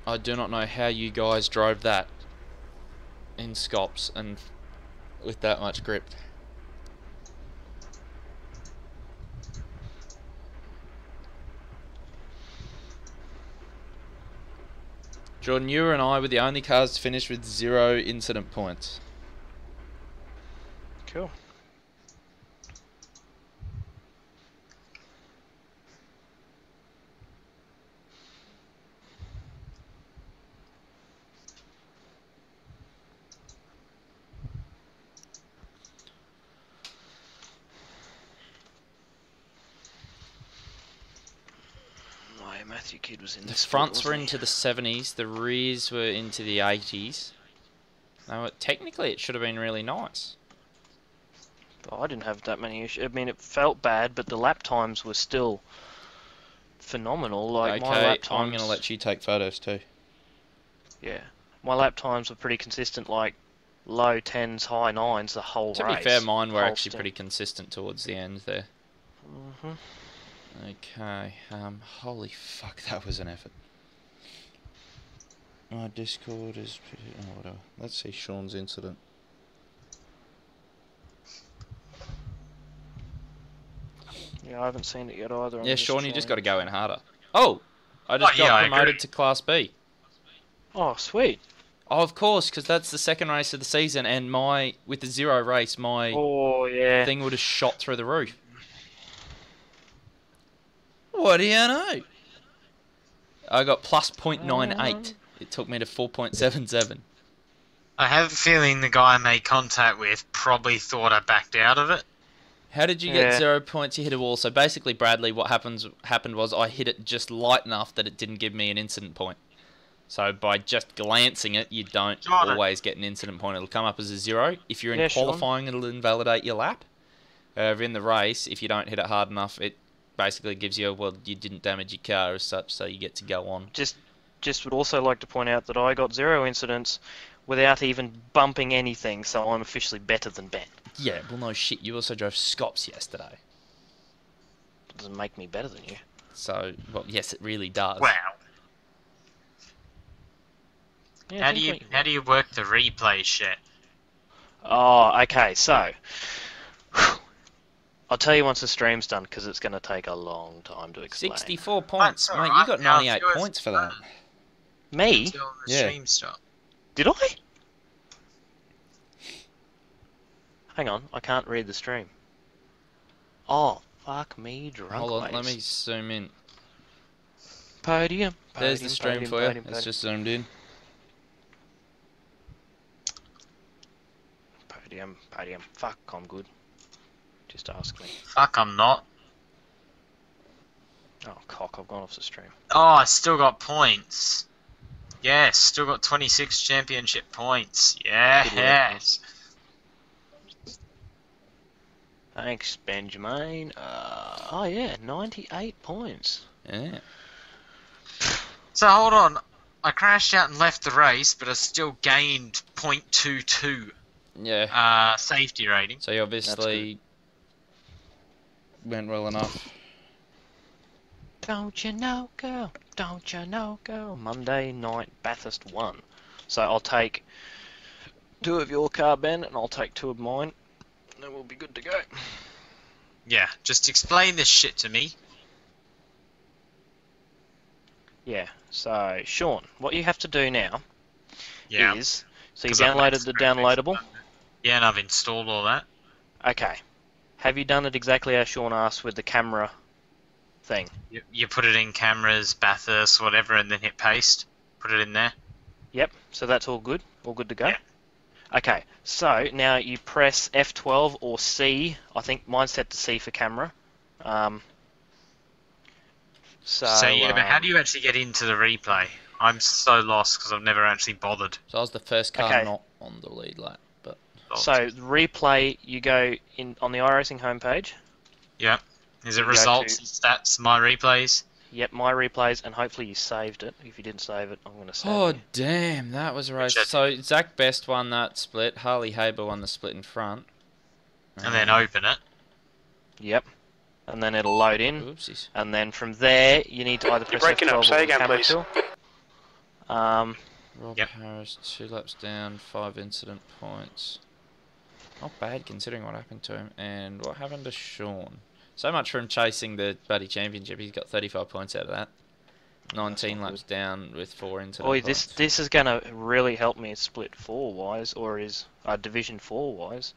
I do not know how you guys drove that in Scops and with that much grip. Jordan, you and I were the only cars to finish with 0 incident points. Cool. Matthew Kidd was in the this fronts split, were into the 70s, the rears were into the 80s. Now, technically, it should have been really nice. I didn't have that many issues. I mean, it felt bad, but the lap times were still phenomenal. Like my lap times, I'm going to let you take photos too. Yeah, my lap times were pretty consistent, like low 10s, high 9s the whole race. To be fair, mine were actually pretty consistent towards the end there. Mhm. Okay, holy fuck, that was an effort. Discord is... Oh, whatever. Let's see Sean's incident. Yeah, I haven't seen it yet either. Yeah, Sean, you just got to go in harder. Oh! I just got promoted to Class B. Oh, sweet. Oh, of course, because that's the second race of the season, and with the 0 race, my thing would have shot through the roof. What do you know? I got plus 0.98. It took me to 4.77. I have a feeling the guy I made contact with probably thought I backed out of it. How did you get 0 points? You hit a wall. So basically, Bradley, what happened was I hit it just light enough that it didn't give me an incident point. So by just glancing it, you don't always get an incident point. It'll come up as a 0. If you're in qualifying, it'll invalidate your lap. In the race, if you don't hit it hard enough, it basically gives you you didn't damage your car as such, so you get to go on. Just would also like to point out that I got 0 incidents without even bumping anything, so I'm officially better than Ben. Yeah, well no shit, you also drove Scops yesterday. That doesn't make me better than you. So, well, yes it really does. Wow. Yeah, how do you work the replay shit? Oh, okay, so I'll tell you once the stream's done, because it's going to take a long time to explain. 64 points. Mate, you got 98 points for that. Me? Until the stream stopped. Did I? Hang on, I can't read the stream. Oh, fuck me, drunk. Hold on, let me zoom in. Podium. There's the stream for you. It's just zoomed in. Podium. Fuck, I'm good. Just ask me. Fuck, I'm not. Oh, cock, I've gone off the stream. Oh, I still got points. Yes, still got 26 championship points. Yes. Thanks, Benjamin. Oh yeah, 98 points. Yeah. So hold on. I crashed out and left the race, but I still gained 0.22. Yeah. Safety rating. So you obviously went well enough. Don't you know, girl? Don't you know, girl? Monday night Bathurst 1. So I'll take 2 of your car, Ben, and I'll take 2 of mine. Then we'll be good to go. Yeah, just explain this shit to me. Yeah, so Sean, what you have to do now is... So you 'Cause I've downloaded the downloadable? Yeah, and I've installed all that. Okay. Have you done it exactly as Sean asked with the camera thing? You put it in cameras, Bathurst, whatever, and then hit paste. Put it in there. Yep, so that's all good? All good to go? Yeah. Okay, so now you press F12 or C. I think mine's set to C for camera. So yeah, but how do you actually get into the replay? I'm so lost because I've never actually bothered. So I was the first car not on the lead lap, but... So replay, you go in on the iRacing homepage. Yep. Is it results, stats, my replays? Yep, my replays, and hopefully you saved it. If you didn't save it, I'm going to save it. Oh, damn, that was a race. So Zach Best won that split, Harley Haber won the split in front. And then open it. Yep. And then it'll load in. Oopsies. And then from there, you need to either press breaking F12 up. Say or again, camera please. tool. Rob Harris, 2 laps down, 5 incident points. Not bad considering what happened to him. And what happened to Sean? So much for him chasing the Buddy Championship. He's got 35 points out of that. 19 laps down with 4 incident Oi, points. this is gonna really help me split 4 wise, or is Division 4 wise.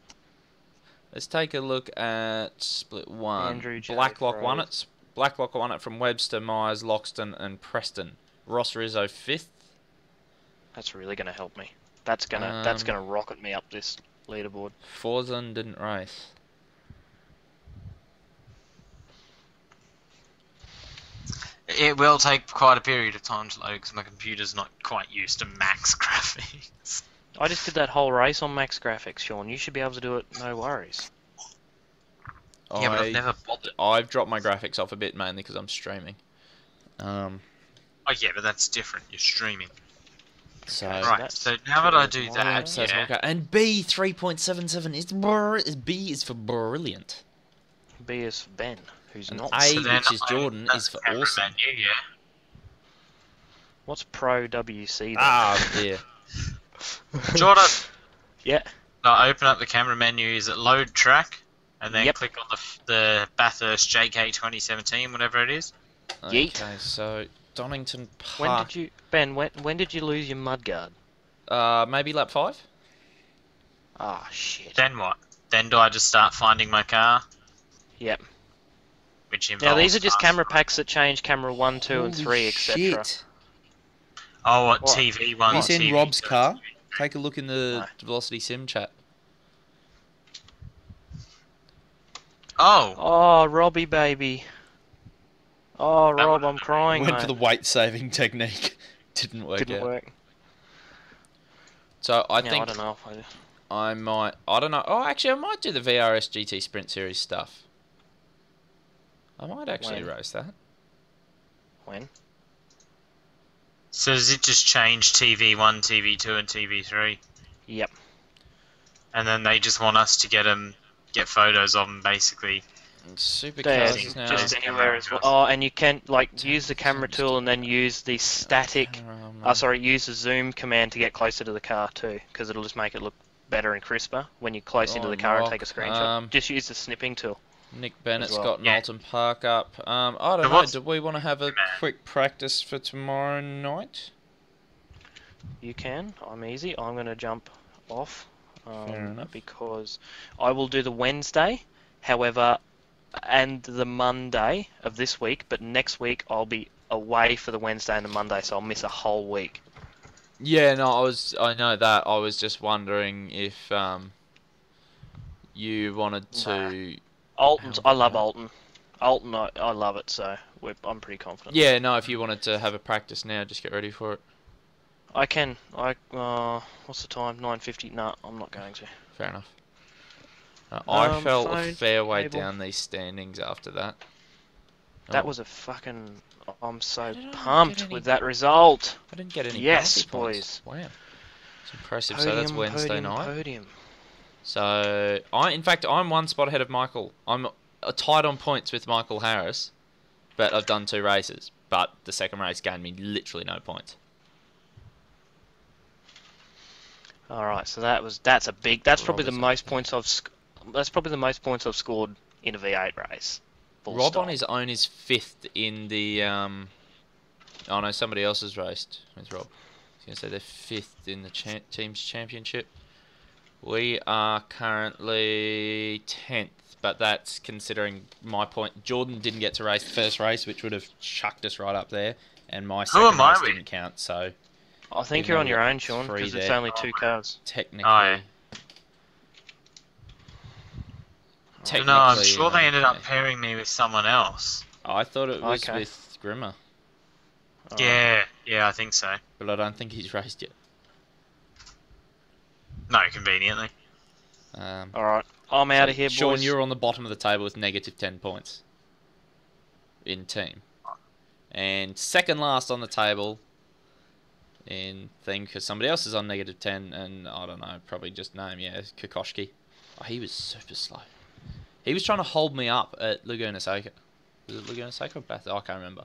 Let's take a look at split 1. Andrew J. Blacklock won Fraser. it. Blacklock won it from Webster, Myers, Loxton, and Preston. Ross Rizzo 5th. That's really gonna help me. That's gonna rocket me up this leaderboard. Forzen didn't race. It will take quite a period of time to load because my computer's not quite used to max graphics. I just did that whole race on max graphics, Sean. You should be able to do it, no worries. Yeah, but I've never bothered. I've dropped my graphics off a bit mainly because I'm streaming. Oh yeah, but that's different. You're streaming. So Right. So now that I do that, yeah. And B 3.77 is B is for brilliant. B is for Ben, who's And not. A, So then which is Jordan, I- is for camera awesome. menu, yeah. What's Pro WC then? Ah, dear. Jordan. Yeah. I open up the camera menu. Is it load track? And then Yep. click on the Bathurst JK 2017, whatever it is. Yeet. Okay, so Donington When Park. did you, Ben? When did you lose your mudguard? Maybe lap 5? Ah, shit. Then what? Then do I just start finding my car? Yep. Which involves Now these are just fast camera forward. packs that change camera 1, 2, and 3, etc. Oh, what? What? TV 1, Have you seen TV Rob's 2, car? Take a look in the No. Velocity Sim chat. Oh! Oh, Robbie baby. Oh, That Rob, one- I'm crying, Went mate. for the weight saving technique. Didn't work Didn't out. work. So I Yeah, think I don't know. I might. I don't know. Oh, actually, I might do the VRS GT Sprint Series stuff. I might actually When? race that. When? So does it just change TV 1, TV 2, and TV 3? Yep. And then they just want us to get photos of them, basically. And Supercars Yeah, is now. just anywhere as well. Oh, and you can use the camera tool and then use the static. Use the zoom command to get closer to the car too, because it'll just make it look better and crisper when you're close into the car and take a screenshot. Just use the snipping tool. Nick Bennett's as well. got Knowlton Park up. I don't So know. what's- Do we want to have a quick practice for tomorrow night? You can. I'm easy. I'm going to jump off Fair enough. because I will do the Wednesday, however, and the Monday of this week. But next week I'll be away for the Wednesday and the Monday, so I'll miss a whole week. Yeah, no, I know that. I was just wondering if you wanted to. Alton's. I love Alton. Alton, I love it. So I'm pretty confident. Yeah, no, if you wanted to have a practice now, just get ready for it. I can. What's the time? 9:50. No, I'm not going to. Fair enough. I felt a phone, fair way cable. down these standings after that. That Oh, was a fucking. I'm so I didn't pumped get any- with that result. I didn't get any Yes, penalty points. boys. Wow, it's impressive. So that's Wednesday night. Podium. So in fact, I'm one spot ahead of Michael. I'm tied on points with Michael Harris, but I've done 2 races. But the second race gained me literally no points. All right, so that's a big. That's probably the Rob is most up points That's probably the most points I've scored in a V8 race. Full Rob stop. on his own is 5th in the. Oh no, somebody else has raced with Rob. I was going to say they're 5th in the team's championship. We are currently 10th, but that's considering my point. Jordan didn't get to race the first race, which would have chucked us right up there, and my second am I race with? didn't count. So I think even you're though on we your got own, Sean, 3 because it's there. only 2 cars. technically, Oh, yeah. technically, No, I'm sure they ended up yeah. pairing me with someone else. I thought it was Okay. with Grimmer, All right. Yeah, I think so. but I don't think he's raced yet. No, conveniently. All right, I'm out of here, boys. Sean, you're on the bottom of the table with negative 10 points in team. And second last on the table in thing, because somebody else is on negative 10, and I don't know, probably just name, yeah, Kokoschki. Oh, he was super slow. He was trying to hold me up at Laguna Seca. Was it Laguna Seca or Bathurst? I can't remember.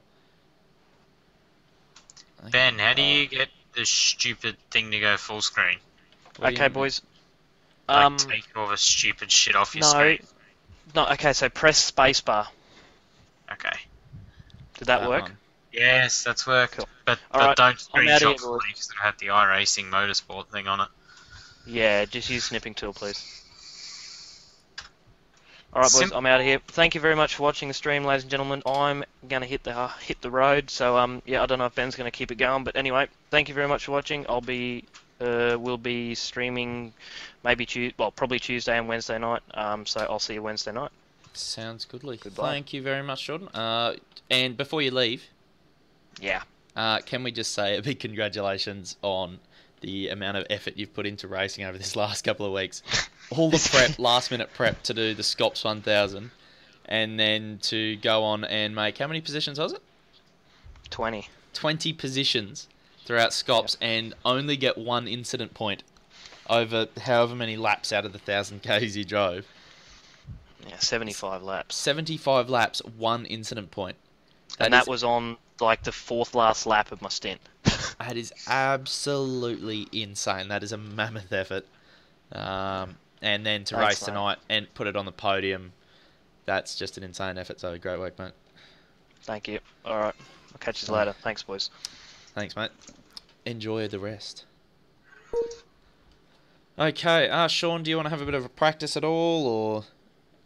I think- Ben, how do you get this stupid thing to go full screen? what do you Okay, mean? boys. Like, take all the stupid shit off your No. screen. No. Okay, so press spacebar. Okay. Did that work? one. Yes, that's worked. Cool. But Alright, don't I'm outta here, screenshot for boys. me because it had the iRacing Motorsport thing on it. Yeah, just use snipping tool, please. Alright, boys, Sim- I'm out of here. Thank you very much for watching the stream, ladies and gentlemen. I'm gonna hit the road, so yeah, I don't know if Ben's gonna keep it going, but anyway, thank you very much for watching. We'll be streaming probably Tuesday and Wednesday night. So I'll see you Wednesday night. Sounds goodly. Goodbye. Thank you very much, Jordan. And before you leave, Yeah. can we just say a big congratulations on the amount of effort you've put into racing over this last couple of weeks. All the prep, last minute prep to do the Scops 1000, and then to go on and make, how many positions was it? 20. 20 positions throughout Scops, and only get 1 incident point over however many laps out of the 1000 Ks you drove. Yeah, 75 laps. 75 laps, 1 incident point. That was on like the 4th last lap of my stint. That is absolutely insane. That is a mammoth effort. And then to race tonight and put it on the podium, that's just an insane effort. So great work, mate. Thank you. Alright, I'll catch you later. Thanks, boys. Thanks, mate. Enjoy the rest. Okay, Sean, do you want to have a bit of a practice at all, or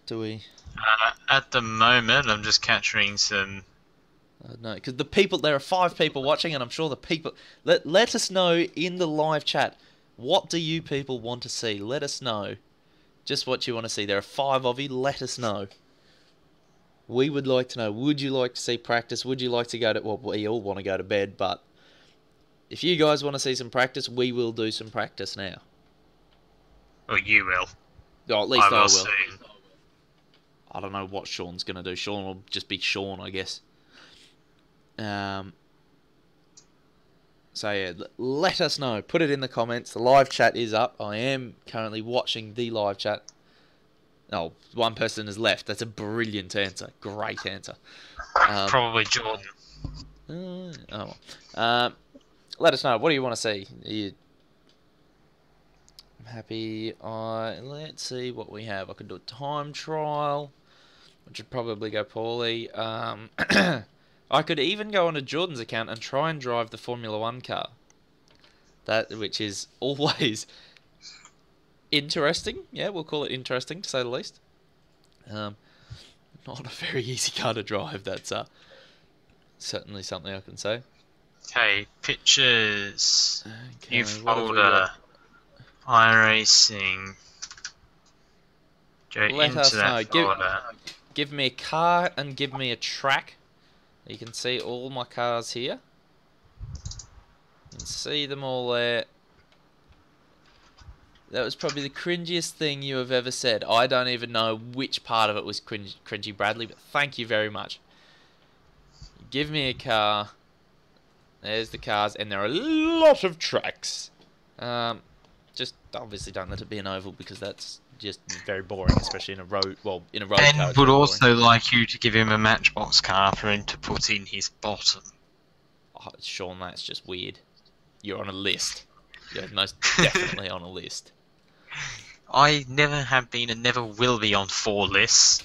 do we? At the moment, I'm just capturing some... No, because there are 5 people watching, and I'm sure the people... Let us know in the live chat, what do you people want to see? Let us know just what you want to see. There are 5 of you, let us know. We would like to know, would you like to see practice? Would you like to go to... Well, we all want to go to bed, but if you guys want to see some practice, we will do some practice now. Well, you will. Oh, at least I will. Soon. I don't know what Sean's going to do. Sean will just be Sean, I guess. So yeah, let us know. Put it in the comments. The live chat is up. I am currently watching the live chat. Oh, 1 person has left. That's a brilliant answer. Great answer. Probably Jordan. Let us know. What do you want to see? I'm happy. Let's see what we have. I could do a time trial, which would probably go poorly. I could even go onto Jordan's account and try and drive the Formula 1 car. Which is always interesting. Yeah, we'll call it interesting, to say the least. Not a very easy car to drive. That's certainly something I can say. Okay, pictures. Okay, New folder. iRacing. Go Let into us that know. folder. Give me a car and give me a track. You can see all my cars here. You can see them all there. That was probably the cringiest thing you have ever said. I don't even know which part of it was cringy, Bradley, but thank you very much. Give me a car. There's the cars, and there are a lot of tracks. Just obviously don't let it be an oval, because that's just very boring, especially in a road. Well, in a road car. Ben would also like you to give him a Matchbox car for him to put in his bottom. Oh, Sean, that's just weird. You're on a list. You're most definitely on a list. I never have been and never will be on 4 lists.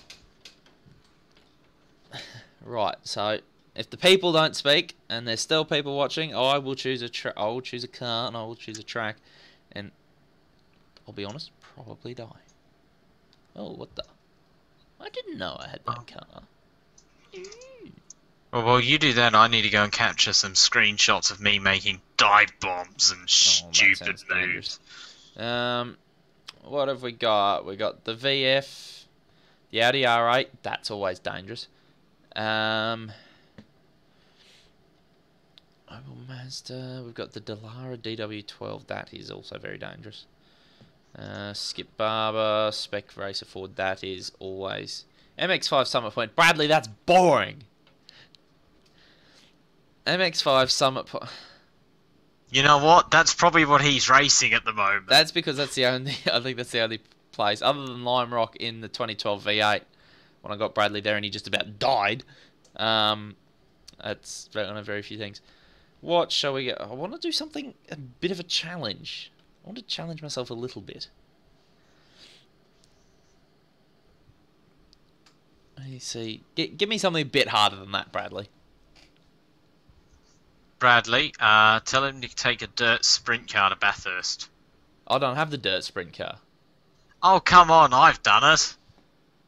Right, so if the people don't speak and there's still people watching, I will choose a I will choose a car and I will choose a track, and I'll be honest, probably die. Oh, what the? I didn't know I had that car. Well, while you do that, I need to go and capture some screenshots of me making dive bombs and stupid moves. What have we got? We got the VF, the Audi R8. That's always dangerous. Opel Mazda. We've got the Dallara DW12. That is also very dangerous. Skip Barber, Spec Racer Ford. That is always MX-5 Summit Point. Bradley, that's boring. MX-5 Summit Point. You know what? That's probably what he's racing at the moment. That's because that's the only. I think that's the only place other than Lime Rock in the 2012 V8 when I got Bradley there and he just about died. That's one of very few things. What shall we get? I want to do something, a bit of a challenge. I want to challenge myself a little bit. Let me see. Give me something a bit harder than that, Bradley. Bradley, tell him to take a dirt sprint car to Bathurst. I don't have the dirt sprint car. Oh, come on, I've done it.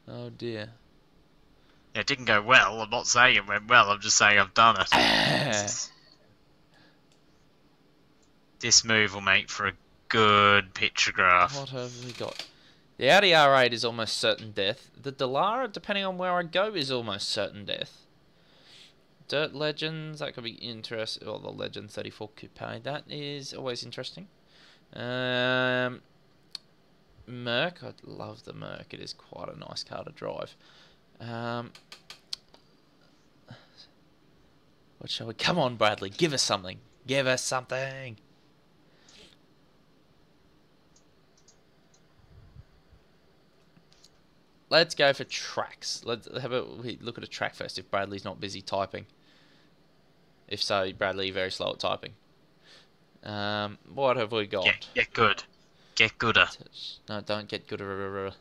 Oh dear. Yeah, it didn't go well. I'm not saying it went well, I'm just saying I've done it. This move will make for a good picture graph. What have we got? The Audi R8 is almost certain death. The Dallara, depending on where I go, is almost certain death. Dirt Legends, that could be interesting. Or the Legend 34 Coupe, that is always interesting. Merc, I love the Merc. It is quite a nice car to drive. What shall we? Come on, Bradley, give us something. Give us something. Let's go for tracks. Let's have a look at a track first. If Bradley's not busy typing. If so, Bradley very slow at typing. What have we got? Get good. Get gooder. No, don't get gooder.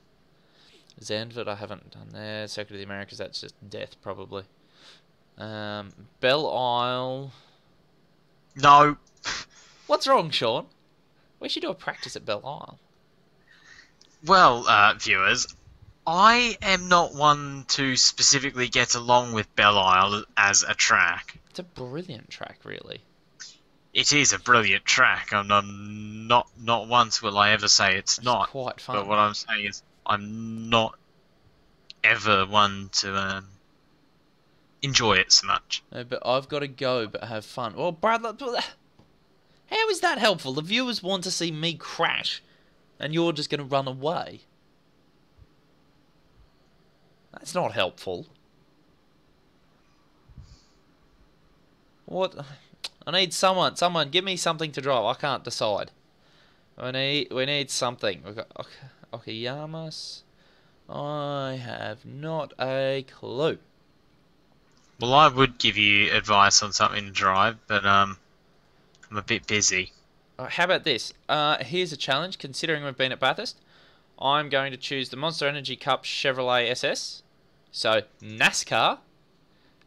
Zandvoort, I haven't done there. Circuit of the Americas, that's just death probably. Belle Isle. No. What's wrong, Sean? We should do a practice at Belle Isle. Well, viewers, I am not one to specifically get along with Belle Isle as a track. It's a brilliant track, really. It is a brilliant track, and not once will I ever say it's not. Quite fun. But what I'm saying is, I'm not ever one to enjoy it so much. No, but I've got to go, but have fun. Well, Bradley, how is that helpful? The viewers want to see me crash, and you're just going to run away. That's not helpful. What? I need someone, give me something to drive. I can't decide. We need something. We've got Okayamas. I have not a clue. Well, I would give you advice on something to drive, but I'm a bit busy. How about this? Here's a challenge. Considering we've been at Bathurst, I'm going to choose the Monster Energy Cup Chevrolet SS. So, NASCAR.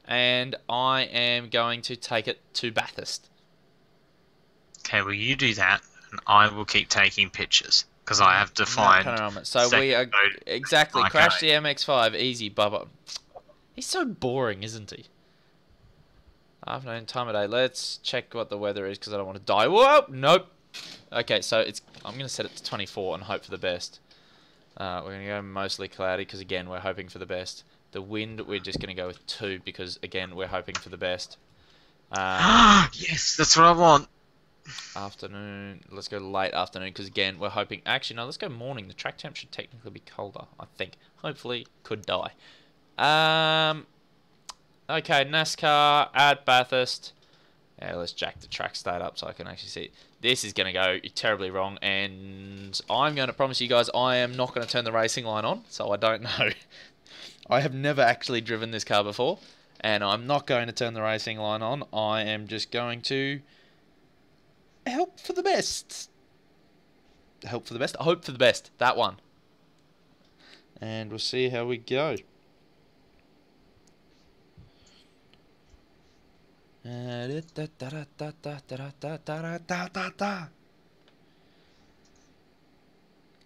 And I am going to take it to Bathurst. Okay, well you do that, and I will keep taking pictures, because I have to find... So we are... Exactly, crash the MX-5, easy, Bubba. He's so boring, isn't he? Afternoon, time of day. Let's check what the weather is, because I don't want to die. Whoa! Nope! Okay, so it's... I'm going to set it to 24 and hope for the best. We're going to go mostly cloudy, because again, we're hoping for the best. The wind, we're just going to go with 2 because, again, we're hoping for the best. Yes, that's what I want. Afternoon. Let's go late afternoon because, again, we're hoping... Actually, no, let's go morning. The track temp should technically be colder, I think. Hopefully, could die. Okay, NASCAR at Bathurst. Yeah, let's jack the track state up so I can actually see it. This is going to go terribly wrong, and I'm going to promise you guys I am not going to turn the racing line on, so I don't know. I have never actually driven this car before, and I'm not going to turn the racing line on. I am just going to hope for the best. Hope for the best? Hope for the best. That one. And we'll see how we go.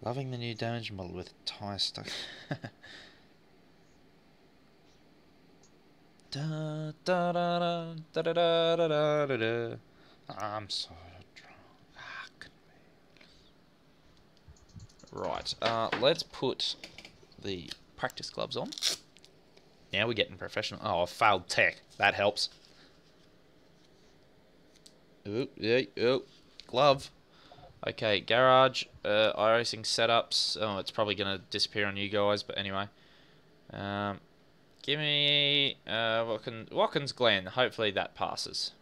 Loving the new damage model with tyre stuck. I'm so drunk. Right, let's put the practice gloves on. Now we're getting professional. Oh, I failed tech. That helps. Ooh, yeah, ooh, glove. Okay, garage, iRacing setups. Oh, it's probably going to disappear on you guys, but anyway. Give me Watkins Glen. Hopefully that passes.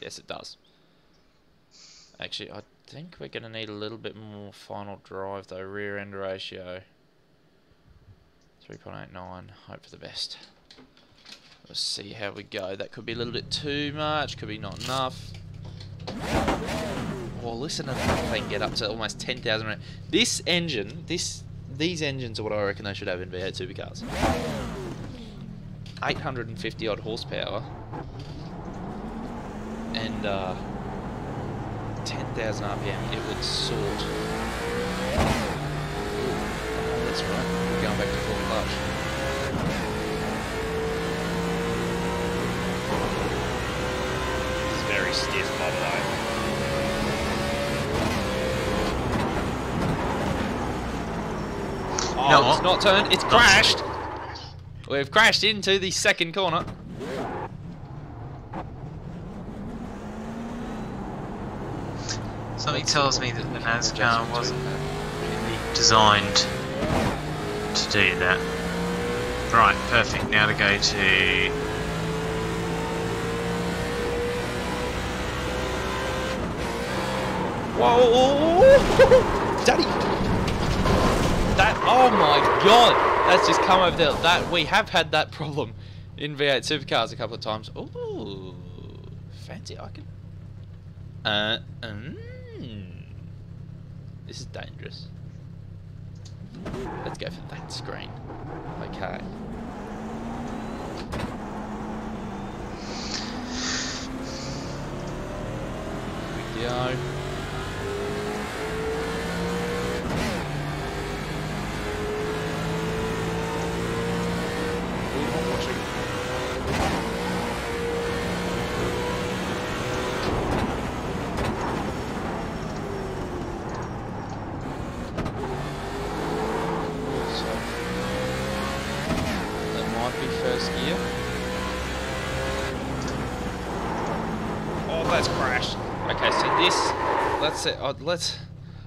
Yes, it does. Actually, I think we're going to need a little bit more final drive, though. Rear end ratio 3.89. Hope for the best. Let's see how we go. That could be a little bit too much. Could be not enough. Well, listen to that thing get up to almost 10,000. This engine, these engines are what I reckon they should have in V8 supercars. 850 odd horsepower and 10,000 RPM, it would sort. Oh, that's right. We're going back to full clutch. It's very stiff, by the way. Oh, No. it's not turned. It's crashed. We've crashed into the second corner. Something tells me that the NASCAR wasn't really designed to do that. Right, perfect. Now to go to... Whoa! Daddy! That, oh my god! That's just come over there. That, we have had that problem in V8 supercars a couple of times. Ooh, fancy icon. This is dangerous. Let's go for that screen. Okay. Here we go. First gear. Oh, that's crashed. Okay, so this, let's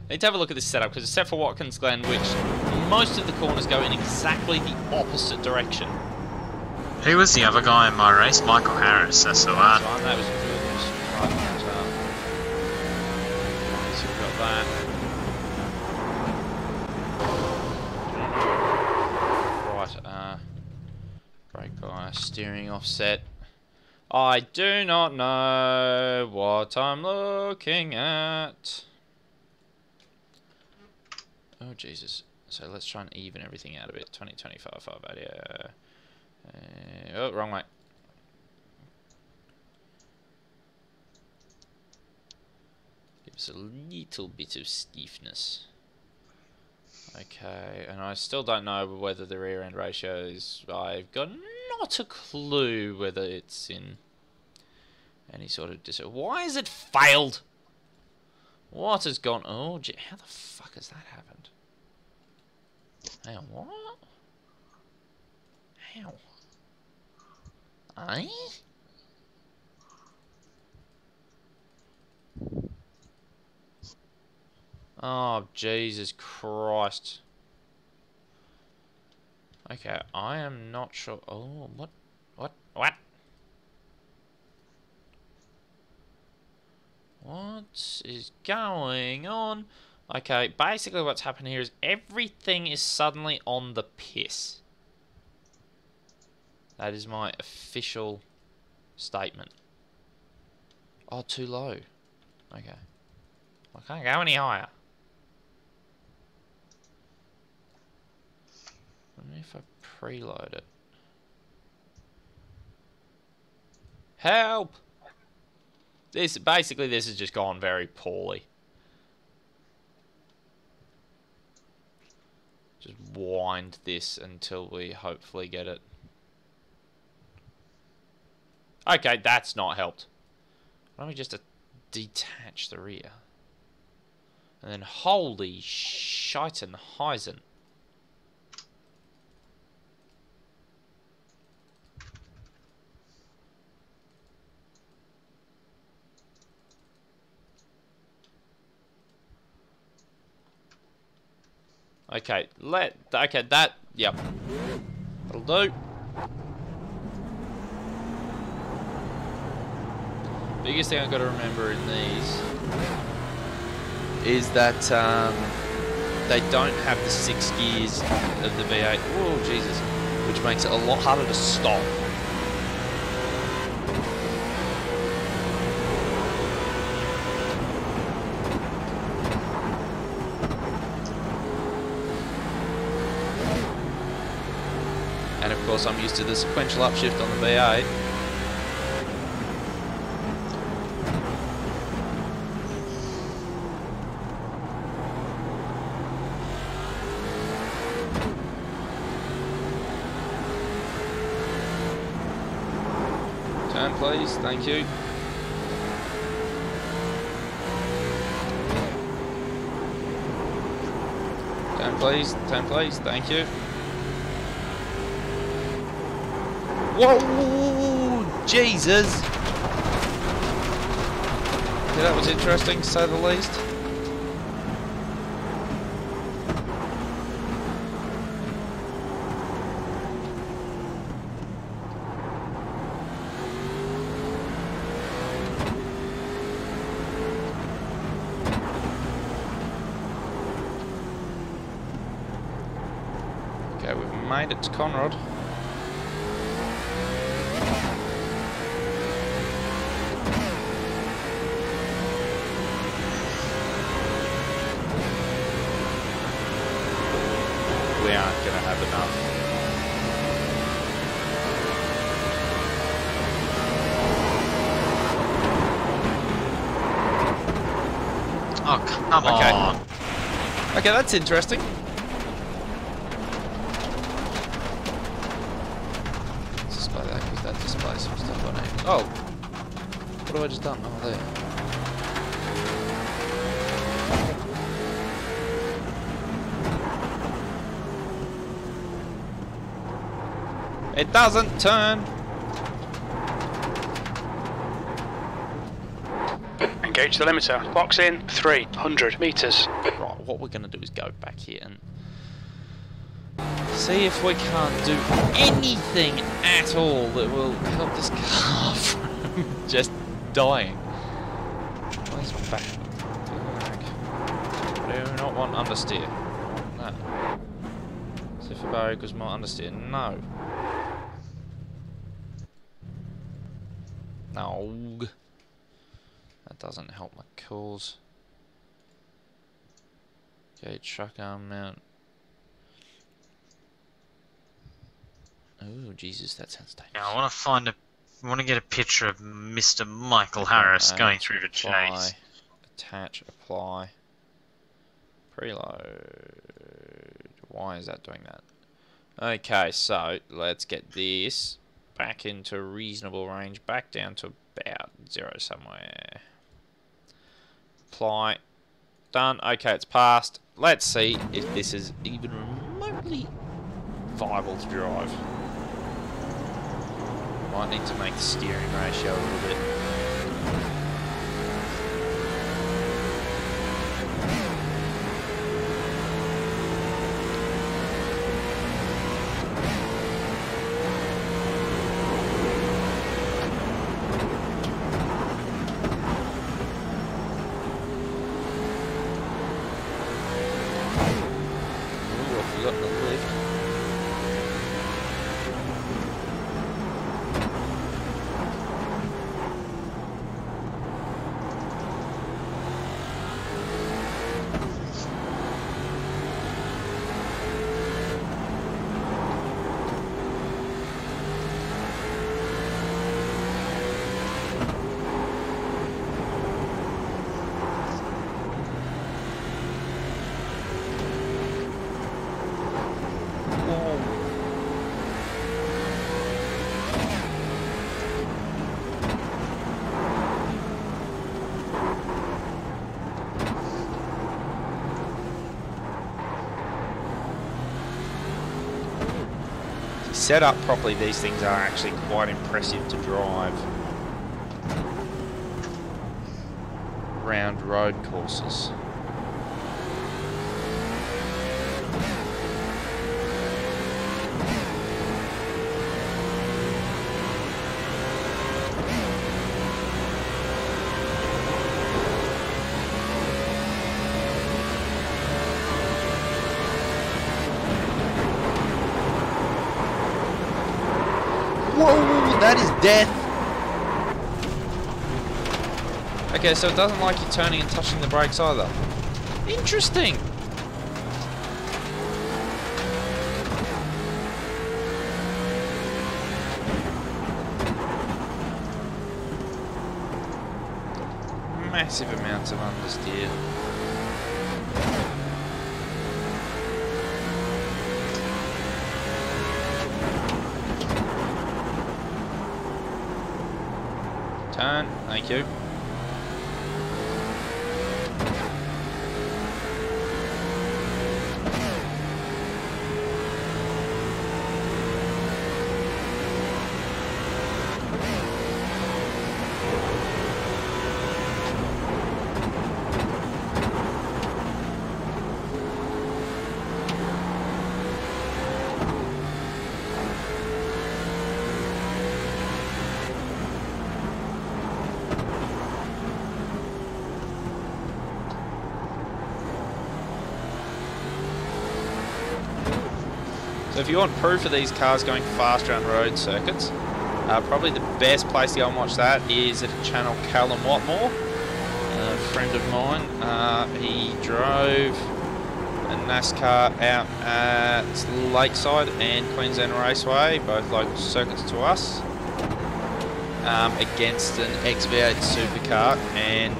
need to have a look at this setup because it's set for Watkins Glen, which most of the corners go in exactly the opposite direction. Who was the other guy in my race? Michael Harris, that's the one. That was good. So we've got that. Brake bias, steering offset. I do not know what I'm looking at. Oh Jesus! So let's try and even everything out a bit. 20, 25, 5, oh, wrong way. Give us a little bit of stiffness. Okay, and I still don't know whether the rear end ratio is... I've got not a clue whether it's in any sort of... Why has it failed? What has gone... Oh, gee, how the fuck has that happened? Hang on, what? How? Eh? Oh, Jesus Christ. Okay, I am not sure. Oh, what? What? What? What is going on? Okay, basically what's happened here is everything is suddenly on the piss. That is my official statement. Oh, too low. Okay. I can't go any higher. I wonder if I preload it. Help! This has just gone very poorly. Just wind this until we hopefully get it. Okay, that's not helped. Why don't we just detach the rear? And then holy shiten heisen. Okay, that, yep. That'll do. Biggest thing I've got to remember in these is that they don't have the 6 gears of the V8. Oh, Jesus. Which makes it a lot harder to stop. And of course I'm used to the sequential upshift on the V8. Turn please, thank you. Turn please, thank you. Whoa, Jesus! Okay, that was interesting, to say the least. Okay, we've made it to Conrod. We aren't going to have enough. Oh, come on. Okay, that's interesting. Let's display that because that displays some stuff on it. Oh! What have I just done? Oh, there. It doesn't turn. Engage the limiter. Box in 300 meters. Right, what we're going to do is go back here and see if we can't do anything at all that will help this car from just dying. Where's my back? Do not want understeer. No. See if the barrier equals more understeer. No. No. That doesn't help my cause. Okay, truck arm mount. Oh Jesus, that sounds dangerous. Now I want to get a picture of Mr. Michael Harris going through the chase. Attach, apply, preload. Why is that doing that? Okay, so let's get this back into reasonable range, back down to about 0 somewhere. Apply. Done. Okay, it's passed. Let's see if this is even remotely viable to drive. Might need to make the steering ratio a little bit. Set up properly, these things are actually quite impressive to drive around road courses. Whoa, that is death. Okay, so it doesn't like you turning and touching the brakes either. Interesting. massive amounts of understeer. Turn, thank you. So if you want proof of these cars going fast around road circuits, probably the best place to go and watch that is at a channel Callum Watmore, a friend of mine. He drove a NASCAR out at Lakeside and Queensland Raceway, both local circuits to us, against an XV8 supercar, and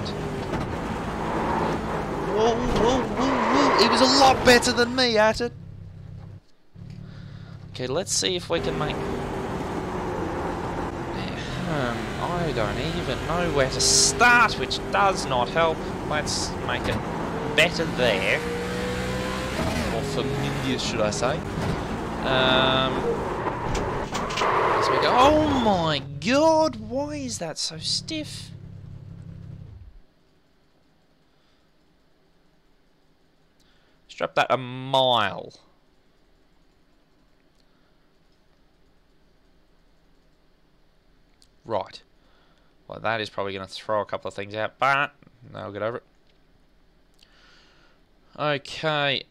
whoa, whoa, whoa, whoa, he was a lot better than me at it. Okay, let's see if we can make... I don't even know where to start, which does not help. Let's make it better there. Or familiar, should I say. As we go... Oh my god, why is that so stiff? Strap that a mile. Right. Well, that is probably going to throw a couple of things out, but I'll get over it. Okay,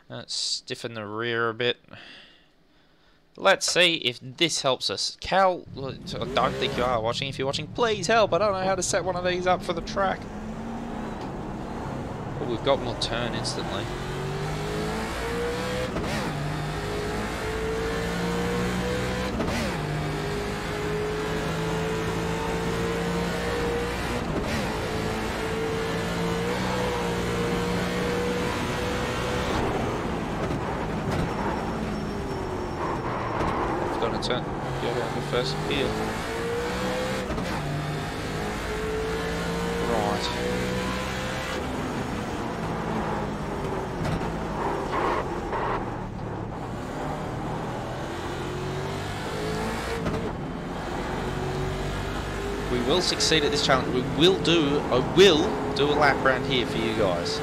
let's stiffen the rear a bit. Let's see if this helps us. Cal, I don't think you are watching. If you're watching, please help. I don't know how to set one of these up for the track. Oh, we've got more turn instantly. Turn. Go down the first gear. Right. We will succeed at this challenge. I will do a lap round here for you guys.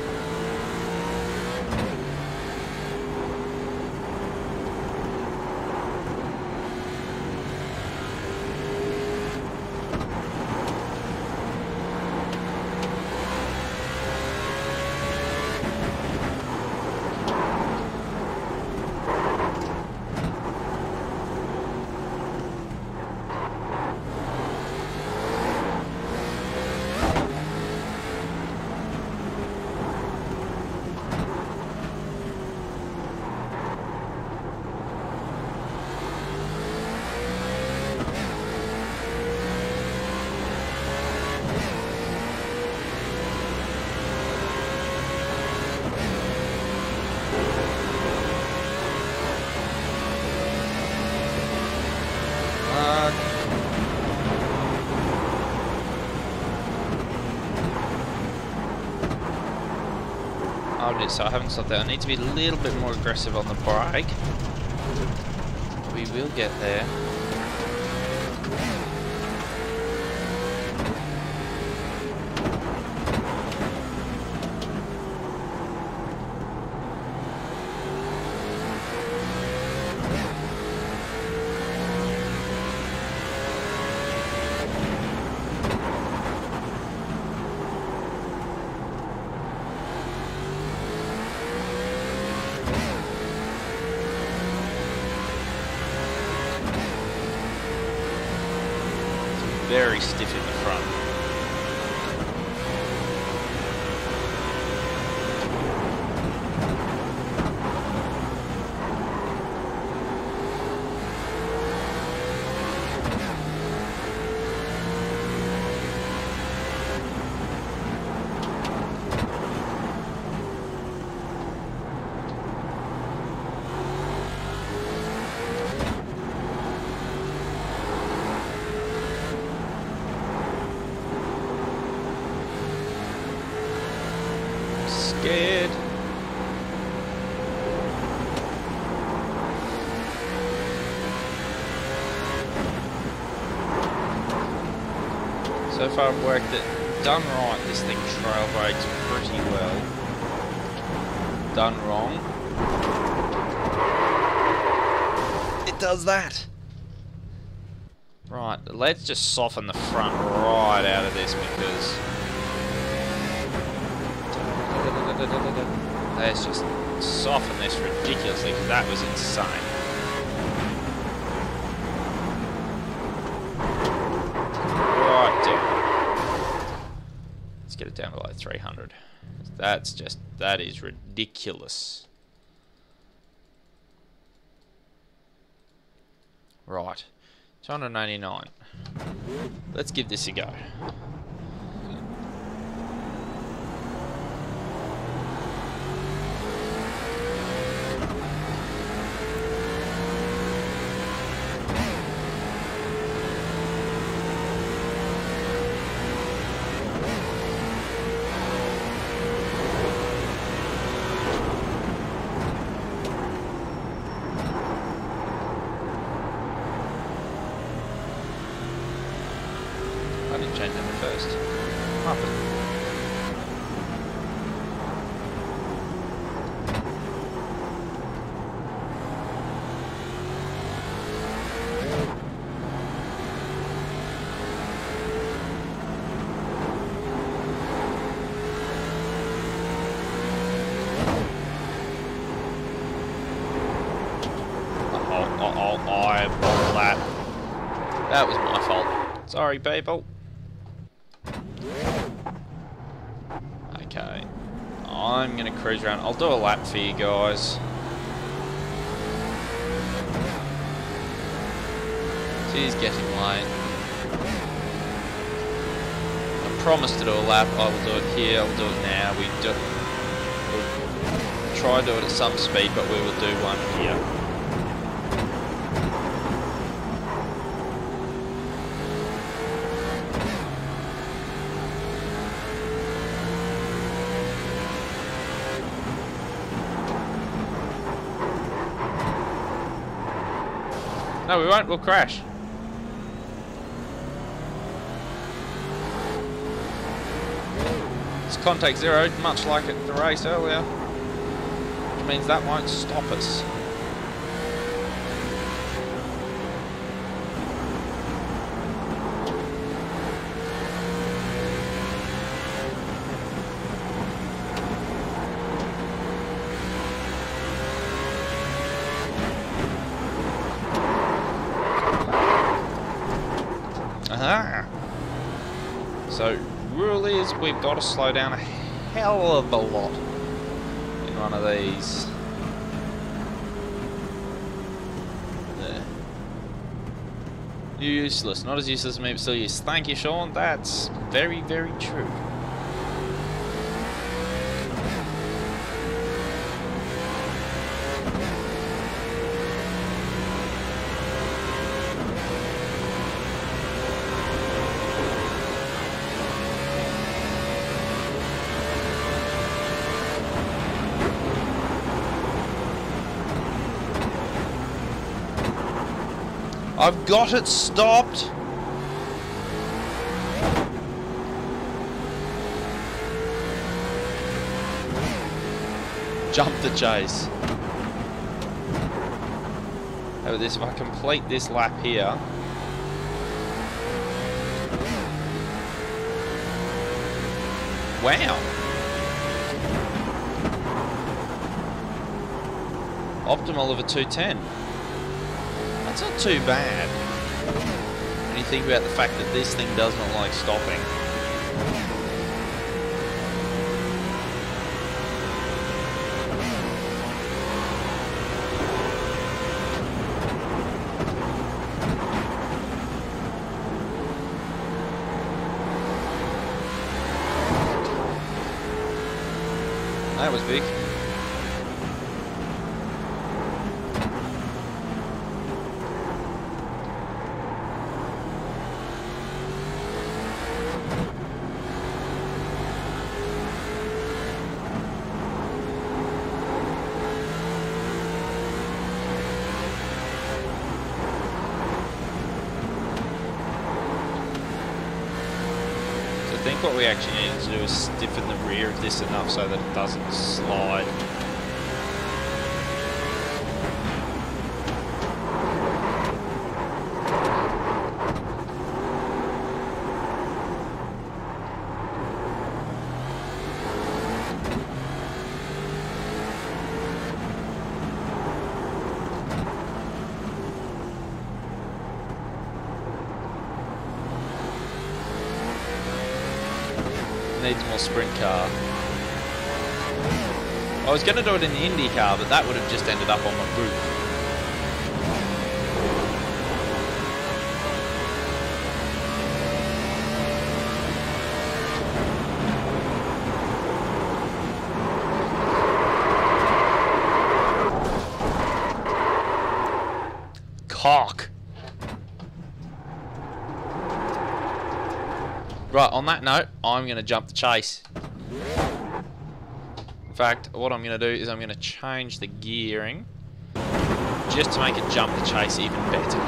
So I haven't stopped there. I need to be a little bit more aggressive on the brake. We will get there. Very stiff in the front. So far I've worked it. Done right, this thing trail brakes pretty well. Done wrong. It does that. Right, let's just soften the front right out of this because... Let's just soften this ridiculously because that was insane. Right down. Let's get it down to like 300. That's just, that is ridiculous. Right. 299. Let's give this a go. I didn't change them at first. Happened. I bought that. That was my fault. Sorry, people. Okay. I'm gonna cruise around. I'll do a lap for you guys. It is getting late. I promised to do a lap. I will do it here. I will do it now. We'll try to do it at some speed, but we will do one here. No, we won't. We'll crash. It's contact zero, much like at the race earlier. Which means that won't stop us. Aha! So, rule is we've got to slow down a hell of a lot in one of these. There. You're useless. Not as useless as me, but still useless. Thank you, Sean. That's very, very true. I've got it stopped. Jump the chase. How about this? If I complete this lap here. Wow. Optimal of a 210. That's not too bad when you think about the fact that this thing does not like stopping. That was big. think what we actually need to do is stiffen the rear of this enough so that it doesn't slide. Needs more sprint car. I was going to do it in the Indy car, but that would have just ended up on my roof. Cock. Right, on that note, I'm going to jump the chase. In fact, what I'm going to do is I'm going to change the gearing just to make it jump the chase even better.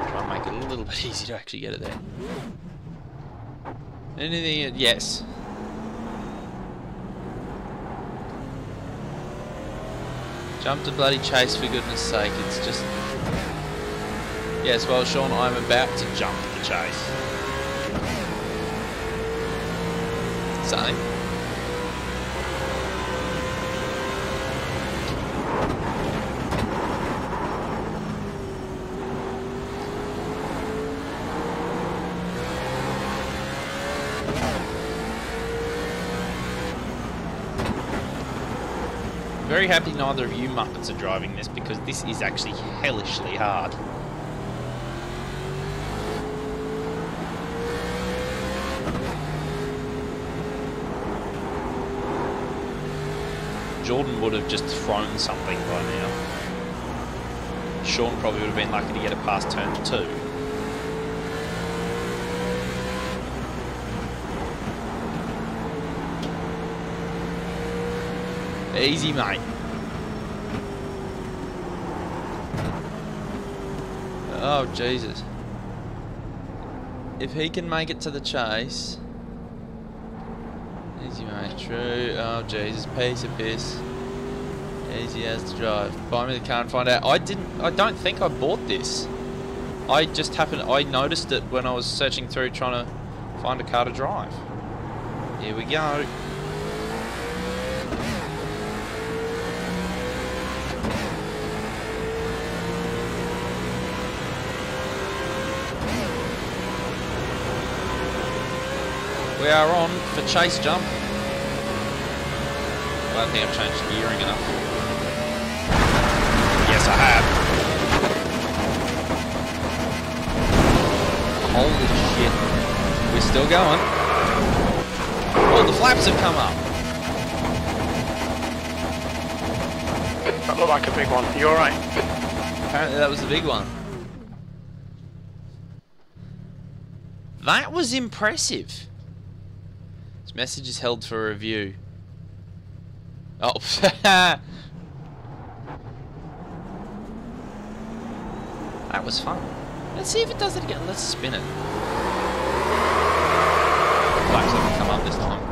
Try and make it a little bit easier to actually get it there. Anything? Yes. Jump to bloody chase, for goodness sake, it's just... Yes, well, Sean, I'm about to jump the chase. Something. Very happy neither of you Muppets are driving this, because this is actually hellishly hard. Jordan would have just thrown something by now. Sean probably would have been lucky to get it past turn 2. Easy, mate. Oh, Jesus. If he can make it to the chase... Easy, mate. True. Oh, Jesus. Piece of piss. Easy as to drive. Buy me the car and find out. I don't think I bought this. I just happened... I noticed it when I was searching through trying to find a car to drive. Here we go. We are on for chase jump. I don't think I've changed gearing enough. Yes, I have. Holy shit. We're still going. Oh, the flaps have come up. That looked like a big one. You alright? Apparently that was the big one. That was impressive. This message is held for review. Oh. That was fun. Let's see if it does it again. Let's spin it. Flaps haven't come up this time.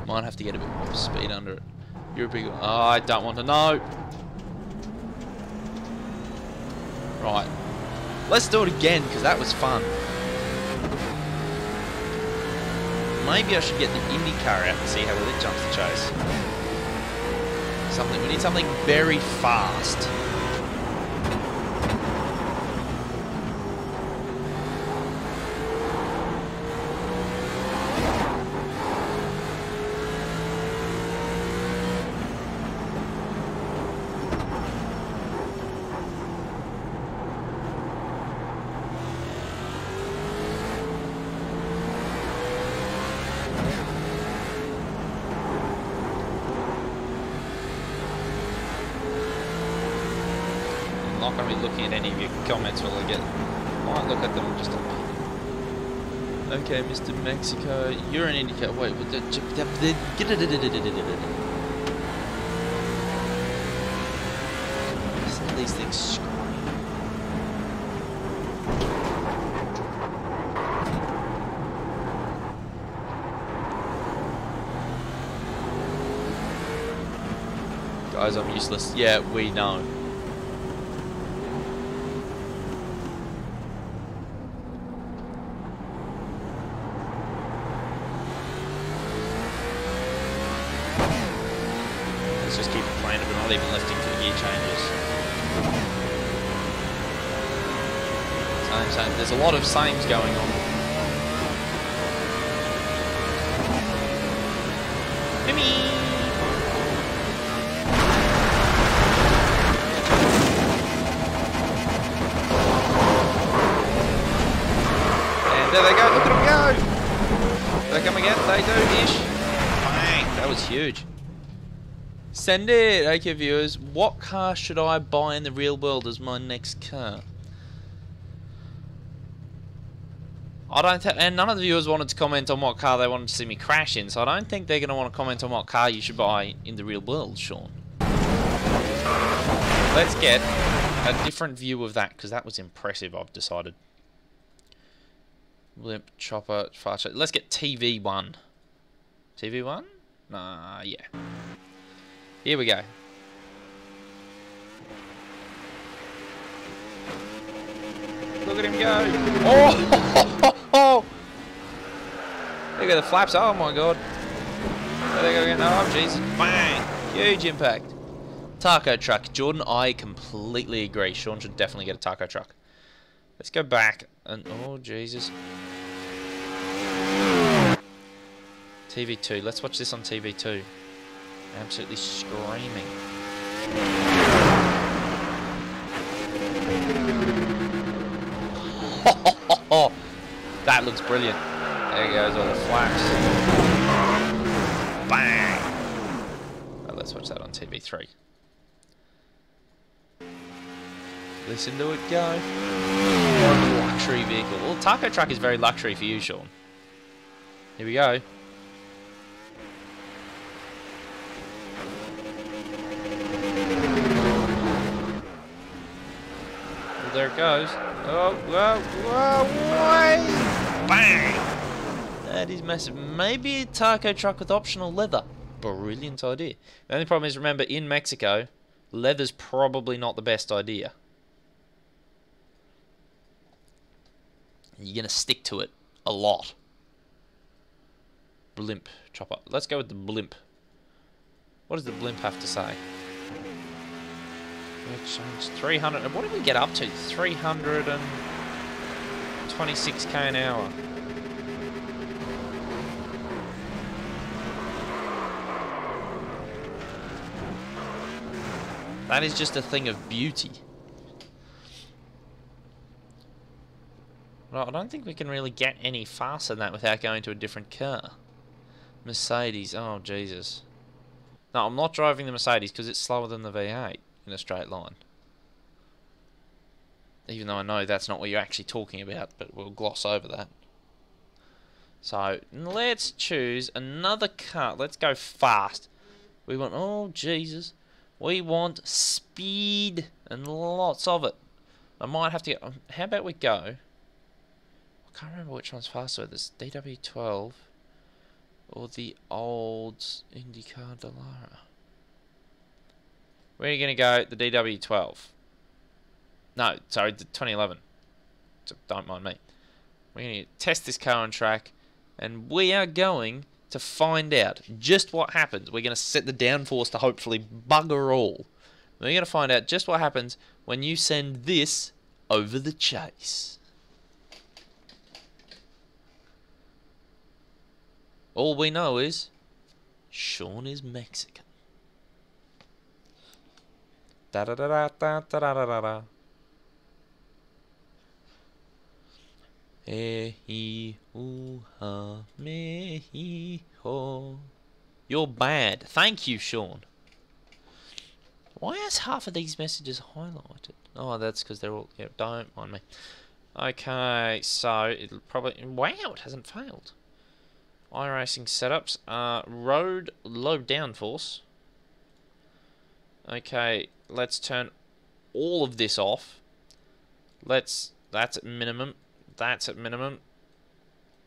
Might have to get a bit more speed under it. You're a big one. Oh, I don't want to know. Right. Let's do it again, because that was fun. Maybe I should get the Indy car out and see how well it jumps the chase. We need something very fast. I'm not going to be looking at any of your comments while I get... I might look at them just a... Okay, Mr. Mexico, you're an indicator. Wait, these things scream. Guys, I'm useless. Yeah, we know. Let's just keep it playing, but not even lifting for the gear changes. Same. There's a lot of sames going on. Mimi! There they go, look at them go! They come again, they do-ish. Bang, that was huge. Send it! Okay viewers, what car should I buy in the real world as my next car? I don't and none of the viewers wanted to comment on what car they wanted to see me crash in, so I don't think they're going to want to comment on what car you should buy in the real world, Sean. Let's get a different view of that, because that was impressive, I've decided. Blimp, chopper, fast. Let's get TV1. TV1? Nah, yeah. Here we go. Look at him go. Oh! Look at the flaps. Oh my god. There they go again. Oh, Jesus. Bang! Huge impact. Taco truck. Jordan, I completely agree. Sean should definitely get a taco truck. Let's go back and oh Jesus. TV2. Let's watch this on TV2. Absolutely screaming. That looks brilliant. There goes all the flaps. Bang! Right, let's watch that on TV3. Listen to it go. What a luxury vehicle. Well, taco truck is very luxury for you, Sean. Here we go. Well, there it goes. Oh, whoa, whoa, wait! Bang! That is massive. Maybe a taco truck with optional leather. Brilliant idea. The only problem is, remember, in Mexico, leather's probably not the best idea. You're going to stick to it a lot. Blimp chopper. Let's go with the blimp. What does the blimp have to say? 300. What did we get up to? 326k an hour. That is just a thing of beauty. Well, I don't think we can really get any faster than that without going to a different car. Mercedes. Oh, Jesus. No, I'm not driving the Mercedes because it's slower than the V8 in a straight line. Even though I know that's not what you're actually talking about, but we'll gloss over that. So, let's choose another car. Let's go fast. We want... Oh, Jesus. We want speed and lots of it. I might have to get... How about we go... I can't remember which one's faster. This DW12 or the old IndyCar Dallara. Where are you going to go? The DW12. No, sorry, the 2011. So don't mind me. We're going to test this car on track, and we are going to find out just what happens. We're going to set the downforce to hopefully bugger all. We're going to find out just what happens when you send this over the chase. All we know is Sean is Mexican. Da da da da da da da da da. You're bad. Thank you, Sean. Why is half of these messages highlighted? Oh, that's because they're all... Yeah, don't mind me. Okay, so it'll probably... Wow, it hasn't failed. iRacing setups. Road low downforce. Okay, let's turn all of this off. That's at minimum. That's at minimum.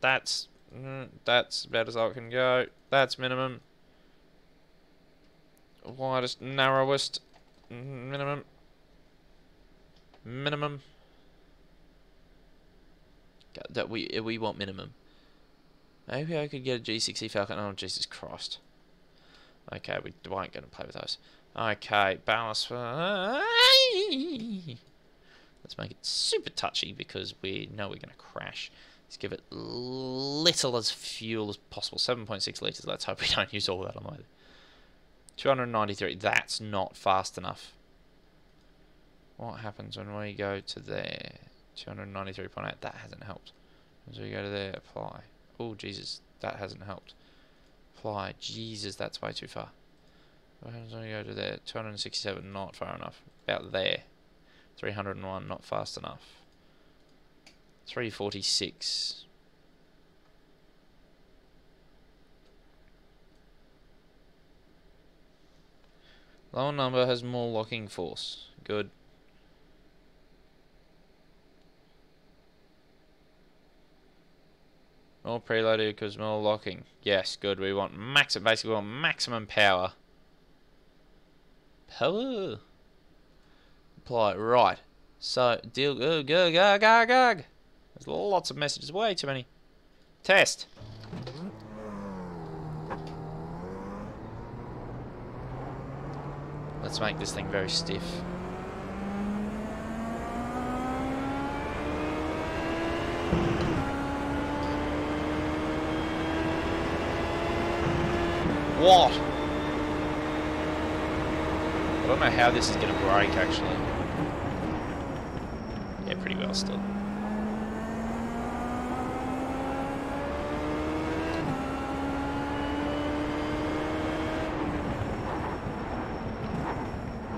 That's about as I can go. That's minimum. Widest, narrowest, minimum. Minimum. That we want minimum. Maybe I could get a G60 Falcon. Oh, Jesus Christ. Okay, we weren't going to play with those. Okay, ballast. Let's make it super touchy because we know we're going to crash. Let's give it little as fuel as possible. 7.6 litres. Let's hope we don't use all that on the way. 293. That's not fast enough. What happens when we go to there? 293.8. That hasn't helped. As we go to there, apply. Oh, Jesus. That hasn't helped. Apply. Jesus, that's way too far. What happens when we go to there? 267. Not far enough. About there. 301. Not fast enough. 346. Lower number has more locking force. Good. More preloaded because more locking. Yes, good. We want maximum. Basically, we want maximum power. Power. Apply. Right. So deal. Go. There's lots of messages. Way too many. Test. Let's make this thing very stiff. What? I don't know how this is going to break, actually. Yeah, pretty well still.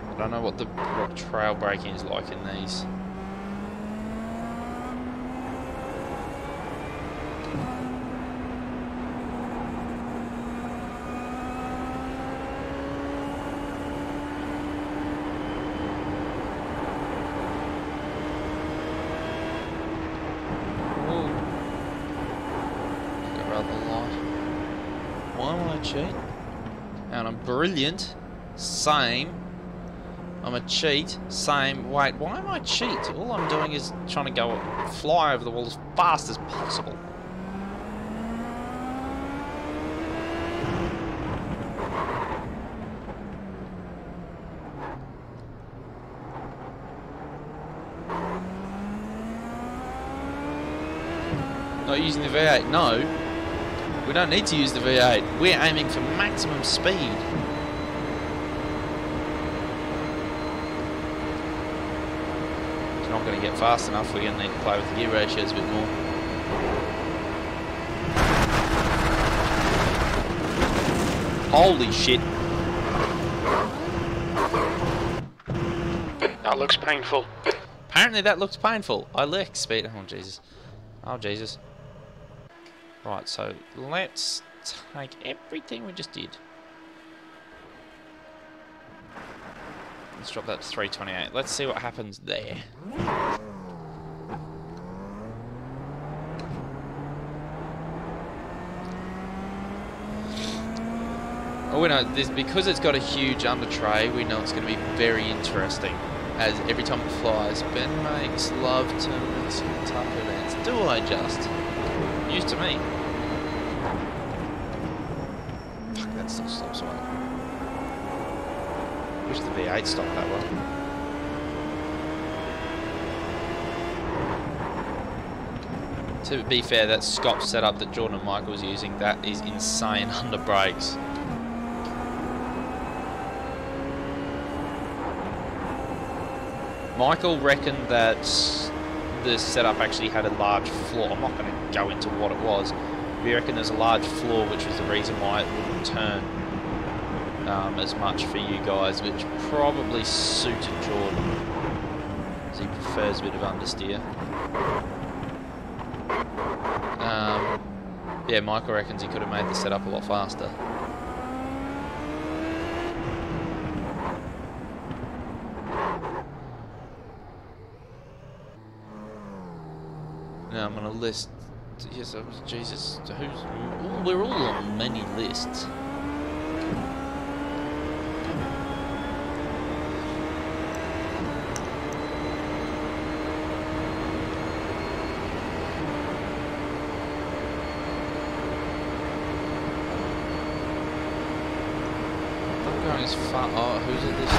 I don't know what trail braking is like in these. And I'm brilliant. Same. I'm a cheat. Same. Wait, why am I cheat? All I'm doing is trying to go fly over the wall as fast as possible. Not using the V8. No. We don't need to use the V8. We're aiming for maximum speed. It's not going to get fast enough. We're going to need to play with the gear ratios a bit more. Holy shit. That looks painful. Apparently that looks painful. I like speed. Oh, Jesus. Oh, Jesus. Right, so let's take everything we just did. Let's drop that to 328. Let's see what happens there. Oh, we know this because it's got a huge under tray. We know it's going to be very interesting. As every time it flies, Ben makes love to Mexican taco dance. Do I just? News to me. Fuck, that still stops well. Wish the V8 stopped that well. To be fair, that Scott setup that Jordan and Michael was using, that is insane under brakes. Michael reckoned that the setup actually had a large flaw. I'm not going to go into what it was. We reckon there's a large flaw, which was the reason why it wouldn't turn as much for you guys, which probably suited Jordan, as he prefers a bit of understeer. Yeah, Michael reckons he could have made the setup a lot faster. list. Yes, Jesus. We're all on many lists. I'm going as far. Oh, who's at this?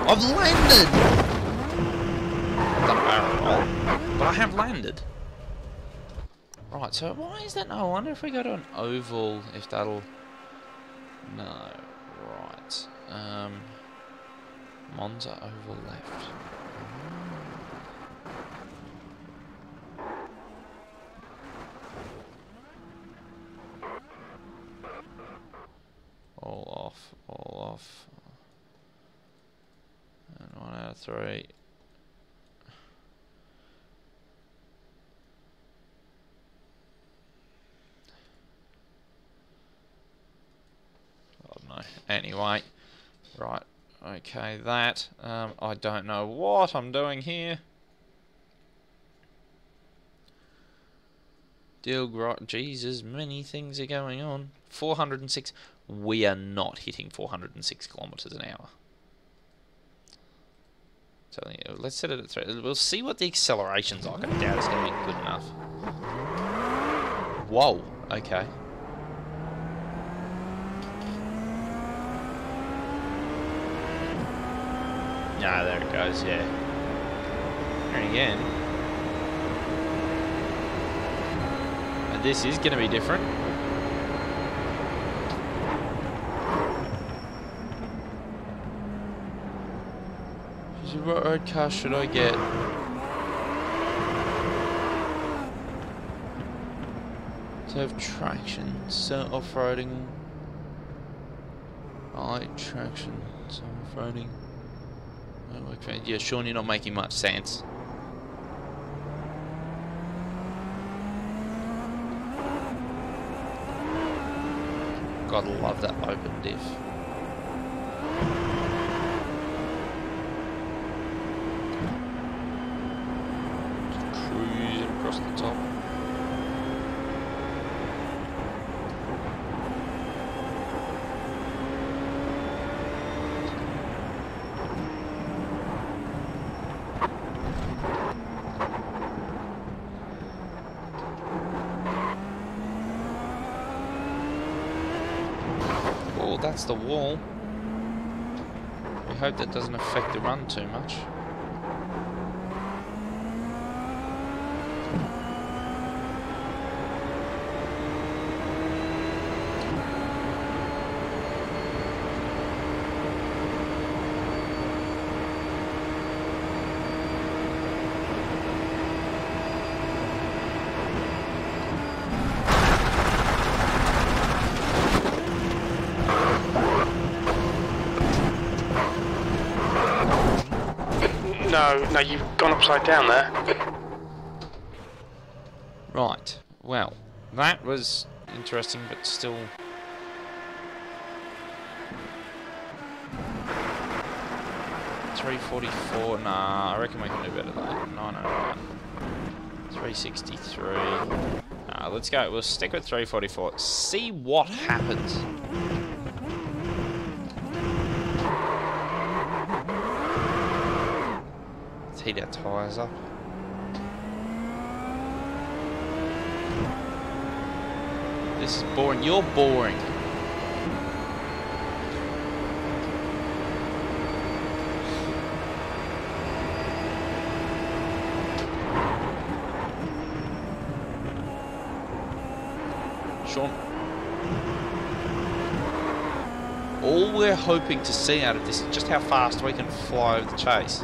I've landed! I've done a barrel roll, but I have landed. Right, so why is that? No, I wonder if we go to an oval, if that'll... No, right. Monza oval left. All off, all off. And 1 out of 3. Oh no. Anyway, right. Okay, that. I don't know what I'm doing here. Jesus, many things are going on. 406. We are not hitting 406 kilometers an hour. Telling you, let's set it at 3. We'll see what the acceleration's like. I doubt it's going to be good enough. Whoa. Okay. Ah, there it goes. Yeah. And again. And this is going to be different. What road car should I get? To have traction, so off-roading. I like traction, so off-roading. Yeah, Sean, you're not making much sense. Gotta love that open diff. Across the top. Oh, that's the wall. We hope that doesn't affect the run too much. No, you've gone upside down there. Right, well, that was interesting, but still... $344, nah, I reckon we can do better than that. 909. 363. Nah, let's go, we'll stick with 344. See what happens. Heat our tyres up. This is boring. You're boring. Sean. All we're hoping to see out of this is just how fast we can fly over the chase.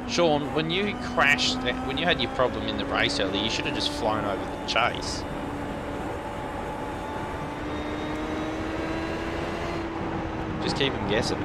Sean, when you crashed, when you had your problem in the race earlier, you should have just flown over the chase. Just keep him guessing.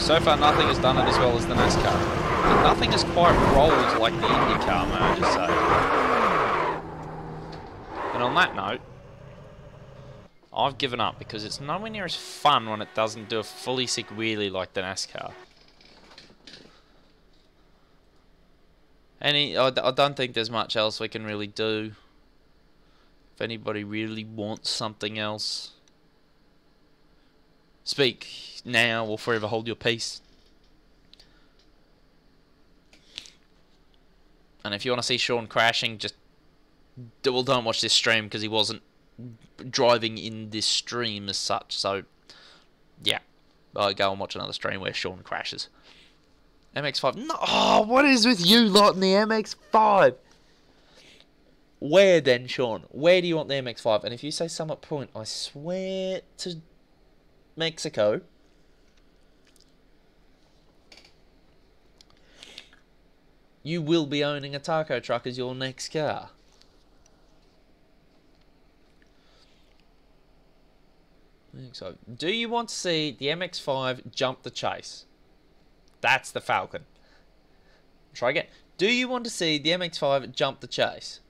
Because so far nothing has done it as well as the NASCAR. But nothing has quite rolled like the IndyCar, may I just say. And on that note, I've given up because it's nowhere near as fun when it doesn't do a fully sick wheelie like the NASCAR. I don't think there's much else we can really do. If anybody really wants something else, speak now or forever hold your peace. And if you want to see Sean crashing, just don't watch this stream because he wasn't driving in this stream as such. So yeah, go and watch another stream where Sean crashes. MX-5. No, oh, what is with you lot in the MX-5? Where then, Sean? Where do you want the MX-5? And if you say Summit Point, I swear to Mexico, you will be owning a taco truck as your next car. So, do you want to see the MX-5 jump the chase? That's the Falcon. Try again. Do you want to see the MX-5 jump the chase?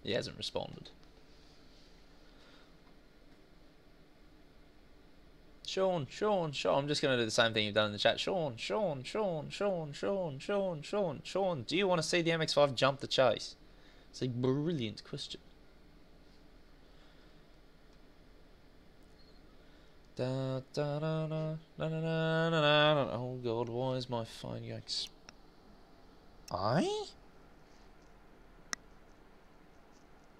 He hasn't responded. Sean. I'm just going to do the same thing you've done in the chat. Sean. Do you want to see the MX-5 jump the chase? It's a brilliant question. Oh God, why is my phone going?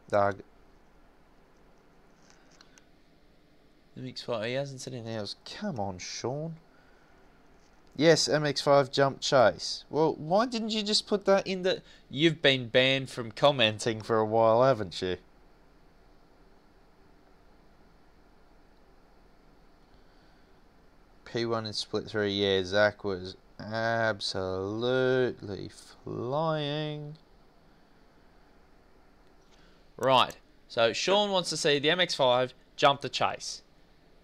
Doug. MX-5, he hasn't said anything else. Come on, Sean. Yes, MX-5 jump chase. Well, why didn't you just put that in the... You've been banned from commenting for a while, haven't you? P1 in split 3, yeah, Zach was absolutely flying. Right, so Sean wants to see the MX-5 jump the chase.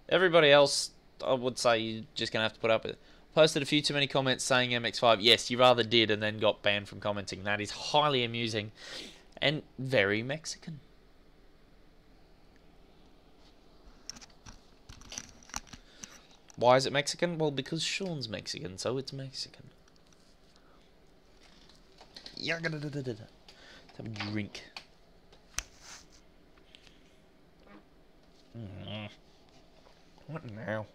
Everybody else, I would say you're just going to have to put up with it. Posted a few too many comments saying MX-5. Yes, you rather did and then got banned from commenting. That is highly amusing and very Mexican. Why is it Mexican? Well, because Sean's Mexican, so it's Mexican. Have a drink. What now?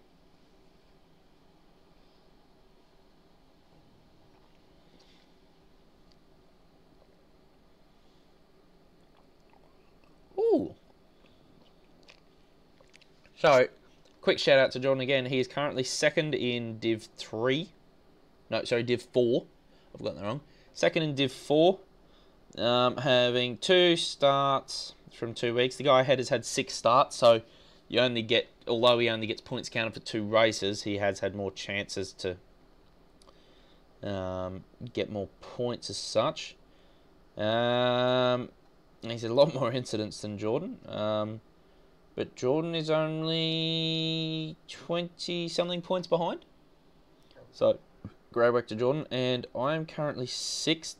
Ooh. So, quick shout out to Jordan again. He is currently second in Div 3. No, sorry, Div 4. I've gotten that wrong. Second in Div 4. Having 2 starts from 2 weeks. The guy ahead has had 6 starts, so you only get, although he only gets points counted for 2 races, he has had more chances to get more points as such. He's had a lot more incidents than Jordan. But Jordan is only 20-something points behind. So, great work to Jordan. And I am currently 6th.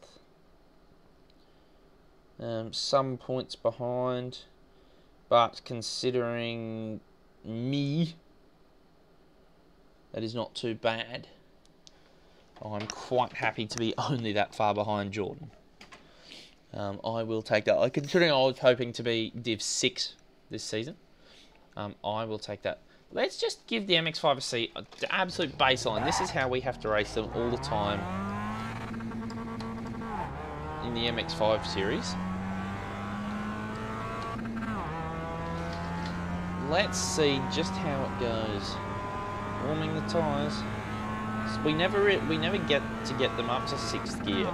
Some points behind. But considering me, that is not too bad. I'm quite happy to be only that far behind Jordan. I will take that. Considering I was hoping to be Div 6 this season, I will take that. Let's just give the MX-5 a C, the absolute baseline. This is how we have to race them all the time in the MX-5 series. Let's see just how it goes. Warming the tyres. So we never get to get them up to 6th gear.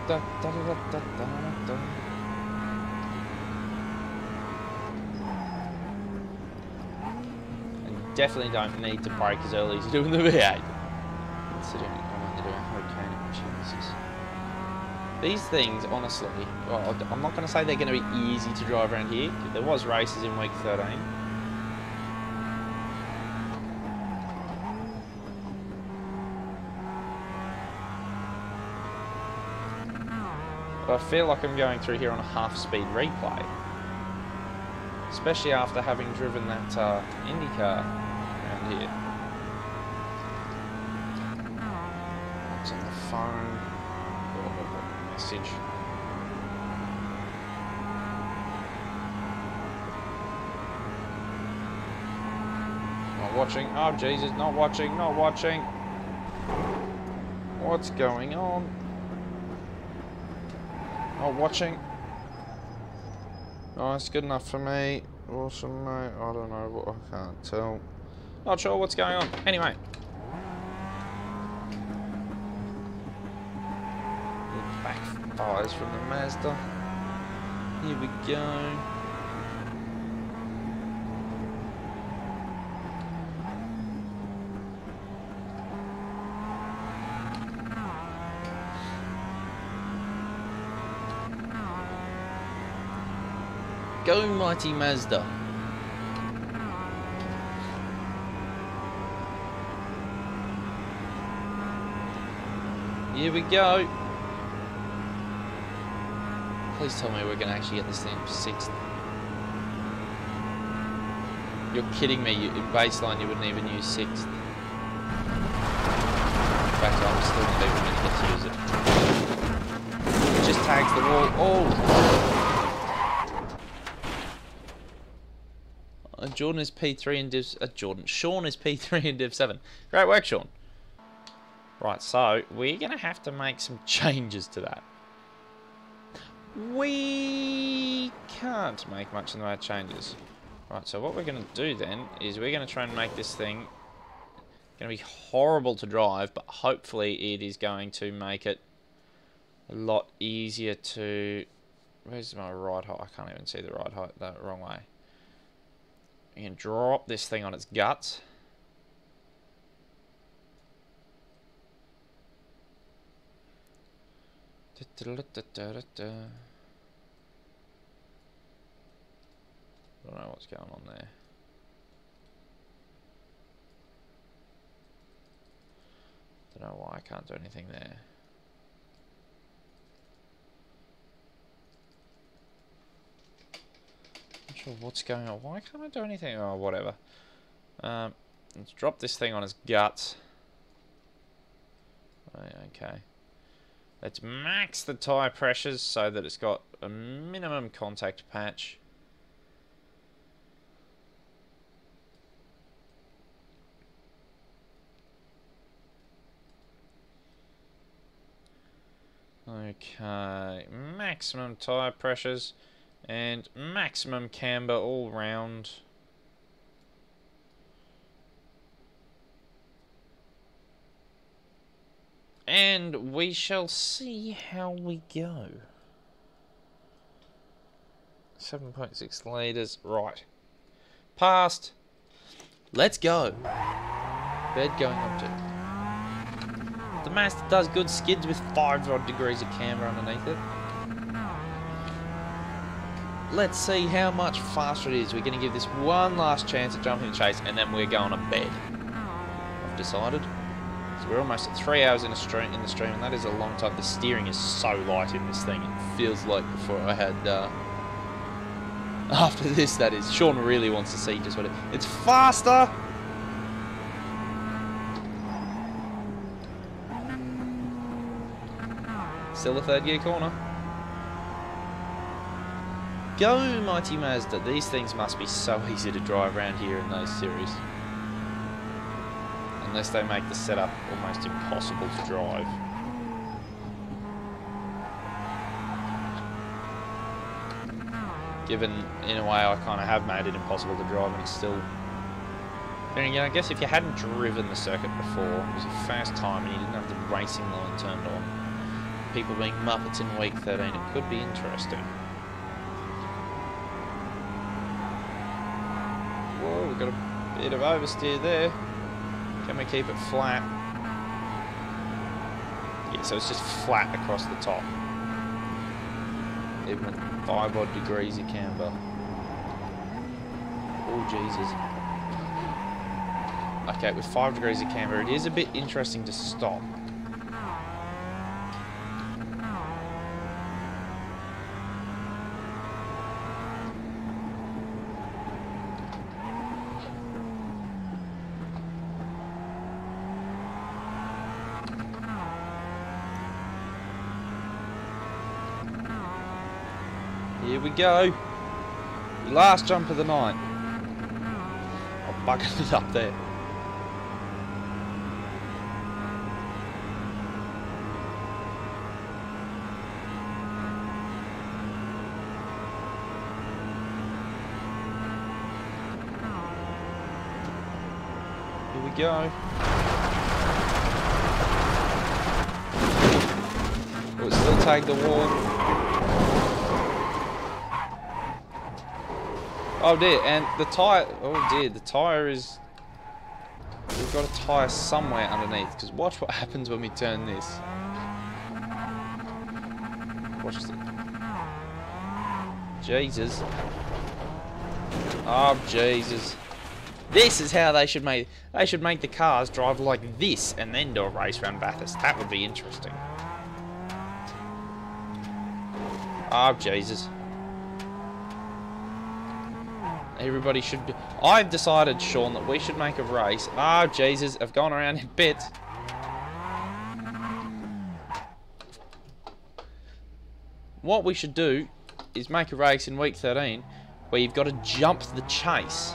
And definitely don't need to brake as early as you do in the V8. Considering I'm only doing okay, Jesus. These things, honestly, well, I'm not going to say they're going to be easy to drive around here. There was races in week 13. But I feel like I'm going through here on a half-speed replay. Especially after having driven that IndyCar around here. What's on the phone? Message. Not watching. Oh Jesus, not watching, not watching. What's going on? Not watching. Nice, good enough for me. Awesome, mate. I don't know what, I can't tell. Not sure what's going on. Anyway. Backfires from the Mazda. Here we go. Go mighty Mazda. Here we go. Please tell me we're going to actually get this thing 6th. You're kidding me. In baseline you wouldn't even use 6th. In fact, I'm still not even going to get to use it. It just tags the wall. Oh! Jordan is P3 in Div... Sean is P3 in Div 7. Great work, Sean. Right, so we're going to have to make some changes to that. We can't make much in the way of changes. Right, so what we're going to do then is we're going to try and make this thing going to be horrible to drive, but hopefully it is going to make it a lot easier to... Where's my ride height? I can't even see the ride height the wrong way. You can drop this thing on its guts. I don't know what's going on there. Don't know why I can't do anything there. Not sure what's going on. Why can't I do anything? Oh, whatever. Let's drop this thing on its guts. Okay. Let's max the tyre pressures so that it's got a minimum contact patch. Okay, maximum tyre pressures and maximum camber all round. And we shall see how we go. 7.6 litres, right. Passed. Let's go. Bed going up to. The Mazda does good skids with 5 odd degrees of camber underneath it. Let's see how much faster it is. We're going to give this one last chance at jumping the chase, and then we're going to bed. I've decided. So we're almost at 3 hours in the stream, and that is a long time. The steering is so light in this thing. It feels like before I had... after this, that is. Sean really wants to see just what it... It's faster! Still a third gear corner. Go, mighty Mazda. These things must be so easy to drive around here in those series. Unless they make the setup almost impossible to drive. Given, in a way, I kind of have made it impossible to drive and it's still... Then again, I guess if you hadn't driven the circuit before, it was your first time and you didn't have the racing line turned on, people being Muppets in week 13, it could be interesting. Whoa, we've got a bit of oversteer there. Can we keep it flat? Yeah, so it's just flat across the top. even with 5 odd degrees of camber. Oh Jesus. Okay, with 5 degrees of camber, it is a bit interesting to stop. Here we go. The last jump of the night. I'll bucket it up there. Here we go. Oh, it's still tagged the wall. Oh dear, and the tyre, oh dear, the tyre is, we've got a tyre somewhere underneath, because watch what happens when we turn this. Watch this. Jesus. Oh, Jesus. This is how they should make the cars drive like this, and then do a race around Bathurst. That would be interesting. Oh, Jesus. Everybody should be... I've decided, Sean, that we should make a race. Oh, Jesus, I've gone around in bits. What we should do is make a race in week 13 where you've got to jump the chase.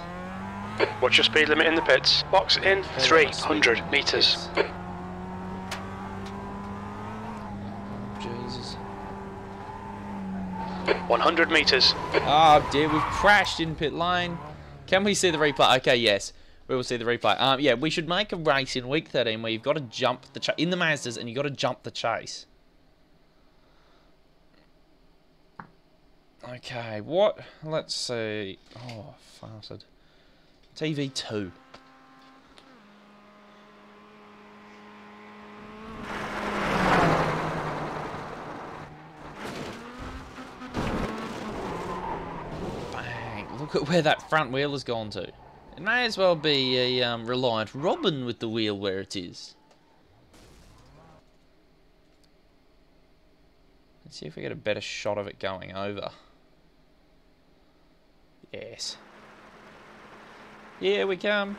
What's your speed limit in the pits? Box in 300 metres. Jesus. 100 metres. Oh dear, we've crashed in pit lane. Can we see the replay? Okay, yes. We will see the replay. Yeah, we should make a race in week 13 where you've got to jump the chase in the Mazdas, and you've got to jump the chase. Okay, what? Let's see. Oh, farted. TV2. Bang. Look at where that front wheel has gone to. It may as well be a Reliant Robin with the wheel where it is. Let's see if we get a better shot of it going over. Yes. Here we come.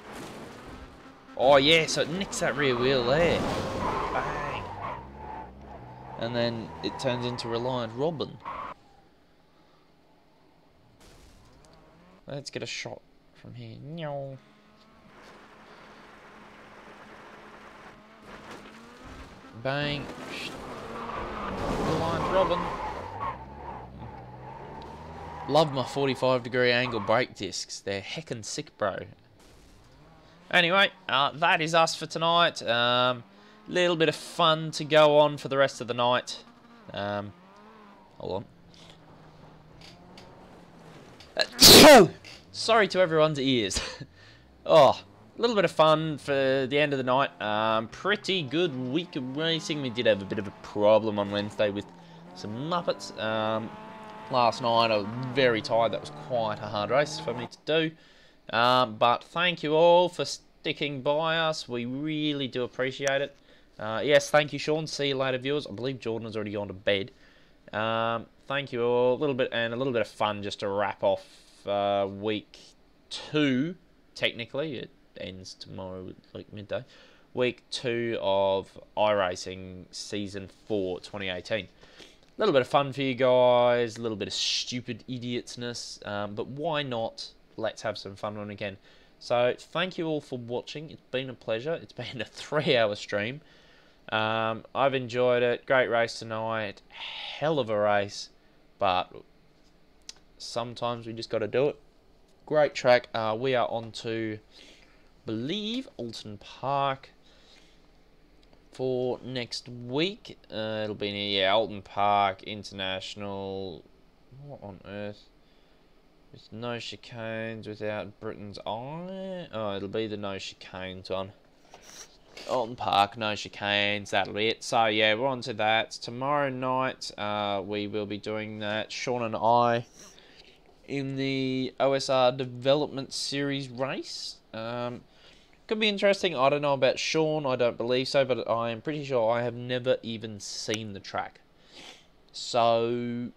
Oh yeah, so it nicks that rear wheel there. Bang. And then it turns into Reliant Robin. Let's get a shot from here. No. Bang. Reliant Robin. Love my 45-degree angle brake discs. They're heckin' sick, bro. Anyway, that is us for tonight. Little bit of fun to go on for the rest of the night. Hold on. Sorry to everyone's ears. Oh, a little bit of fun for the end of the night. Pretty good week of racing. We did have a bit of a problem on Wednesday with some Muppets. Last night I was very tired. That was quite a hard race for me to do. But thank you all for sticking by us. We really do appreciate it. Yes, thank you, Sean. See you later, viewers. I believe Jordan has already gone to bed. Thank you all. A little bit of fun just to wrap off week 2. Technically, it ends tomorrow at like midday. Week 2 of iRacing Season 4 2018. A little bit of fun for you guys, a little bit of stupid idiotsness, but why not? Let's have some fun on again. So, thank you all for watching. It's been a pleasure. It's been a 3-hour stream. I've enjoyed it. Great race tonight. Hell of a race, but sometimes we just got to do it. Great track. We are on to, I believe, Alton Park for next week. It'll be near Alton Park International. What on earth? There's no chicanes without Britain's Eye. Oh, it'll be the no chicanes one. Alton Park, no chicanes, that'll be it. So yeah, we're on to that. Tomorrow night, we will be doing that. Sean and I in the OSR Development Series race. Could be interesting. I don't know about Sean, I don't believe so, but I am pretty sure I have never even seen the track. So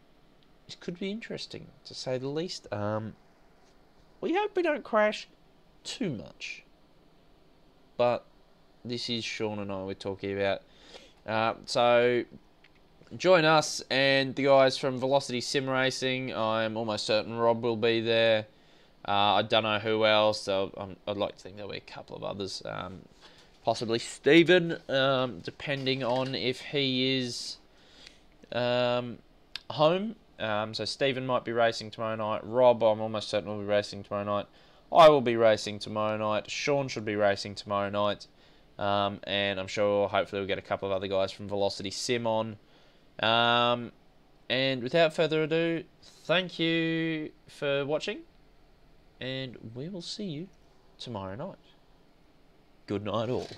it could be interesting, to say the least. We hope we don't crash too much. But this is Sean and I we're talking about. So join us and the guys from Velocity Sim Racing. I'm almost certain Rob will be there. I don't know who else. So I'd like to think there'll be a couple of others. Possibly Stephen, depending on if he is home. So Stephen might be racing tomorrow night. Rob, I'm almost certain, will be racing tomorrow night. I will be racing tomorrow night. Sean should be racing tomorrow night. And I'm sure, hopefully, we'll get a couple of other guys from Velocity Sim on. And without further ado, thank you for watching. And we will see you tomorrow night. Good night all.